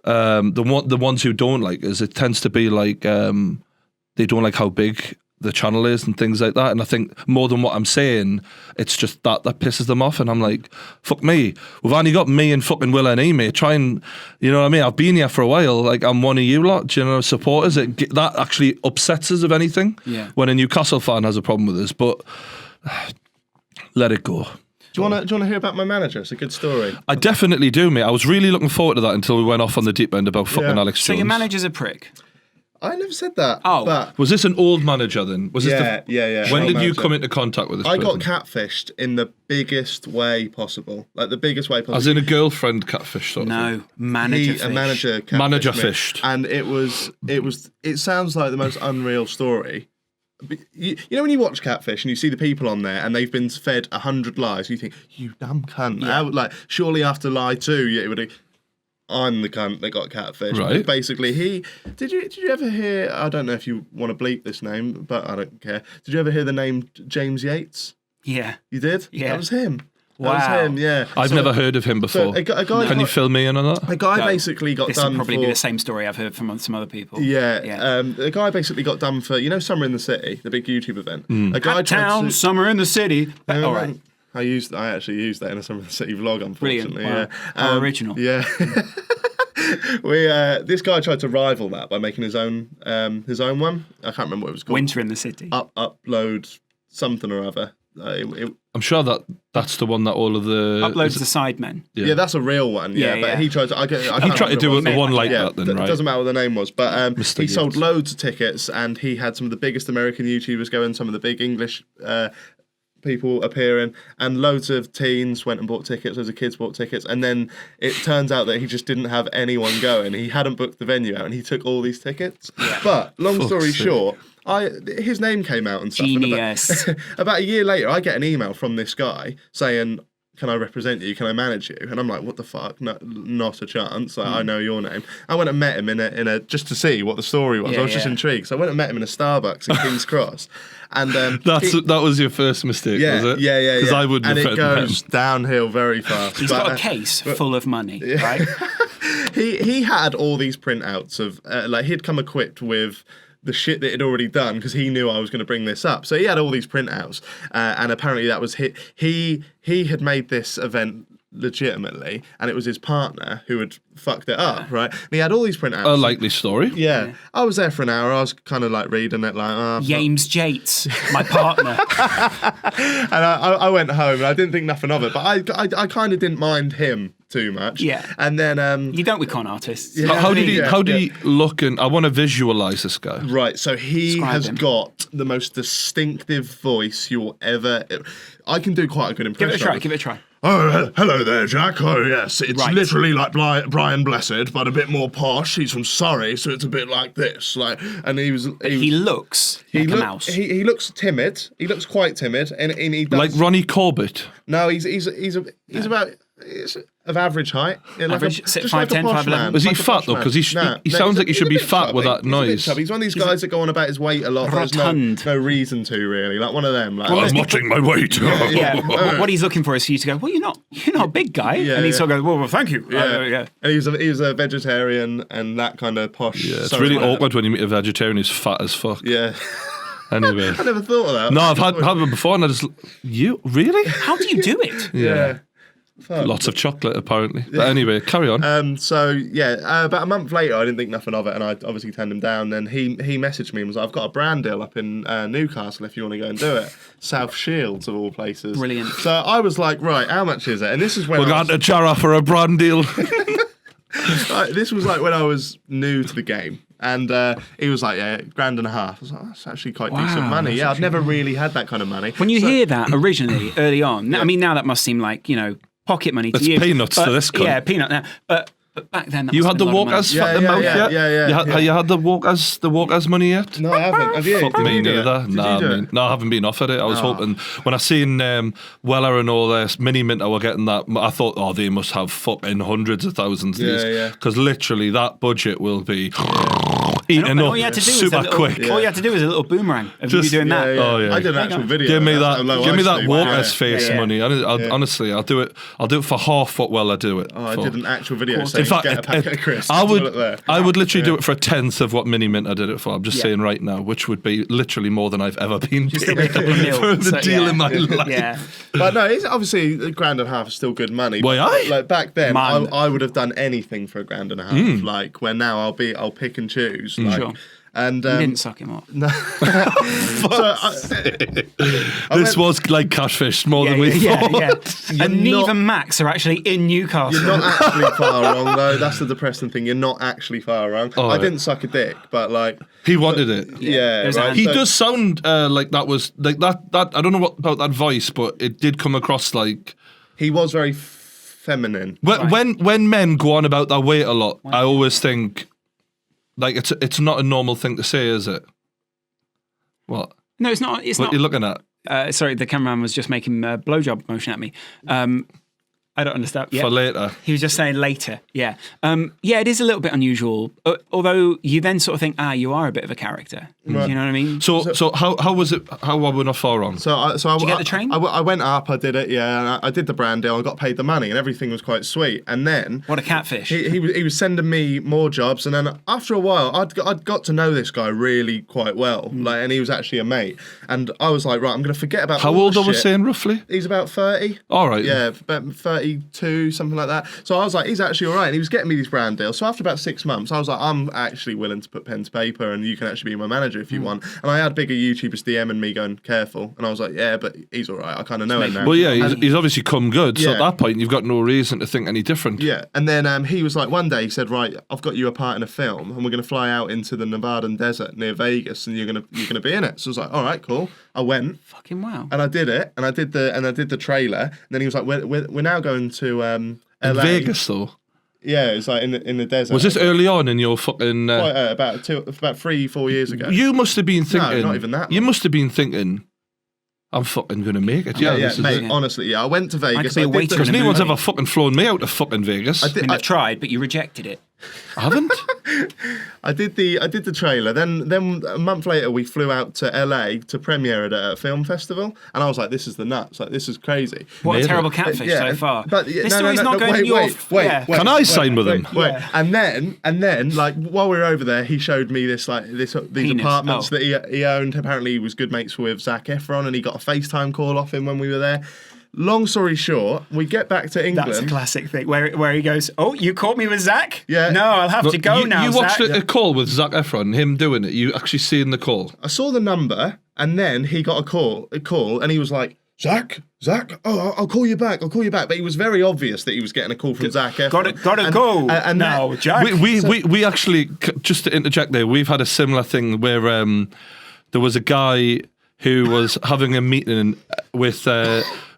the ones who don't like us, it tends to be like they don't like how big the channel is and things like that. And I think more than what I'm saying, it's just that pisses them off. And I'm like, fuck me. We've only got me and fucking Will and Amy. Try and, you know what I mean? I've been here for a while. Like, I'm one of you lot, do you know, supporters. That actually upsets us, if anything, when a Newcastle fan has a problem with us. But let it go. Do you want to hear about my manager? It's a good story. I definitely do, mate. I was really looking forward to that until we went off on the deep end about fucking Alex Jones. So your manager's a prick? I never said that. Oh. But was this an old manager then? Was yeah. When did you come into contact with this person? I got catfished in the biggest way possible. Like the biggest way possible. As in a girlfriend catfish sort of thing? Manager A manager catfished Manager me. fished. And it sounds like the most unreal story. You know when you watch Catfish and you see the people on there and they've been fed 100 lies, you think, you damn cunt. Yeah. Like, surely after lie 2, it would. I'm the cunt that got catfished. Right. Basically, did you ever hear? I don't know if you want to bleep this name, but I don't care. Did you ever hear the name James Yates? Yeah. You did? Yeah. That was him. Wow. That was him. Yeah. I've never heard of him before. A guy Can you fill me in on that? A guy basically got this done. This will probably for, be the same story I've heard from some other people. Yeah. A guy basically got done for Summer in the City, the big YouTube event. A guy Town, Summer in the City. All right. I actually used that in a Summer in the City vlog, unfortunately. Brilliant. Wow. Yeah. How original. Yeah. This guy tried to rival that by making his own one. I can't remember what it was called. Winter in the City. Upload something or other. I'm sure that's the one that all of the Uploads the Sidemen. Yeah, that's a real one. Yeah, but he tried to. He tried to do one like that. Then right? It doesn't matter what the name was, but Mr. he sold Yes. loads of tickets, and he had some of the biggest American YouTubers going, some of the big English people appearing, and loads of teens went and bought tickets, loads of kids bought tickets, and then it turns out that he just didn't have anyone going. He hadn't booked the venue out, and he took all these tickets. But long story short, his name came out and stuff. Genius. And about a year later, I get an email from this guy saying, "Can I represent you? Can I manage you?" And I'm like, "What the fuck? No, not a chance. Like, I know your name." I went and met him in a just to see what the story was. I was just intrigued. So I went and met him in a Starbucks in King's Cross. And that was your first mistake, was it? Yeah. Because I wouldn't have it goes downhill very fast. He's got a case full of money, right? He had all these printouts of he'd come equipped with the shit that he'd already done because he knew I was going to bring this up. So he had all these printouts, and apparently that was he had made this event legitimately, and it was his partner who had fucked it up, right? And he had all these printouts. A likely story. Yeah. I was there for an hour. I was kind of like reading it, like James Jates, my partner. and I went home and I didn't think nothing of it, but I kind of didn't mind him too much. Yeah. And then You don't with con artists. Yeah. How did he look? And I want to visualize this guy. Right, so he Describe has him. got the most distinctive voice you'll ever. I can do quite a good impression. Give it a try. Oh, hello there, Jack. Oh, yes. It's Right. literally like Brian Blessed, but a bit more posh. He's from Surrey, so it's a bit like this. And he looks like a mouse. He looks timid. He looks quite timid, and he does. Like Ronnie Corbett. No, he's about. He's of average height. Average, just 5'10", like a posh 5'11". man. Was he Like a fat posh though? man. Because he sounds like he should be he's a bit fat with chubby. that noise. He's a bit chubby. He's one of these guys that go on about his weight a lot. There's Rotund. no reason to really. Like one of them. Like, I'm watching my weight. Yeah, what he's looking for is for you to go, well, you're not a big guy. and he sort of goes, well, thank you. Yeah. And he was a vegetarian and that kind of posh. Yeah, it's really awkward when you meet a vegetarian who's fat as fuck. Yeah. Anyway. I never thought of that. No, I've had it before, and you really? How do you do it? Yeah. Lots of chocolate, apparently. But anyway, carry on. About a month later, I didn't think nothing of it, and I obviously turned him down. Then he messaged me and was like, "I've got a brand deal up in Newcastle if you want to go and do it." South Shields of all places. Brilliant. So I was like, "Right, how much is it?" And this is when We're going to Jarrah for a brand deal. this was like when I was new to the game. And he was like, yeah, $1,500. I was like, that's actually quite decent money. Yeah, I'd never really had that kind of money. When you hear that originally, early on, I mean, now that must seem like, pocket money to It's you. peanuts to this cunt. Yeah, peanut now. But back then, that You must had have the been a lot of money. walkers fucking mouth yet? Yeah. You had the walkers money yet? No, I haven't. Have you? Fuck Did me you do neither. it? Did you do it? No, I haven't been offered it. I was hoping when I seen Weller and all this mini minter were getting that. I thought, oh, they must have fucking hundreds of thousands. Yeah. Because literally that budget will be eaten And all up you had to do super was a little, quick. All you had to do was a little boomerang of you doing that. Oh, yeah. I did an actual video. Give me of that. low Give me ice that thing. walker's face Yeah. money. Honestly, I'll do it. I'll do it for half what Weller do it. Oh, I for. did an actual video In saying fact, get a packet of crisps. I put it there. would literally do it for a tenth of what Mini Mint I did it for. I'm just Yeah. saying right now, which would be literally more than I've ever been Still paid make a couple of mil. for the So, deal yeah. in my life. Yeah. But no, it's obviously $1,500 is still good money. Why, aye? Like back then, Man. I would have done anything for $1,500. Like where now I'll pick and choose. Like, Sure. And You didn't suck him up. This was like catfish more than we thought. And Neve not- and Max are actually in Newcastle. You're not actually far wrong though. That's the depressing thing. You're not actually far wrong. Oh, I yeah. didn't suck a dick, but like He wanted it. yeah, There's a right. hand. He So- does sound like that was like that. I don't know what about that voice, but it did come across like He was very feminine. when men go on about their weight a lot. I always think like it's not a normal thing to say, is it? What? No, it's not. It's What not. you looking at? Sorry, the cameraman was just making a blowjob motion at me. I don't understand. Yeah. for later. He was just saying later. Yeah. Yeah, it is a little bit unusual. Although you then sort of think, you are a bit of a character. Right. Do you know what I mean? So how was it? How were we not far on? Did you get the train? I went up, I did it, yeah, and I did the brand deal, I got paid the money, and everything was quite sweet. And then What a catfish. he was sending me more jobs, and then after a while, I'd got to know this guy really quite well, like, and he was actually a mate. And I was like, right, I'm going to forget about How all old the are we shit. saying roughly? He's about 30. All right. Yeah, about 32, something like that. So I was like, he's actually all right. And he was getting me these brand deals. So after about 6 months, I was like, I'm actually willing to put pen to paper, and you can actually be my manager if you want. And I had bigger YouTubers DMing me going, careful. And I was like, yeah, but he's all right. I kind of know him now. Well, yeah, he's obviously come good. So Yeah. at that point, you've got no reason to think any different. Yeah, and then he was like, one day he said, right, I've got you a part in a film, and we're going to fly out into the Nevadan desert near Vegas, and you're gonna be in it. So I was like, all right, cool. I went. Fucking wow. And I did it, and I did the trailer. And then he was like, "We're now going to In LA." Vegas, though. Yeah, it's like in the desert. Was this early on in your fucking... Quite, about 3-4 years ago? You must have been thinking... not even that You long. must have been thinking, I'm fucking going to make it. Yeah, this is mate. it. Honestly, yeah. I went to Vegas. be a waiter Because in a no one's movie. ever fucking flown me out to fucking Vegas. I did. I've tried, but you rejected it. I haven't. I did the trailer. Then a month later, we flew out to LA to premiere it at a film festival, and I was like, "This is the nuts! Like, this is crazy." What Made a terrible it. catfish Yeah, so far. But This story's not going in your... Wait. Can I sign with him? Wait. Yeah. And then, like, while we were over there, he showed me these Penis. apartments Oh. that he owned. Apparently, he was good mates with Zac Efron, and he got a FaceTime call off him when we were there. Long story short, we get back to England. That's a classic thing where he goes, "Oh, you caught me with Zach? Yeah. No, I'll have to go now, You watched Zach." a call with Zac Efron, him doing it. You actually seen the call. I saw the number, and then he got a call, and he was like, Zach, oh, I'll call you back. But it was very obvious that he was getting a call from Zac Efron. Gotta go. And now, Jack. We actually, just to interject there, we've had a similar thing where there was a guy who was having a meeting with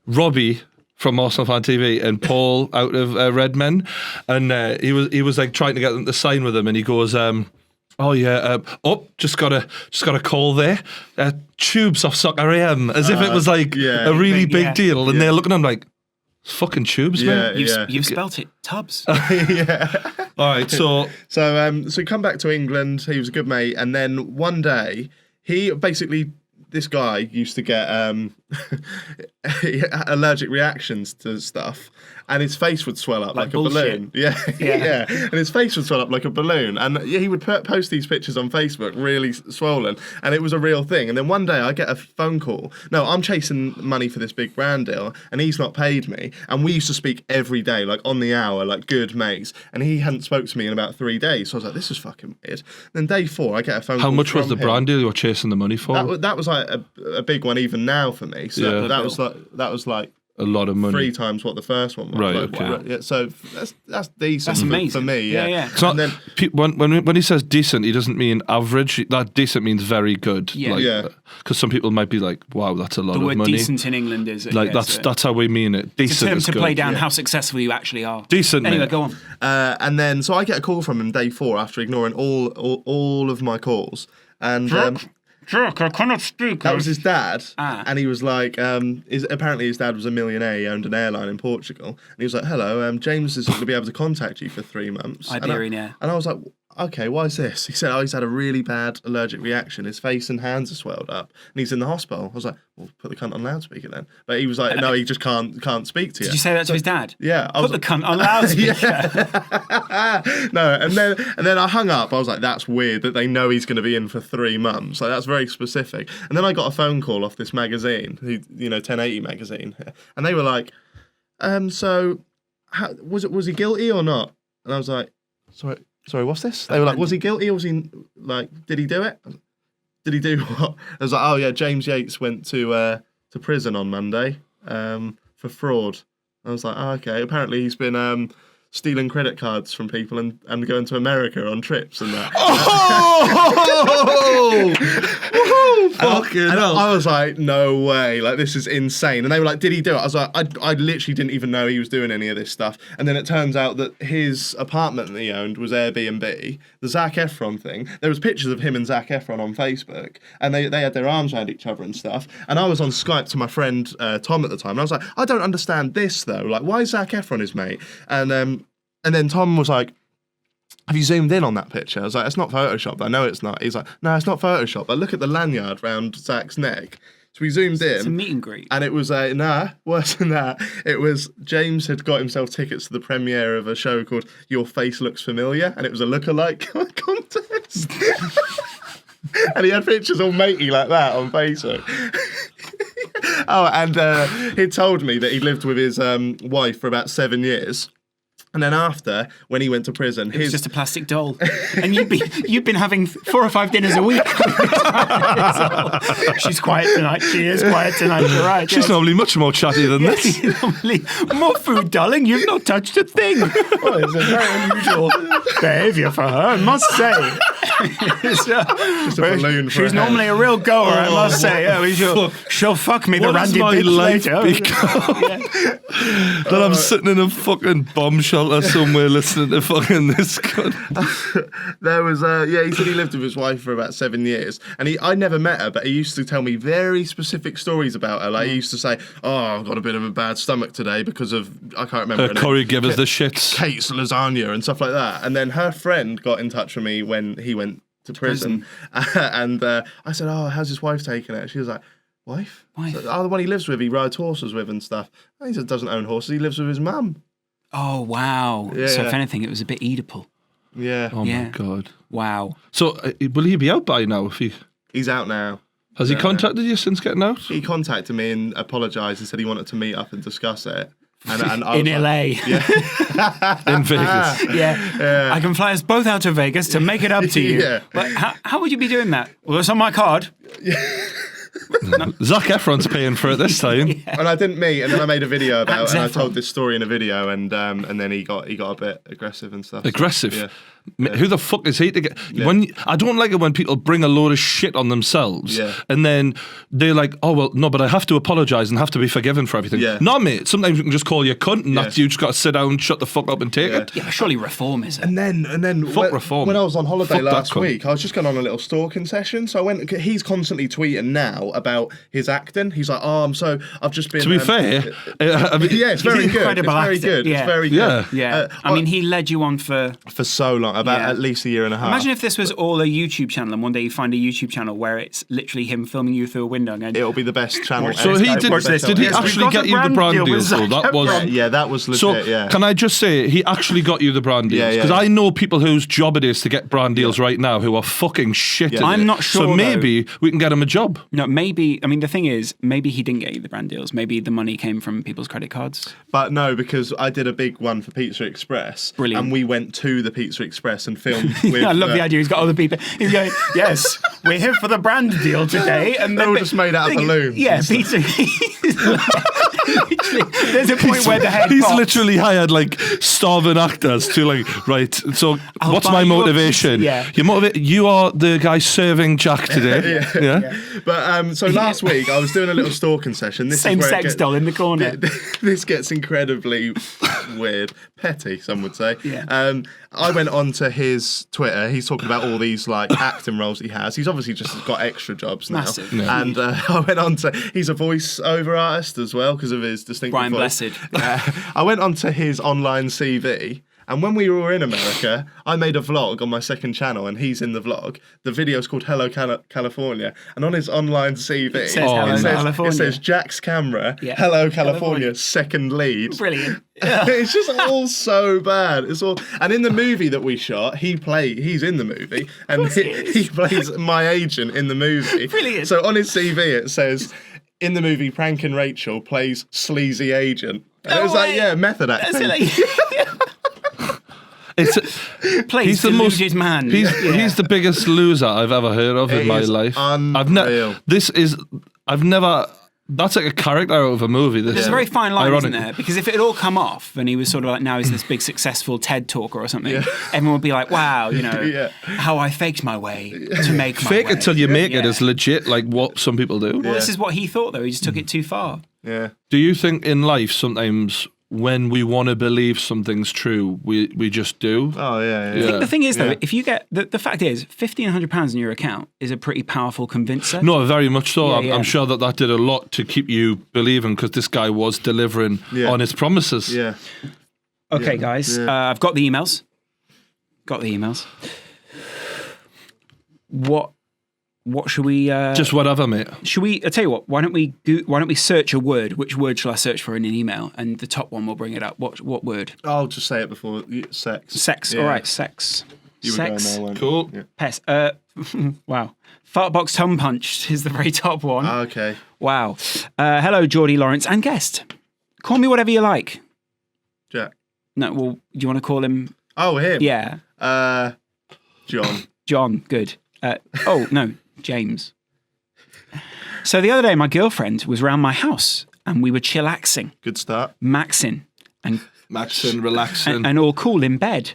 Robbie from Arsenal Fan TV and Paul out of Redmen, and he was like trying to get them to sign with him, and he goes, "Oh yeah, just got a call there. Tubes off Soccer AM," as if it was like yeah. a really big Yeah. deal, and they're looking at him like, "It's fucking Tubes, Yeah, man." You've spelt it, Tubbs. yeah. All right, so So he come back to England. He was a good mate, and then one day this guy used to get allergic reactions to stuff, and his face would swell up like a bullshit. balloon. Yeah, yeah, and his face would swell up like a balloon, and he would post these pictures on Facebook, really swollen, and it was a real thing. And then one day I get a phone call. No, I'm chasing money for this big brand deal, and he's not paid me. And we used to speak every day, like on the hour, like good mates. And he hadn't spoke to me in about 3 days, so I was like, this is fucking weird. And then day 4, I get a phone call. how much was from the him. brand deal you were chasing the money for? That was like a big one even now for me. So Yeah. that was like A lot of money. 3 times what the first one was. Right, Like, okay. Yeah, so that's decent. That's amazing. for me. Yeah. Yeah. It's not, And then when he says decent, he doesn't mean average. That decent means very good. Yeah. Yeah. Because some people might be like, "Wow, that's a lot The of word money." decent in England is Like that's how we mean it. it's a Decent term is to good. play down how successful you actually are. Decent, Anyway, mate. go on. and then so I get a call from him day 4 after ignoring all of my calls, and Jack, I cannot speak. that was his dad, Ah. and he was like, apparently his dad was a millionaire. He owned an airline in Portugal, and he was like, "Hello, James is going to be able to contact you for 3 months." Iberian Air. And I was like, "Okay, why is this?" He said, "Oh, he's had a really bad allergic reaction. His face and hands are swelled up, and he's in the hospital." I was like, "Well, put the cunt on loudspeaker then." But he was like, "No, he just can't speak to you." Did you say that to his dad? Yeah, I Put was the cunt on loudspeaker. No, and then I hung up. I was like, "That's weird that they know he's going to be in for 3 months. Like that's very specific." And then I got a phone call off this magazine, 1080 magazine, and they were like, "So, was he guilty or not?" And I was like, "Sorry, what's this?" They were like, "Was he guilty or was he like? Did he do it? Did he do what?" I was like, "Oh yeah, James Yates went to prison on Monday for fraud." I was like, "Oh, okay. Apparently he's been stealing credit cards from people and going to America on trips and that. Fucking hell. I was like, no way, like this is insane. And they were like, did he do it? I was like, I literally didn't even know he was doing any of this stuff. And then it turns out that his apartment that he owned was Airbnb. The Zac Efron thing, there was pictures of him and Zac Efron on Facebook, and they had their arms around each other and stuff. And I was on Skype to my friend Tom at the time, and I was like, I don't understand this though. Like, why is Zac Efron his mate? And then Tom was like, have you zoomed in on that picture? I was like, it's not Photoshopped. I know it's not. He's like, no, it's not Photoshopped. But look at the lanyard round Zac's neck. So we zoomed in. It's a meet and greet. And it was, worse than that. It was, James had got himself tickets to the premiere of a show called Your Face Looks Familiar. And it was a lookalike contest. And he had pictures all matey like that on Facebook. Oh, and he told me that he lived with his wife for about 7 years. And then after, when he went to prison, it was just a plastic doll, and you've been having 4 or 5 dinners a week. She's quiet tonight. She is quiet tonight. You're right. She's normally much more chatty than this. Normally, more food, darling. You've not touched a thing. Well, it's a very unusual behaviour for her, I must say. Just a balloon for she's normally a real goer, I must say. She'll fuck me the randy bitch later. That I'm sitting in a fucking bomb shelter somewhere listening to fucking this cunt. There was he said he lived with his wife for about 7 years, and I never met her, but he used to tell me very specific stories about her. Like he used to say, oh, I've got a bit of a bad stomach today because of, I can't remember her curry give us the shits, Kate's lasagna and stuff like that. And then her friend got in touch with me when he went to prison. And I said, oh, how's his wife taking it? She was like, wife? So, the one he lives with, he rides horses with and stuff. He just doesn't own horses, he lives with his mum. Oh, wow. Yeah. So if anything, it was a bit Oedipal. Yeah. Oh my God. Wow. So will he be out by now? He's out now. Has he contacted you since getting out? He contacted me and apologised and said he wanted to meet up and discuss it. And I in was LA. Yeah. In Vegas. Yeah. I can fly us both out to Vegas to make it up to you. Yeah. But how would you be doing that? Well, it's on my card. Zac Efron's paying for it this time. Yeah. And I didn't meet, and then I made a video about it, and I told this story in a video, and then he got a bit aggressive and stuff. Aggressive? Yeah. Who the fuck is he to get? I don't like it when people bring a load of shit on themselves, and then they're like, "Oh well, no, but I have to apologise and have to be forgiven for everything." Yeah. No, mate. Sometimes you can just call you a cunt, and that's you just got to sit down, shut the fuck up, and take it. Yeah, but surely reform is it? And then Fuck reform. When I was on holiday Fuck that last cunt. week, I was just going on a little stalking session. So I went. He's constantly tweeting now about his acting. He's like, "Oh, I've just been." To be fair, I mean, yeah, it's very good. It's incredible very actor. good. Yeah. It's very good. Yeah. I mean, he led you on for so long, about at least a year and a half. Imagine if this was all a YouTube channel, and one day you find a YouTube channel where it's literally him filming you through a window. And it'll be the best channel. So he did. Did he actually get you the brand deals? Though that was. Yeah, that was legit. So yeah. Can I just say he actually got you the brand deals? Because I know people whose job it is to get brand deals right now who are fucking shit. At I'm it. not sure. So maybe we can get him a job. No, maybe. I mean, the thing is, maybe he didn't get you the brand deals. Maybe the money came from people's credit cards. But no, because I did a big one for Pizza Express. Brilliant. And we went to the Pizza Express and filmed with... I love the idea. He's got other people. He's going, yes, we're here for the brand deal today. And they're all just made out of balloons. Yeah, pizza. There's a point where the head He's pops. literally hired like starving actors to like, right, so what's my motivation? You are the guy serving Jack today. Yeah. But so last week I was doing a little stalking session. This Same is where sex doll in the corner. This gets incredibly weird. Petty, some would say. Yeah. I went onto his Twitter. He's talking about all these like acting roles he has. He's obviously just got extra jobs now. Massive. And I went on to, he's a voiceover artist as well because of his distinct Brian voice. Blessed. I went onto his online CV. And when we were in America, I made a vlog on my second channel, and he's in the vlog. The video's called Hello California, and on his online CV, it says Jack's camera, Hello California, second lead. Brilliant. It's just all so bad. It's all, and in the movie that we shot, he's in the movie, and he plays my agent in the movie. Brilliant. So on his CV it says, in the movie, Prankin' Rachel plays sleazy agent. And it was like, method acting. He's the most man. He's the biggest loser I've ever heard of in my life. Unreal. I've never That's like a character out of a movie. There's a very fine line, Ironic. isn't there? Because if it had all come off and he was sort of like, now he's this big successful TED talker or something, everyone would be like, wow, you know, how I faked my way to make my Fake way. it till you make it is legit, like what some people do. Well, this is what he thought, though. He just took it too far. Yeah. Do you think in life sometimes when we want to believe something's true, we just do? Oh, yeah. I think the thing is, though, if you get the fact is, £1,500 in your account is a pretty powerful convincer. No, very much so. Yeah, I'm sure that did a lot to keep you believing because this guy was delivering on his promises. Yeah. Okay, guys, I've got the emails. What should we? Just whatever, mate. Should we? I tell you what. Why don't we search a word? Which word shall I search for in an email? And the top one will bring it up. What word? I'll just say it before sex. Sex. All right, sex. You Sex. were going there, Cool. Yeah. Pest. Wow. Fartbox tongue punched is the very top one. Okay. Wow. Hello, Geordie, Lawrence, and guest. Call me whatever you like. Jack. No. Well, do you want to call him? Oh, him. Yeah. John. John. Good. Oh no. James. So the other day, my girlfriend was round my house and we were chillaxing, Good start. maxing, and Relaxing. and all cool in bed.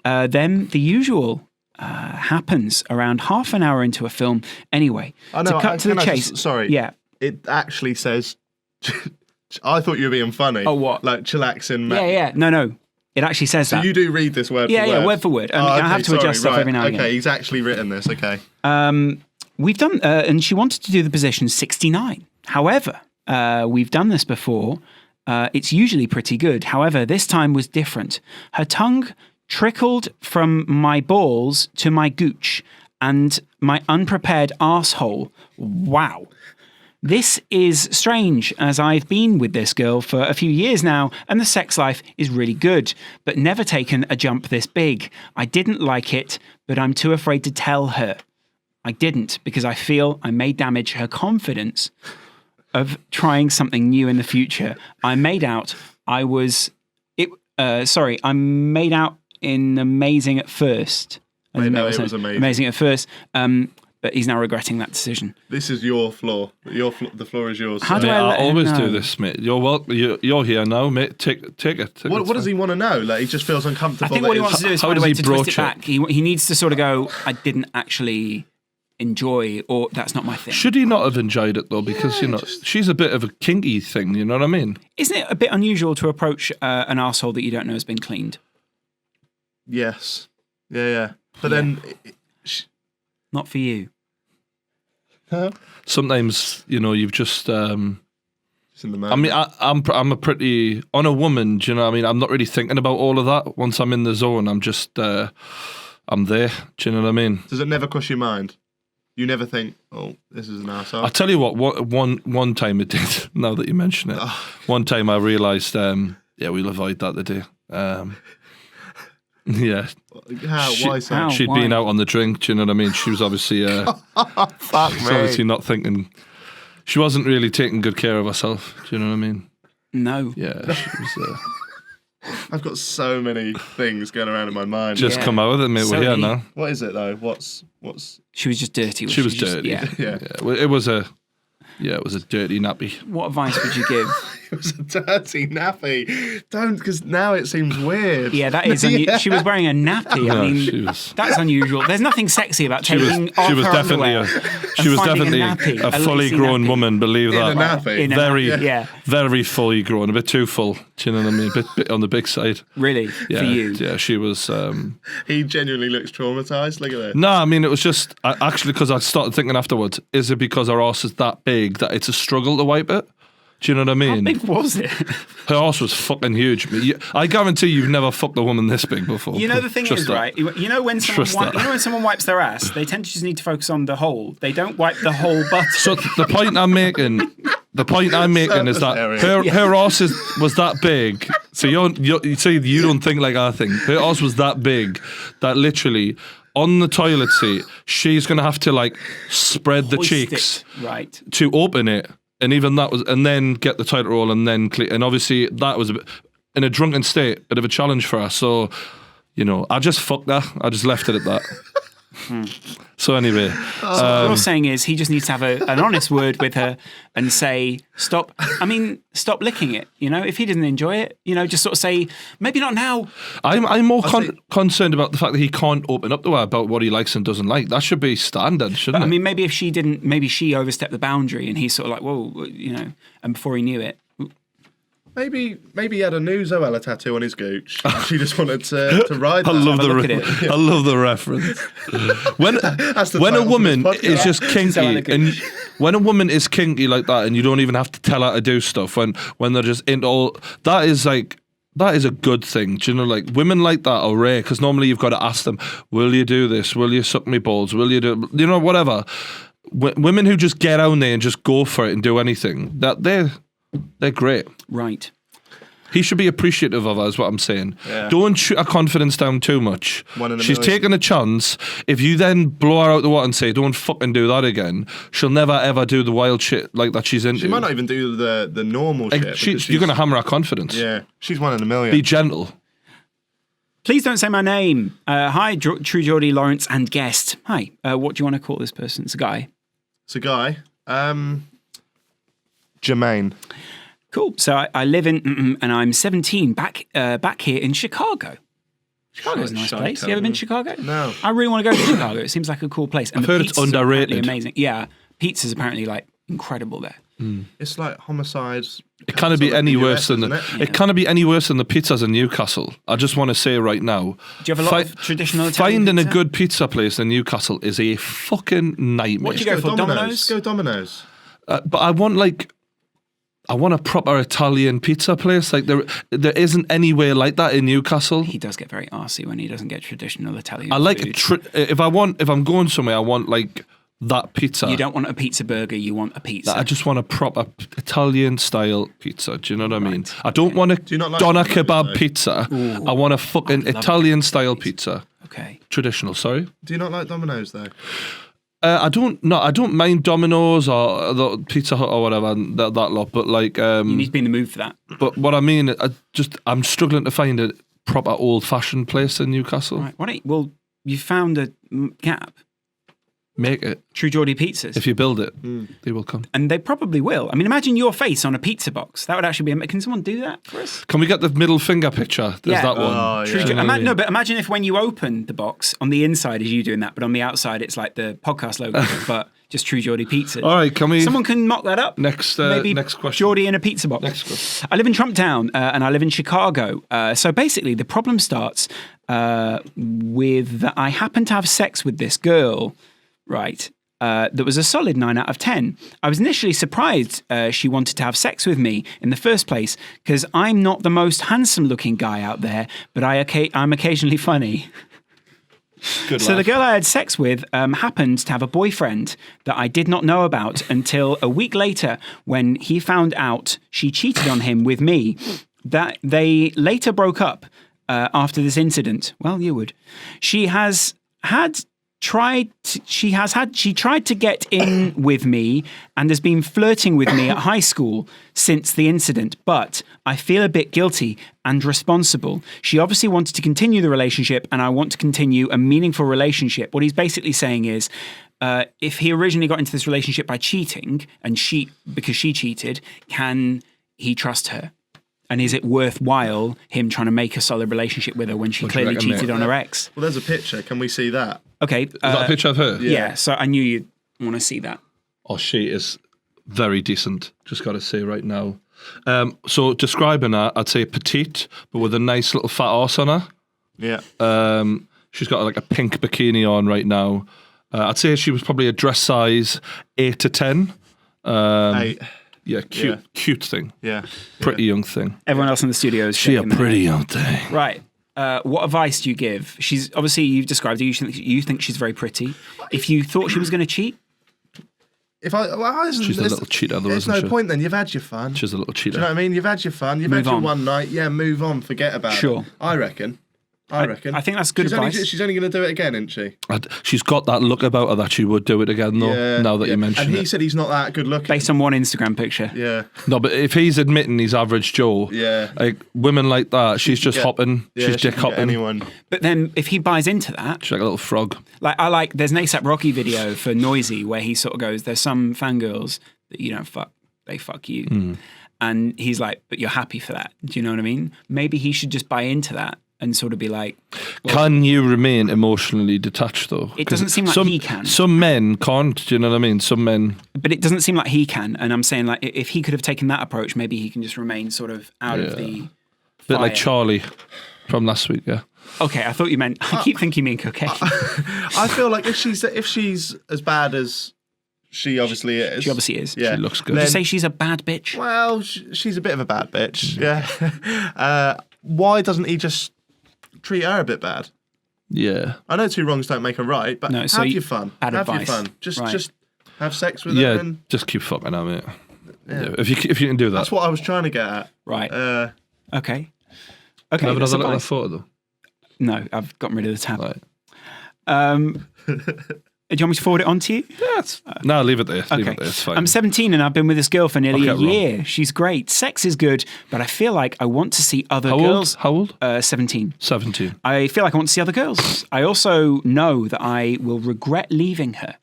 Then the usual happens around half an hour into a film. Anyway, to cut to the chase. Sorry. Yeah. It actually says. I thought you were being funny. Oh, what? Like chillaxing. Yeah. No. It actually says So that. you do read this word for word? Yeah, word for word. I have to adjust stuff every now and again. Okay, he's actually written this. Okay. We've done, and she wanted to do the position 69. However, we've done this before. It's usually pretty good. However, this time was different. Her tongue trickled from my balls to my gooch and my unprepared arsehole. Wow. This is strange, as I've been with this girl for a few years now, and the sex life is really good, but never taken a jump this big. I didn't like it, but I'm too afraid to tell her. I didn't, because I feel I may damage her confidence of trying something new in the future. I made out in amazing at first. It was amazing. Amazing at first. But he's now regretting that decision. This is your floor. The floor is yours. How do Mate, I let I him always know? do this, mate. You're welcome. You're here now, mate. Take it. What does he want to know? Like he just feels uncomfortable. I think what he wants to do is How find a does way he to twist it broach it? back. He needs to sort of go, I didn't actually enjoy, or that's not my thing. Should he not have enjoyed it though? Because she's a bit of a kinky thing. You know what I mean? Isn't it a bit unusual to approach an arsehole that you don't know has been cleaned? Yes. Yeah. But then. Not for you. Sometimes you've just. It's in the moment. I mean, I'm a pretty on a woman. Do you know what I mean? I'm not really thinking about all of that. Once I'm in the zone, I'm just I'm there. Do you know what I mean? Does it never cross your mind? You never think, oh, this is an arsehole? I tell you what. One time it did. Now that you mention it, one time I realised. We'll avoid that today. Yeah. Why so? How? She'd Why? been out on the drink. Do you know what I mean? She was obviously. Fuck She's me. obviously not thinking. She wasn't really taking good care of herself. Do you know what I mean? No. Yeah, she was I've got so many things going around in my mind. just come out with it, mate. So We're here he- now. What is it though? What's? She was just dirty. She was just- dirty. Yeah. Yeah. Well, it was a dirty nappy. What advice would you give? It was a dirty nappy. Don't, because now it seems weird. Yeah, that is. She was wearing a nappy. No, I mean, she was- that's unusual. There's nothing sexy about taking off She was her definitely underwear a and finding fully lacy grown nappy. woman. Believe In a that. nappy. In a Very, nappy, yeah. very fully grown. A bit too full. Do you know what I mean? A bit on the big side. Really, Yeah, for you. yeah. She was. He genuinely looks traumatized. Look at this. No, I mean it was just actually because I started thinking afterwards. Is it because her arse is that big that it's a struggle to wipe it? Do you know what I How mean? big was it? Her arse was fucking huge. I guarantee you've never fucked a woman this big before. You know the thing Trust is, that. right? You know when Trust that. when someone wipes their ass, they tend to just need to focus on the hole. They don't wipe the whole butt. So the point I'm making is that hilarious. her arse was that big. So you say you don't think like I think. Her arse was that big that literally on the toilet seat she's gonna have to like spread the Hoist cheeks it, right? to open it, and even that was, and then get the toilet roll and then clean. And obviously that was a bit, in a drunken state, bit of a challenge for her. So I just fucked her. I just left it at that. So anyway, So what you're saying is he just needs to have an honest word with her and say, stop licking it. You know, if he doesn't enjoy it, you know, just sort of say, maybe not now. I'm more concerned about the fact that he can't open up to her about what he likes and doesn't like. That should be standard, shouldn't it? I mean, maybe if she didn't, maybe she overstepped the boundary and he's sort of like, whoa, you know, and before he knew it. Maybe he had a new Zoella tattoo on his gooch. She just wanted to ride that. I love the reference. When a woman is just kinky, and when a woman is kinky like that, and you don't even have to tell her to do stuff, when they're just into all, that is a good thing. Do you know, like, women like that are rare, because normally you've got to ask them, will you do this? Will you suck me balls? Will you do, you know, whatever. Women who just get out there and just go for it and do anything, they're great. Right. He should be appreciative of her, is what I'm saying. Yeah. Don't shoot her confidence down too much. She's taking a chance. If you then blow her out the water and say, don't fucking do that again, she'll never ever do the wild shit like that she's into. She might not even do the normal shit. You're going to hammer her confidence. Yeah. She's one in a million. Be gentle. Please don't say my name. Hi, True Geordie, Lawrence, and guest. Hi. What do you want to call this person? It's a guy. It's a guy. Jermaine. Cool. So I live in, and I'm 17, back here in Chicago. Chicago's a nice place. You ever been to Chicago? No. I really want to go to Chicago. It seems like a cool place. And I've heard it's underrated. Amazing. Yeah, pizza's apparently like incredible there. It's like homicides. It can't be any worse than it can't be any worse than the pizzas in Newcastle. I just want to say right now. Do you have a lot of traditional Italian finding pizza? a good pizza place in Newcastle is a fucking nightmare. What do you go for? Domino's? Go Domino's. But I want a proper Italian pizza place. Like there isn't anywhere like that in Newcastle. He does get very arsey when he doesn't get traditional Italian I like food. if I'm going somewhere, I want like that pizza. You don't want a pizza burger, you want a pizza. I just want a proper Italian style pizza. Do you know what I mean? I don't want a like doner kebab pizza. Ooh, I want a fucking Italian style pizza. Okay. Traditional, sorry. Do you not like Domino's though? I don't mind Domino's or the Pizza Hut or whatever, that lot. But like, you need to be in the mood for that. But what I mean, I'm struggling to find a proper old fashioned place in Newcastle. Right. Well, you found a gap. Make it. True Geordie Pizzas. If you build it, they will come. And they probably will. I mean, imagine your face on a pizza box. That would actually be... Can someone do that for us? Can we get the middle finger picture? There's that one. Oh, yeah. No, but imagine if when you open the box, on the inside is you doing that, but on the outside it's like the podcast logo, but just True Geordie Pizzas. All right, can we... Someone can mock that up. Next question. Geordie in a pizza box. Next question. I live in Trump Town and I live in Chicago. So basically the problem starts with that I happen to have sex with this girl, right? That was a solid 9 out of 10. I was initially surprised she wanted to have sex with me in the first place because I'm not the most handsome looking guy out there, but I'm occasionally funny. Good so laugh. the girl I had sex with happened to have a boyfriend that I did not know about until a week later when he found out she cheated on him with me. That they later broke up after this incident. Well, you would. She tried to get in with me and has been flirting with me at high school since the incident, but I feel a bit guilty and responsible. She obviously wanted to continue the relationship and I want to continue a meaningful relationship. What he's basically saying is, if he originally got into this relationship by cheating and because she cheated, can he trust her? And is it worthwhile him trying to make a solid relationship with her when she clearly cheated on her ex? Well, there's a picture. Can we see that? Okay. Is that a picture of her? Yeah, so I knew you'd want to see that. Oh, she is very decent. Just got to say right now. So describing her, I'd say petite, but with a nice little fat arse on her. Yeah. She's got like a pink bikini on right now. I'd say she was probably a dress size 8 to 10. 8. Yeah, cute thing. Yeah. Pretty young thing. Everyone else in the studio is She a shaking their pretty head. young thing. Right. What advice do you give? She's obviously, you've described her, you think she's very pretty. If you thought she was going to cheat? She's She's a little cheater though, There's isn't no she? point then. You've had your fun. She's a little cheater. Do you know what I mean? You've had your fun. You've Move had your on. one night. Yeah, move on. Forget about Sure. it. I reckon. I reckon. I think that's good advice. She's only going to do it again, isn't she? She's got that look about her that she would do it again, though, now that you mention it. And he said he's not that good looking. Based on one Instagram picture. Yeah. No, but if he's admitting he's average Joe, like women like that, she's just hopping. She's dick hopping. Anyone. But then if he buys into that... She's like a little frog. There's an ASAP Rocky video for Noisy where he sort of goes, there's some fangirls that you don't fuck, they fuck you. And he's like, but you're happy for that. Do you know what I mean? Maybe he should just buy into that and sort of be like... Well, can you remain emotionally detached, though? It doesn't seem like he can. Some men can't, do you know what I mean? Some men... But it doesn't seem like he can. And I'm saying, like, if he could have taken that approach, maybe he can just remain sort of out of the fire. Bit like Charlie from last week, yeah. Okay, I thought you meant... I keep thinking you mean cocaine. I feel like if she's as bad as she obviously is... She obviously is. Yeah. She looks good. Would you say she's a bad bitch? Well, she's a bit of a bad bitch, yeah. Why doesn't he just treat her a bit bad? Yeah. I know 2 wrongs don't make a right, but have your fun. Bad have advice. your fun. Just have sex with her. And just keep fucking her, mate. Yeah. If you can do that. That's what I was trying to get at. Right. Can Okay. I have another look at that photo, though? No, I've gotten rid of the tab. Right. Do you want me to forward it on to you? Yeah, no, leave it there. Okay. Leave it there. It's fine. I'm 17 and I've been with this girl for nearly a year. She's great. Sex is good, but I feel like I want to see other girls. How old? 17. 17. I feel like I want to see other girls. I also know that I will regret leaving her.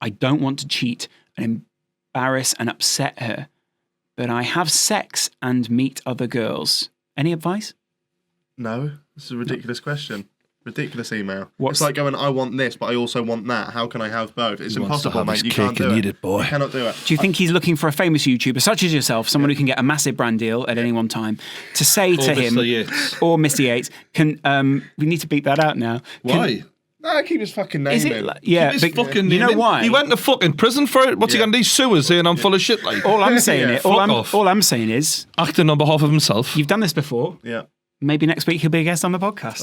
I don't want to cheat and embarrass and upset her, but I have sex and meet other girls. Any advice? No, this is a ridiculous question. Ridiculous email. It's like going, I want this, but I also want that. How can I have both? It's impossible, mate. You can't do it. Boy. You cannot do it. Do you think he's looking for a famous YouTuber, such as yourself, someone who can get a massive brand deal at any one time, to say to him, or Mr. Yates, we need to beat that out now. Why? No, keep his fucking name in. Yeah, his fucking you know why? He went to fucking prison for it. What's he got in these sewers saying I'm full of shit like? All I'm saying all I'm saying is acting on behalf of himself. You've done this before. Yeah. Maybe next week he'll be a guest on the podcast.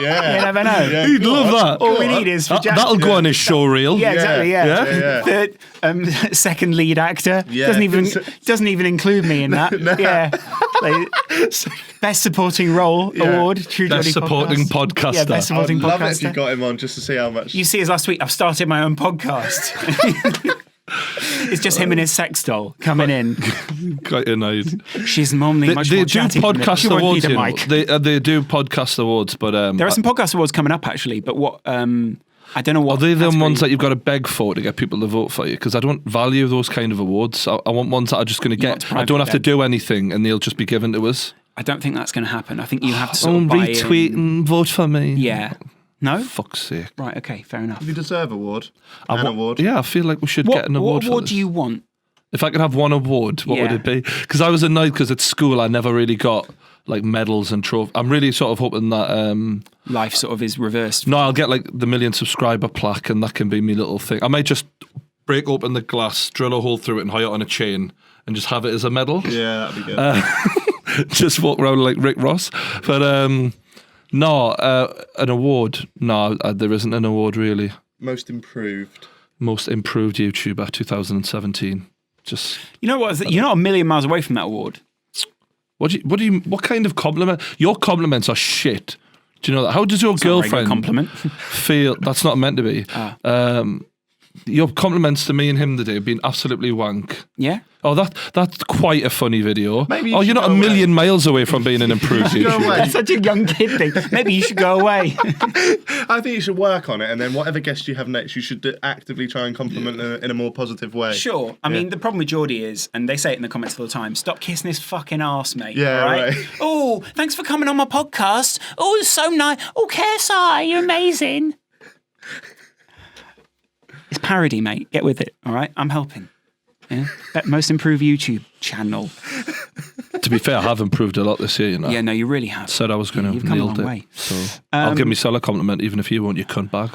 Yeah. You never know. Yeah, He'd love that. All we need is for Jack. That'll go on his show reel. Yeah, exactly. Yeah. The second lead actor doesn't even include me in that. No. Yeah. Best supporting role award. True Best Geordie supporting podcast. podcaster. Yeah, best supporting I'd love podcaster. it if you got him on just to see how much. You see, as last week, I've started my own podcast. It's just him and his sex doll coming in. Quite annoyed. She's normally much more They do chatty than podcast she won't awards. need a You know. mic. They do podcast awards, but there are some podcast awards coming up actually. But what I don't know what. Are they the ones that you've got to beg for to get people to vote for you? Because I don't value those kind of awards. I want ones that are just going to get. I don't have to do anything, and they'll just be given to us. I don't think that's going to happen. I think you have to sort of buy retweet in. and vote for me. Yeah. No? Fuck's sake. Right, okay, fair enough. You deserve award. An award. Yeah, I feel like we should get an award. What award do you want? If I could have one award, what would it be? Because I was annoyed because at school I never really got like medals and trophies. I'm really sort of hoping that life sort of is reversed. No, I'll get like the 1 million subscriber plaque, and that can be my little thing. I might just break open the glass, drill a hole through it, and hide it on a chain, and just have it as a medal. Yeah, that'd be good. Just walk around like Rick Ross, but no, an award. No, there isn't an award really. Most improved YouTuber 2017. Just you know what? You're not a million miles away from that award. What kind of compliment? Your compliments are shit. Do you know that? How does your girlfriend compliment feel? That's not meant to be. Your compliments to me and him today have been absolutely wank. Yeah. Oh, that's quite a funny video. Maybe you're not a million miles away from being an improved YouTuber. That's such a young kid thing. Maybe you should go away. I think you should work on it, and then whatever guest you have next, you should actively try and compliment in a more positive way. Sure. I mean, the problem with Geordie is, and they say it in the comments all the time, stop kissing his fucking arse, mate. Yeah, right. Oh, thanks for coming on my podcast. Oh, it's so nice. Oh, KSI, you're amazing. It's parody, mate. Get with it, all right? I'm helping. Yeah? That most improved YouTube channel. To be fair, I have improved a lot this year, you know. Yeah, no, you really have. Said I was going to You've come a nailed long it. way. So I'll give myself a compliment, even if you won't, you cunt bag.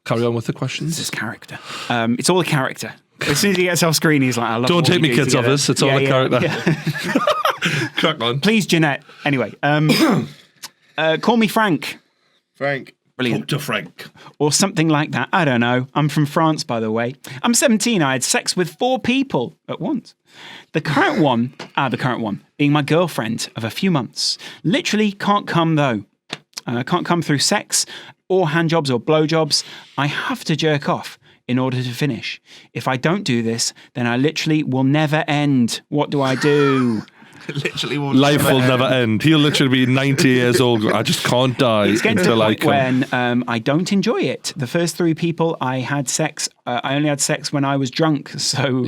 Carry on with the questions. This is character. It's all a character. As soon as he gets off screen, he's like, I love Don't what take we me do kids off together. us. It's all a character. Yeah. Crack on. Please, Jeanette. Anyway, call me Frank. Frank. Brilliant. Talk to Frank. Or something like that. I don't know. I'm from France, by the way. I'm 17. I had sex with 4 people at once. The current one, being my girlfriend of a few months. Literally can't come though. Can't come through sex or handjobs or blowjobs. I have to jerk off in order to finish. If I don't do this, then I literally will never end. What do I do? Literally will Life will never end. He'll literally be 90 years old. I just can't die It's getting to the until I point come. when I don't enjoy it. The first 3 people I had sex, I only had sex when I was drunk. So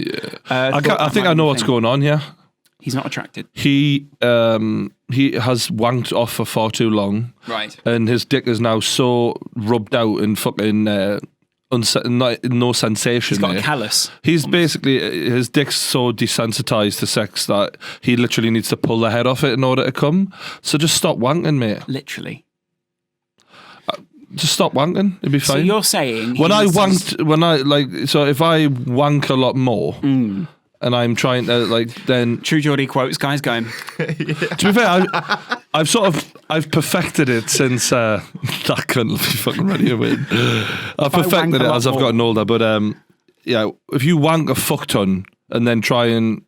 I think I know what's going on here. He's not attracted. He has wanked off for far too long. Right. And his dick is now so rubbed out and fucking no sensation. He's got there. a callus. He's basically, his dick's so desensitized to sex that he literally needs to pull the head off it in order to come. So just stop wanking, mate. Literally. Just stop wanking. It'd be fine. So you're saying if I wank a lot more and I'm trying to then True Geordie quotes, guys going. to be fair, I've perfected it since that couldn't be fucking ready to win. I've perfected it as I've gotten older, but if you wank a fuck ton and then try and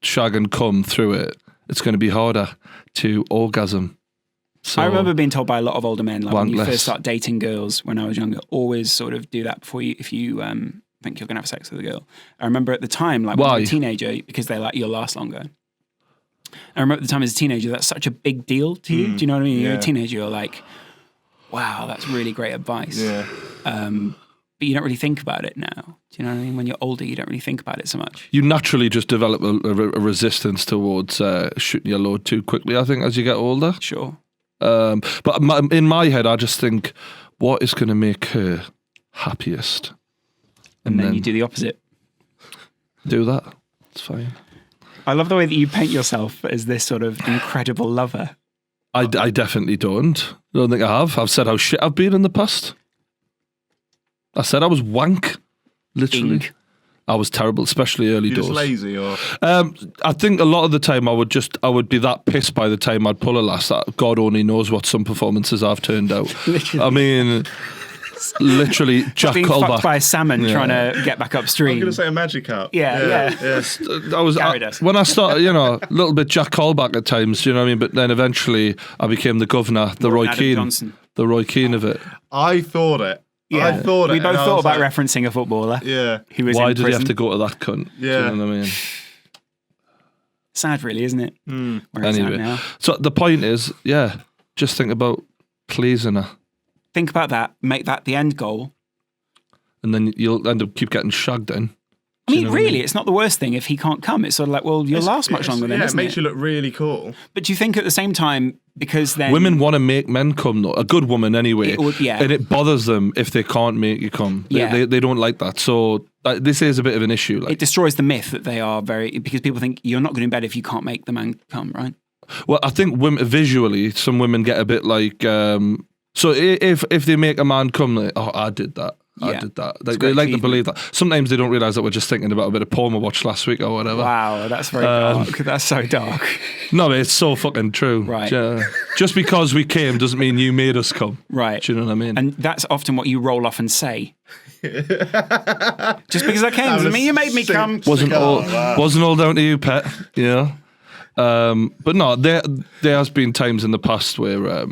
shag and come through it, it's going to be harder to orgasm. So, I remember being told by a lot of older men, when you less. first start dating girls when I was younger, always sort of do that before if you think you're going to have sex with a girl. I remember at the time, when I was a teenager, because they're you'll last longer. I remember at the time as a teenager, that's such a big deal to you. Do you know what I mean? You're a teenager, you're like, wow, that's really great advice. Yeah. But you don't really think about it now. Do you know what I mean? When you're older, you don't really think about it so much. You naturally just develop a resistance towards shooting your load too quickly, I think, as you get older. Sure. But in my head, I just think, what is going to make her happiest? And then you do the opposite. Do that. It's fine. I love the way that you paint yourself as this sort of incredible lover. I definitely don't. I don't think I have. I've said how shit I've been in the past. I said I was wank. Literally. I was terrible, especially early doors. Just lazy, or I think a lot of the time I would be that pissed by the time I'd pull a lass that God only knows what some performances I've turned out. Literally. I mean, literally Jack being Colback fucked by a salmon trying to get back upstream. I'm going to say a magic cup. Yeah. When I started, a little bit Jack Colback at times, you know what I mean? But then eventually I became the governor, the Roy Keane of it. I thought it. Yeah. I thought it. We both and I thought was about like, referencing a footballer. Yeah. Who was Why in did he prison. have to go to that cunt? Yeah. Do you know what I mean? Sad, really, isn't it? Where he's at now. So the point is, just think about pleasing her. Think about that. Make that the end goal. And then you'll end up keep getting shagged in. I mean, really, it's not the worst thing if he can't come. It's sort of like, well, you'll last much longer then, it isn't makes it? you look really cool. But do you think at the same time, because then... Women want to make men come, though. A good woman, anyway. It would, yeah. And it bothers them if they can't make you come. They don't like that. So this is a bit of an issue. It destroys the myth that they are because people think you're not good in bed if you can't make the man come, right? Well, I think visually, some women get a bit like... so if they make a man come, like, oh, I did that. I did that. They like to believe that. Sometimes they don't realise that we're just thinking about a bit of porn we watched last week or whatever. Wow, that's very dark. That's so dark. No, it's so fucking true. Right. Just because we came doesn't mean you made us come. Right. Do you know what I mean? And that's often what you roll off and say. Just because I came doesn't mean you made me come. Wasn't all down to you, pet. Yeah. But no, there has been times in the past where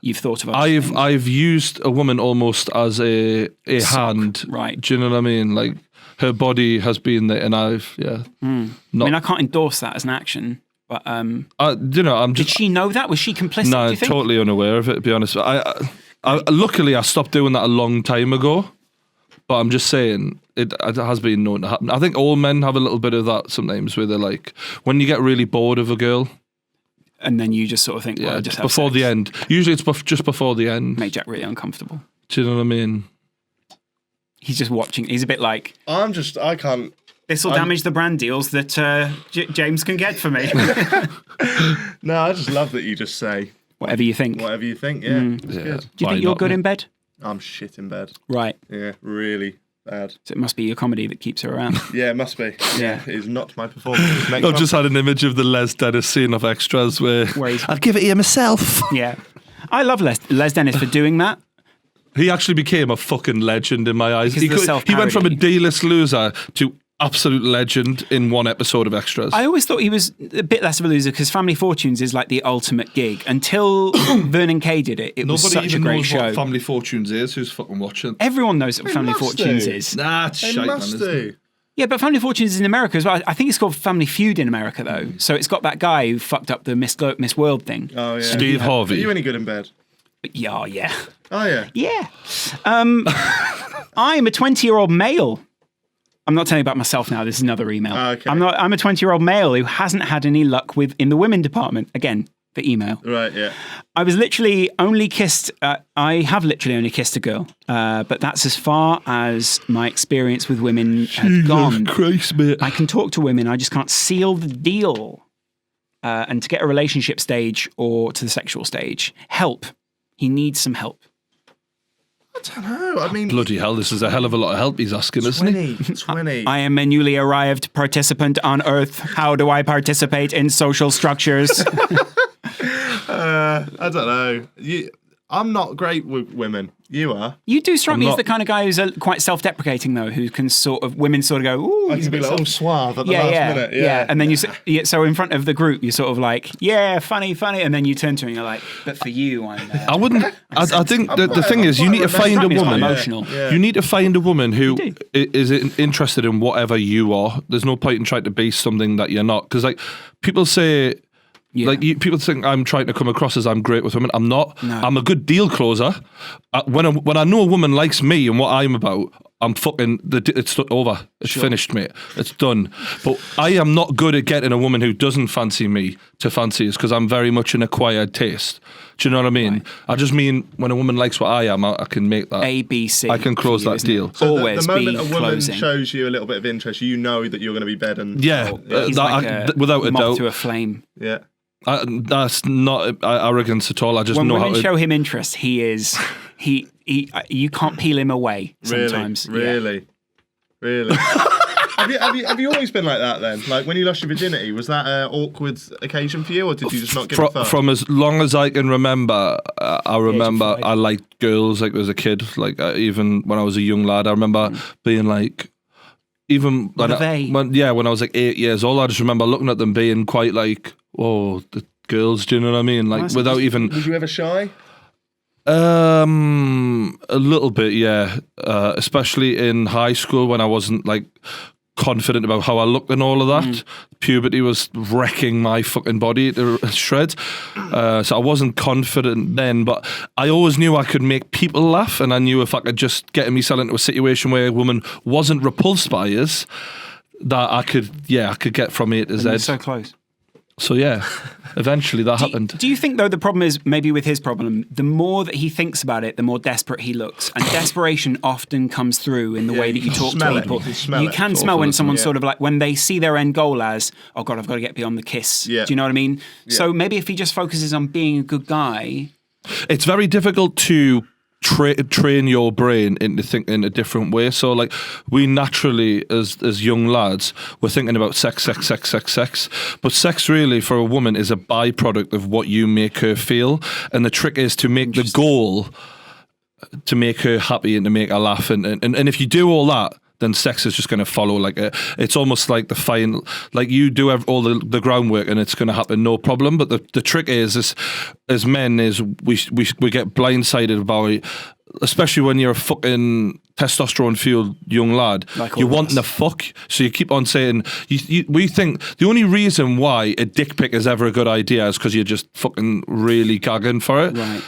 you've thought of. I've used a woman almost as a hand. Right. Do you know what I mean? Like her body has been there, and I've I mean, I can't endorse that as an action. But I'm just. Did she know that? Was she complicit? No, do you think? totally unaware of it. To be honest, luckily I stopped doing that a long time ago. But I'm just saying it has been known to happen. I think all men have a little bit of that sometimes, where they're like, when you get really bored of a girl, and then you just sort of think, well, just before the end. Usually it's just before the end. Make Jack really uncomfortable. Do you know what I mean? He's just watching. He's a bit like, I can't. This will damage the brand deals that James can get for me. No, I just love that you just say whatever you think. Whatever you think, yeah. It's good. Do you think you're good in bed? I'm shit in bed. Right. Yeah, really bad. So it must be your comedy that keeps her around. Yeah, it must be. Yeah. It is not my performance. I've just had an image of the Les Dennis scene of Extras where I'd give it to you myself. Yeah. I love Les Dennis for doing that. He actually became a fucking legend in my eyes. He went from a D-list loser to absolute legend in one episode of Extras. I always thought he was a bit less of a loser because Family Fortunes is like the ultimate gig. Until Vernon Kay did it, it was Nobody such a even great knows show. what Family Fortunes is. Who's fucking watching? Everyone knows what Family must Fortunes do. is. Nah, it's They shite, man, must isn't it? do. Yeah, but Family Fortunes is in America as well. I think it's called Family Feud in America, though. So it's got that guy who fucked up the Miss World thing. Oh yeah. Steve Are Harvey. you any good in bed? Yeah, yeah. Oh yeah. Yeah. I'm a 20-year-old male. I'm not telling you about myself now. This is another email. Okay. I'm a 20-year-old male who hasn't had any luck in the women department. Again, the email. Right. Yeah. I have literally only kissed a girl, but that's as far as my experience with women has gone. Christ, mate. I can talk to women, I just can't seal the deal. And to get a relationship stage or to the sexual stage, help. He needs some help. I don't know. I mean, Bloody hell, this is a hell of a lot of help he's asking, isn't he? 20. I am a newly arrived participant on Earth. How do I participate in social structures? I don't know. I'm not great with women. You are. You do strike me as not- the kind of guy who's quite self-deprecating, though, who can women sort of go, ooh. I he's a can be bit like, self- oh, suave at the yeah, last yeah, minute. yeah. And then so in front of the group, you're sort of like, yeah, funny. And then you turn to him and you're like, but for you, I'm I wouldn't. I think the thing is, you need to find a Strike me as quite woman. emotional. Yeah. You need to find a woman who You is interested in whatever you are. There's no point in trying to be something that you're not. Because like people say. Yeah. People think I'm trying to come across as I'm great with women. I'm not. No. I'm a good deal closer. When I know a woman likes me and what I'm about, I'm fucking. It's over. It's finished, mate. It's done. But I am not good at getting a woman who doesn't fancy me to fancy us because I'm very much an acquired taste. Do you know what I mean? Right. I just mean when a woman likes what I am, I can make that. A, B, C. I can close for you, that isn't it? deal. So Always the moment be a woman closing. shows you a little bit of interest, you know that you're going to be bed and Yeah, He's like without a moth doubt. to a flame. yeah. That's not arrogance at all. I just When know how women to. show him interest, he is he. You can't peel him away. Sometimes, Really. Have you always been like that then? Like when you lost your virginity, was that an awkward occasion for you, or did you just not give a fuck? From as long as I can remember, I remember five. I liked girls like as a kid. Like even when I was a young lad, I remember being like, even What are they? when I was like 8 years old, I just remember looking at them being quite like, oh, the girls. Do you know what I mean? Like Nice. without even. Was you ever shy? A little bit, yeah. Especially in high school when I wasn't like confident about how I looked and all of that. Puberty was wrecking my fucking body to shreds. So I wasn't confident then, but I always knew I could make people laugh, and I knew if I could just get myself into a situation where a woman wasn't repulsed by us, that I could get from A to You're Z. so close. So yeah, eventually that happened. Do you think, though, the problem is maybe with his problem, the more that he thinks about it, the more desperate he looks. And desperation often comes through in the way that you talk to smell it. people. You can smell You it. can It's smell awful, when isn't someone's it? sort of like, when they see their end goal as, oh God, I've got to get beyond the kiss. Yeah. Do you know what I mean? So maybe if he just focuses on being a good guy. It's very difficult to train your brain into thinking a different way. So like we naturally as young lads, we're thinking about sex, but sex really for a woman is a byproduct of what you make her feel, and the trick is to make the goal to make her happy and to make her laugh, and if you do all that, then sex is just going to follow. Like it's almost like the final, like you do all the groundwork and it's going to happen no problem. But the trick is as men is we get blindsided about it, especially when you're a fucking testosterone fueled young lad. Like all you of want us. the fuck, so you keep on saying we think the only reason why a dick pic is ever a good idea is because you're just fucking really gagging for it. Right.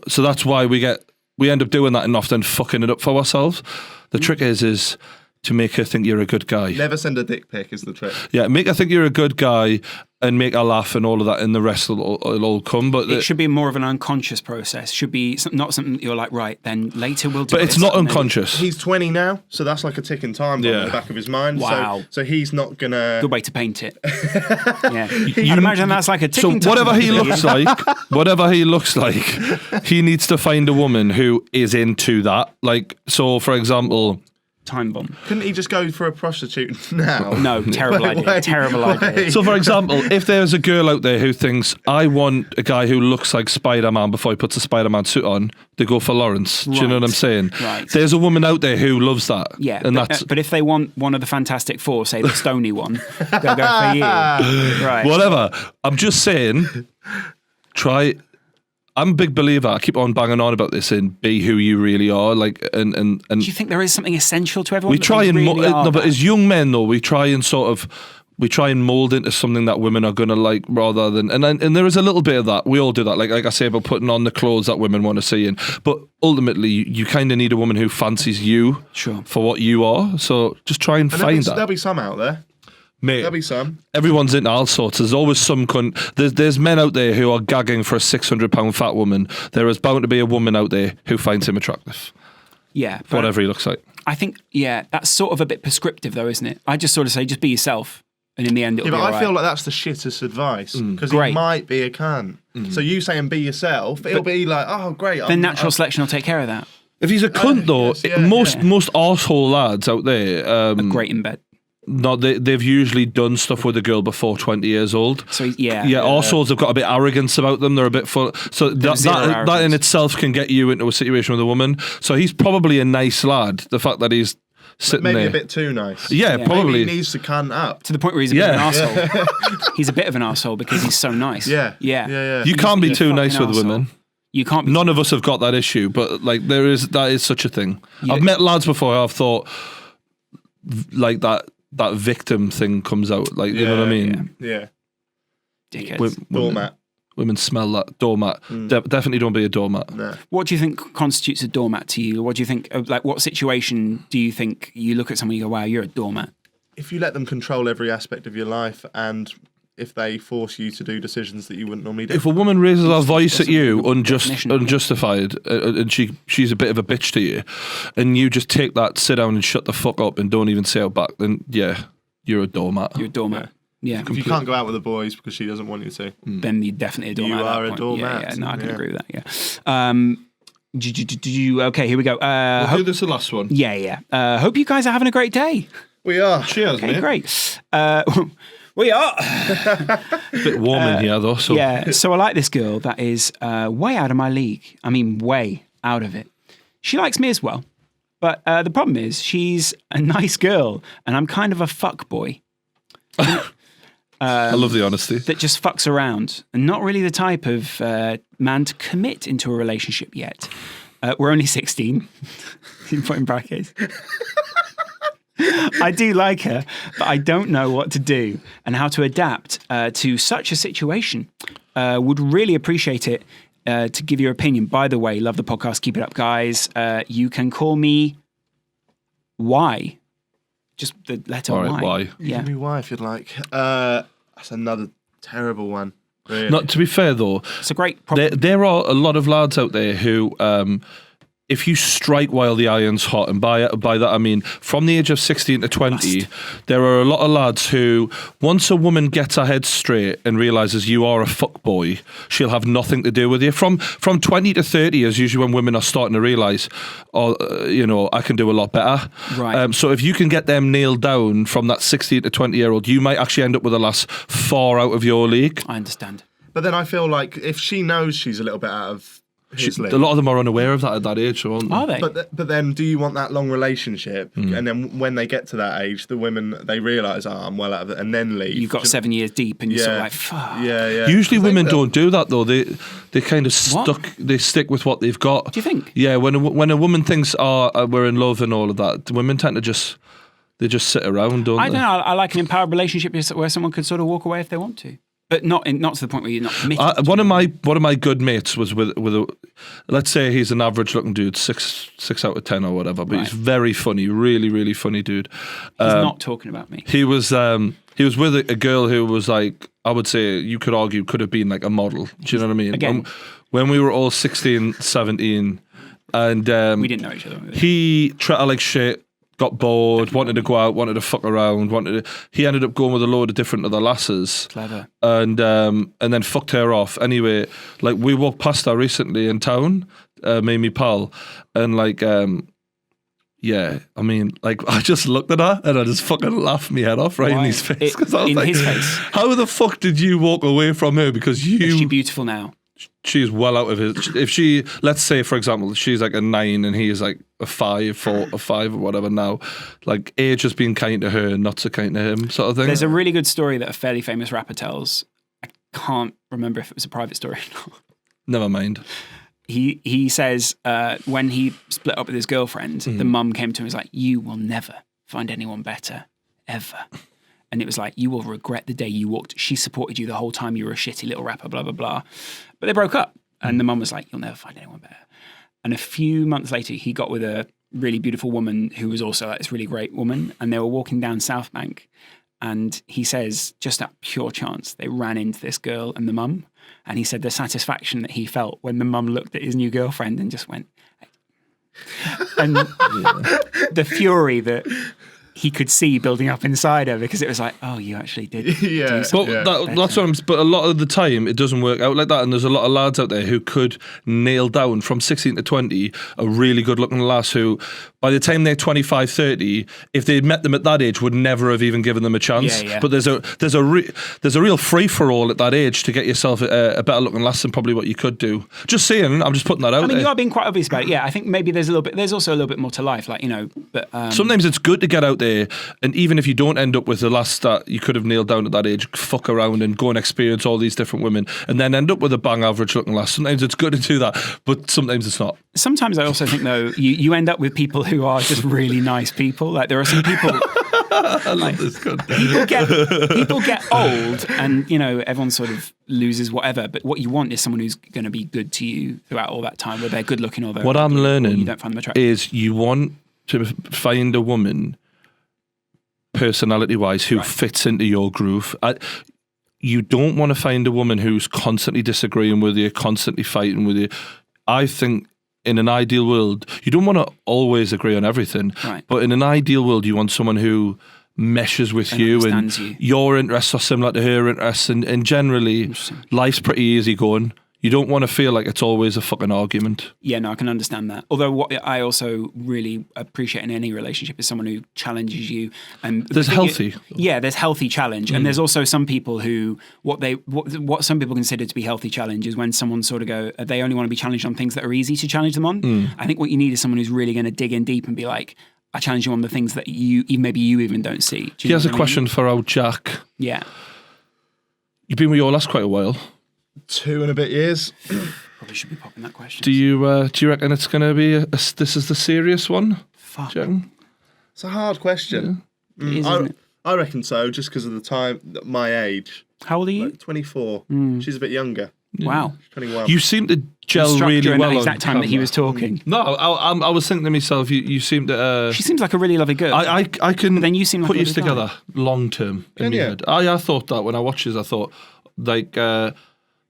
So that's why we end up doing that and often fucking it up for ourselves. The trick is to make her think you're a good guy. Never send a dick pic is the trick. Yeah, make her think you're a good guy and make her laugh and all of that, and the rest will all come. But It should be more of an unconscious process. Should be not something that you're like, right, then later we'll do but it's this, not and then- unconscious. He's 20 now, so that's like a ticking time bomb Yeah. in the back of his mind. Wow. So he's not gonna. Good way to paint it. Yeah. I'd imagine that's like a So ticking time whatever bomb. he looks like, he needs to find a woman who is into that. Like, so for example, time bomb. Couldn't he just go for a prostitute now? No, terrible idea. Terrible idea. So, for example, if there's a girl out there who thinks, I want a guy who looks like Spider-Man before he puts a Spider-Man suit on, they go for Lawrence. Do you know what I'm saying? Right. There's a woman out there who loves that. Yeah, and but if they want one of the Fantastic Four, say the Stony one, they'll go for you. Right. Whatever. I'm just saying, try. I'm a big believer. I keep on banging on about this in be who you really are. Like, and Do you think there is something essential to everyone? we try and really but as young men though, we try and mold into something that women are gonna like, rather than and there is a little bit of that. We all do that. Like I say about putting on the clothes that women want to see in. But ultimately, you kind of need a woman who fancies you for what you are. So just try and find that. There'll be some out there. Mate, There'll be some. Everyone's into all sorts. There's always some cunt. There's men out there who are gagging for a £600 fat woman. There is bound to be a woman out there who finds him attractive. Yeah. Whatever he looks like. I think, that's sort of a bit prescriptive though, isn't it? I just sort of say, just be yourself. And in the end, it'll be all I right. feel like that's the shittest advice. Because he might be a cunt. So you saying be yourself, it'll be like, oh, great. Then natural selection will take care of that. If he's a cunt though, most arsehole lads out there... Are great in bed. No, they've usually done stuff with a girl before 20 years old. So arseholes have got a bit arrogance about them. They're a bit full. So that in itself can get you into a situation with a woman. So he's probably a nice lad. The fact that he's sitting maybe there. a bit too nice. Yeah, probably. Maybe he needs to cunt up. To the point where he's a bit of an arsehole. He's a bit of an arsehole because he's so nice. Yeah. You can't be too nice with arsehole. women. You can't be. None of us have got that issue, but like that is such a thing. I've met lads before who I've thought like that victim thing comes out, like, you know what I mean? Yeah. Dickheads. Doormat. Women smell that. Doormat. Definitely don't be a doormat. No. What do you think constitutes a doormat to you? What do you think, like, what situation do you think you look at someone and you go, wow, you're a doormat? If you let them control every aspect of your life, and if they force you to do decisions that you wouldn't normally do. If a woman raises her voice at you unjustified, and she's a bit of a bitch to you, and you just take that, sit down and shut the fuck up and don't even say it back, then you're a doormat. You're a doormat. Yeah. If you can't go out with the boys because she doesn't want you to, then you're definitely a doormat. You at are that a point. doormat. Yeah, no, I can agree with that. Yeah. Okay, here we go. We'll do this the last one. Yeah. Hope you guys are having a great day. we are. Cheers, Okay, mate. great. We are. A bit warm in here though. So. Yeah. So I like this girl that is way out of my league. I mean, way out of it. She likes me as well. But the problem is she's a nice girl and I'm kind of a fuck boy. I love the honesty. That just fucks around and not really the type of man to commit into a relationship yet. We're only 16. You put in brackets. I do like her, but I don't know what to do and how to adapt to such a situation. Would really appreciate it to give your opinion. By the way, love the podcast. Keep it up, guys. You can call me Y. Just the letter All right, Y. Y. Yeah. Give me why if you'd like. That's another terrible one. Really. Not to be fair though, It's a great problem. there are a lot of lads out there who, if you strike while the iron's hot, and by that I mean from the age of 16 to 20, there are a lot of lads who, once a woman gets her head straight and realises you are a fuckboy, she'll have nothing to do with you. From 20 to 30 is usually when women are starting to realise, I can do a lot better. Right. So if you can get them nailed down from that 16 to 20-year-old, you might actually end up with a lass far out of your league. I understand. But then I feel like if she knows she's a little bit out of his league. A lot of them are unaware of that at that age, aren't they? Are they? But then do you want that long relationship? And then when they get to that age, the women, they realise, I'm well out of it, and then leave. You've got 7 years deep and you're sort of like, fuck. Yeah. Usually women don't do that though. They kind of they stick with what they've got. Do you think? Yeah, when a woman thinks, we're in love and all of that, women tend to just sit around, don't I they? don't know. I like an empowered relationship where someone could sort of walk away if they want to. But not to the point where you're not committed. One of my good mates was with a, let's say he's an average looking dude, 6 out of 10 or whatever, but he's very funny, really really funny dude. He's not talking about me. He was with a girl who was like, I would say you could argue could have been like a model. Do you know what I mean? Again. When we were all 16, 17, and We didn't know each other. he treated her like shit. Got bored, wanted to go out, wanted to fuck around, he ended up going with a load of different other lasses. Clever. And then fucked her off. Anyway, like we walked past her recently in town, me and me pal, and like yeah, I mean, like, I just looked at her and I just fucking laughed my head off right in Why? his face. 'Cause I was In like, his face? how the fuck did you walk away from her? Because Is she beautiful now? she's well out of his. If she, let's say, for example, she's like a 9 and he's like a 5, 4 or 5 or whatever now, like, age has been kind to her and not so kind to him, sort of thing. There's a really good story that a fairly famous rapper tells. I can't remember if it was a private story or not. Never mind. He says when he split up with his girlfriend, the mum came to him and was like, "You will never find anyone better, ever." And it was like, "You will regret the day you walked. She supported you the whole time. You were a shitty little rapper, blah, blah, blah." But they broke up. And the mum was like, "You'll never find anyone better." And a few months later, he got with a really beautiful woman who was also like this really great woman. And they were walking down South Bank. And he says, just at pure chance, they ran into this girl and the mum. And he said the satisfaction that he felt when the mum looked at his new girlfriend and just went, and the fury that he could see building up inside her, because it was like, oh, you actually did. Yeah. Do something But better. that's what I'm. But a lot of the time, it doesn't work out like that. And there's a lot of lads out there who could nail down from 16 to 20 a really good-looking lass who, by the time they're 25, 30, if they'd met them at that age, would never have even given them a chance. Yeah. But there's a real free for all at that age to get yourself a better-looking lass than probably what you could do. Just saying, I'm just putting that out I mean, there. you are being quite obvious about it. Yeah, I think maybe there's also a little bit more to life, like, you know. But Sometimes it's good to get out there, and even if you don't end up with the lass that you could have nailed down at that age, fuck around and go and experience all these different women, and then end up with a bang average looking lass. Sometimes it's good to do that, but sometimes it's not. sometimes I also think, though, you end up with people who are just really nice people. Like, there are some people. I love this cunt. People get old, and, you know, everyone sort of loses whatever. But what you want is someone who's going to be good to you throughout all that time, whether they're good looking or they're What I'm ugly, or learning you don't find them attractive. is you want to find a woman, personality-wise, who fits into your groove. You don't want to find a woman who's constantly disagreeing with you, constantly fighting with you. I think in an ideal world, you don't want to always agree on everything, Right. but in an ideal world, you want someone who meshes with And you and understands you. your interests are similar to her interests, and generally, life's pretty easy going. You don't want to feel like it's always a fucking argument. Yeah, no, I can understand that. Although what I also really appreciate in any relationship is someone who challenges you. And There's healthy. there's healthy challenge, and there's also some people who what some people consider to be healthy challenge is when someone sort of go, they only want to be challenged on things that are easy to challenge them on. I think what you need is someone who's really going to dig in deep and be like, I challenge you on the things that you even don't see. Do you know Here's a what I mean? question for our Jack. Yeah, You've been with your lass quite a while. 2 and a bit years. probably should be popping that question. Do you reckon it's going to be this is the serious one? Fuck. Do you reckon? It's a hard question. It is, isn't it? I reckon so, just because of the time, my age. How old are you? Like 24. She's a bit younger. Wow. She's 21. You seem to gel Struck really during well. that on exact time that he camera. was talking. No, I was thinking to myself, you seem to. She seems like a really lovely girl. I can. then you seem like put a you lovely guy. together long term in Can my you? head. I thought that when I watched this, I thought like.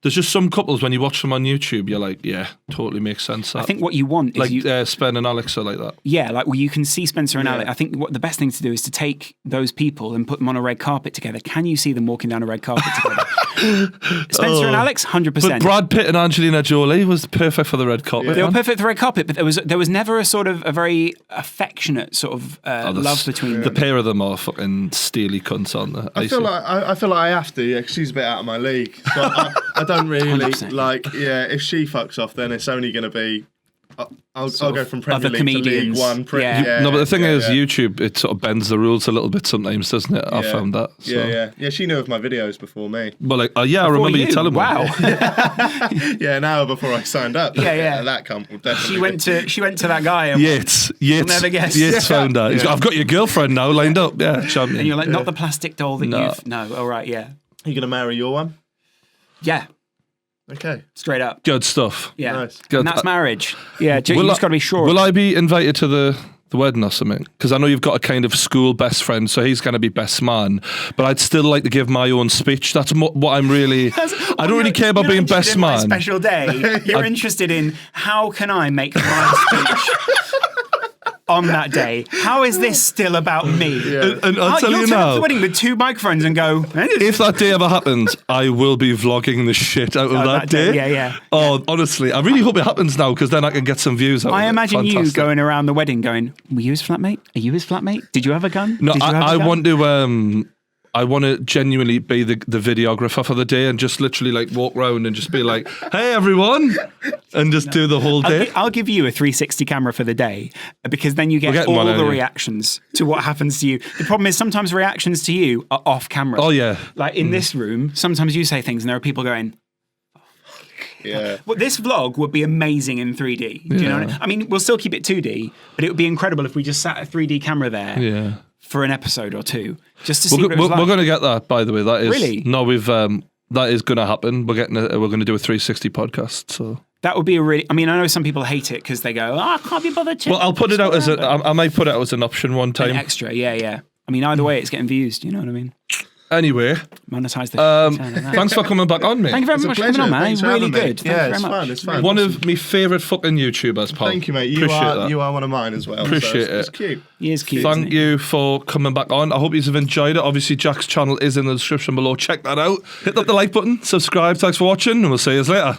There's just some couples when you watch them on YouTube, you're like, yeah, totally makes sense. I think what you want is like Spen and Alex are like that. yeah, like, well, you can see Spencer and Alec. I think what the best thing to do is to take those people and put them on a red carpet together. Can you see them walking down a red carpet together? Spencer and Alex, 100%. But Brad Pitt and Angelina Jolie was perfect for the red carpet. They were man. perfect for the red carpet, but there was never a sort of a very affectionate sort of love between the them. pair of them are fucking steely cunts, aren't they? I feel like I have to, yeah, 'cause she's a bit out of my league. So I don't really 100%. like, yeah. If she fucks off, then it's only going to be. I'll go from Premier other League to League comedians. One. Yeah. no, but the thing yeah, is, yeah. YouTube, it sort of bends the rules a little bit sometimes, doesn't it? I Yeah. found that. So. Yeah. She knew of my videos before me. But like, yeah, I remember you telling me. Wow. Yeah, an hour before I signed up. Yeah. That cunt will definitely. she went to that guy and Yates, never guess. Yates found that. He's got, I've got your girlfriend now lined up. Yeah, champion. and you're like, not the plastic doll that No. you've no. All right, yeah, You gonna marry your one? yeah, Okay. straight up. Good stuff. Yeah, Nice. Good. and that's marriage. Yeah, you Will just I- got to be sure. Will I be invited to the wedding or something? Because I know you've got a kind of school best friend, so he's going to be best man. But I'd still like to give my own speech. That's what I'm really. I don't really care about You're being not best interested in my man. special day. You're interested in how can I make my speech on that day? How is this still about me? And I'll tell You'll you turn up to now, the wedding with 2 microphones and go, if that day ever happens, I will be vlogging the shit out of that day. Yeah. Oh, honestly, I really hope it happens now because then I can get some views out of it. I imagine you Fantastic. going around the wedding going, were you his flatmate? Are you his flatmate? Did you have a gun? No, Did you have a gun? I want to genuinely be the videographer for the day and just literally like walk around and just be like, hey everyone, and just do the whole day. I'll give you a 360 camera for the day because then you get all the reactions to what happens to you. The problem is sometimes reactions to you are off camera. Oh yeah. Like in this room, sometimes you say things and there are people going, Yeah. well, this vlog would be amazing in 3D. Do you know what I mean? We'll still keep it 2D, but it would be incredible if we just sat a 3D camera there. Yeah. For an episode or 2, just to see We're what it was like. going to get that, by the way. That is Really? No, that is going to happen. We're going to do a 360 podcast. So That would be a really. I mean, I know some people hate it because they go, I can't be bothered to. well, I'll put it out as I might put it out as an option one time. An extra, yeah. I mean, either way, it's getting views. Do you know what I mean? Anyway, Monetize the. thanks for coming back on, mate. Thank you very It's a much for coming pleasure. on, man. Thanks for Really having me. good. Thank you Yeah, very it's much. fun. It's fun. One of my favourite fucking YouTubers, pal. Thank you, mate. Appreciate You are one of mine as well. Appreciate It's it. cute. He is cute. Thank you for coming back on. I hope you've enjoyed it. Obviously, Jack's channel is in the description below. Check that out. Hit that the like button, subscribe. Thanks for watching, and we'll see you later.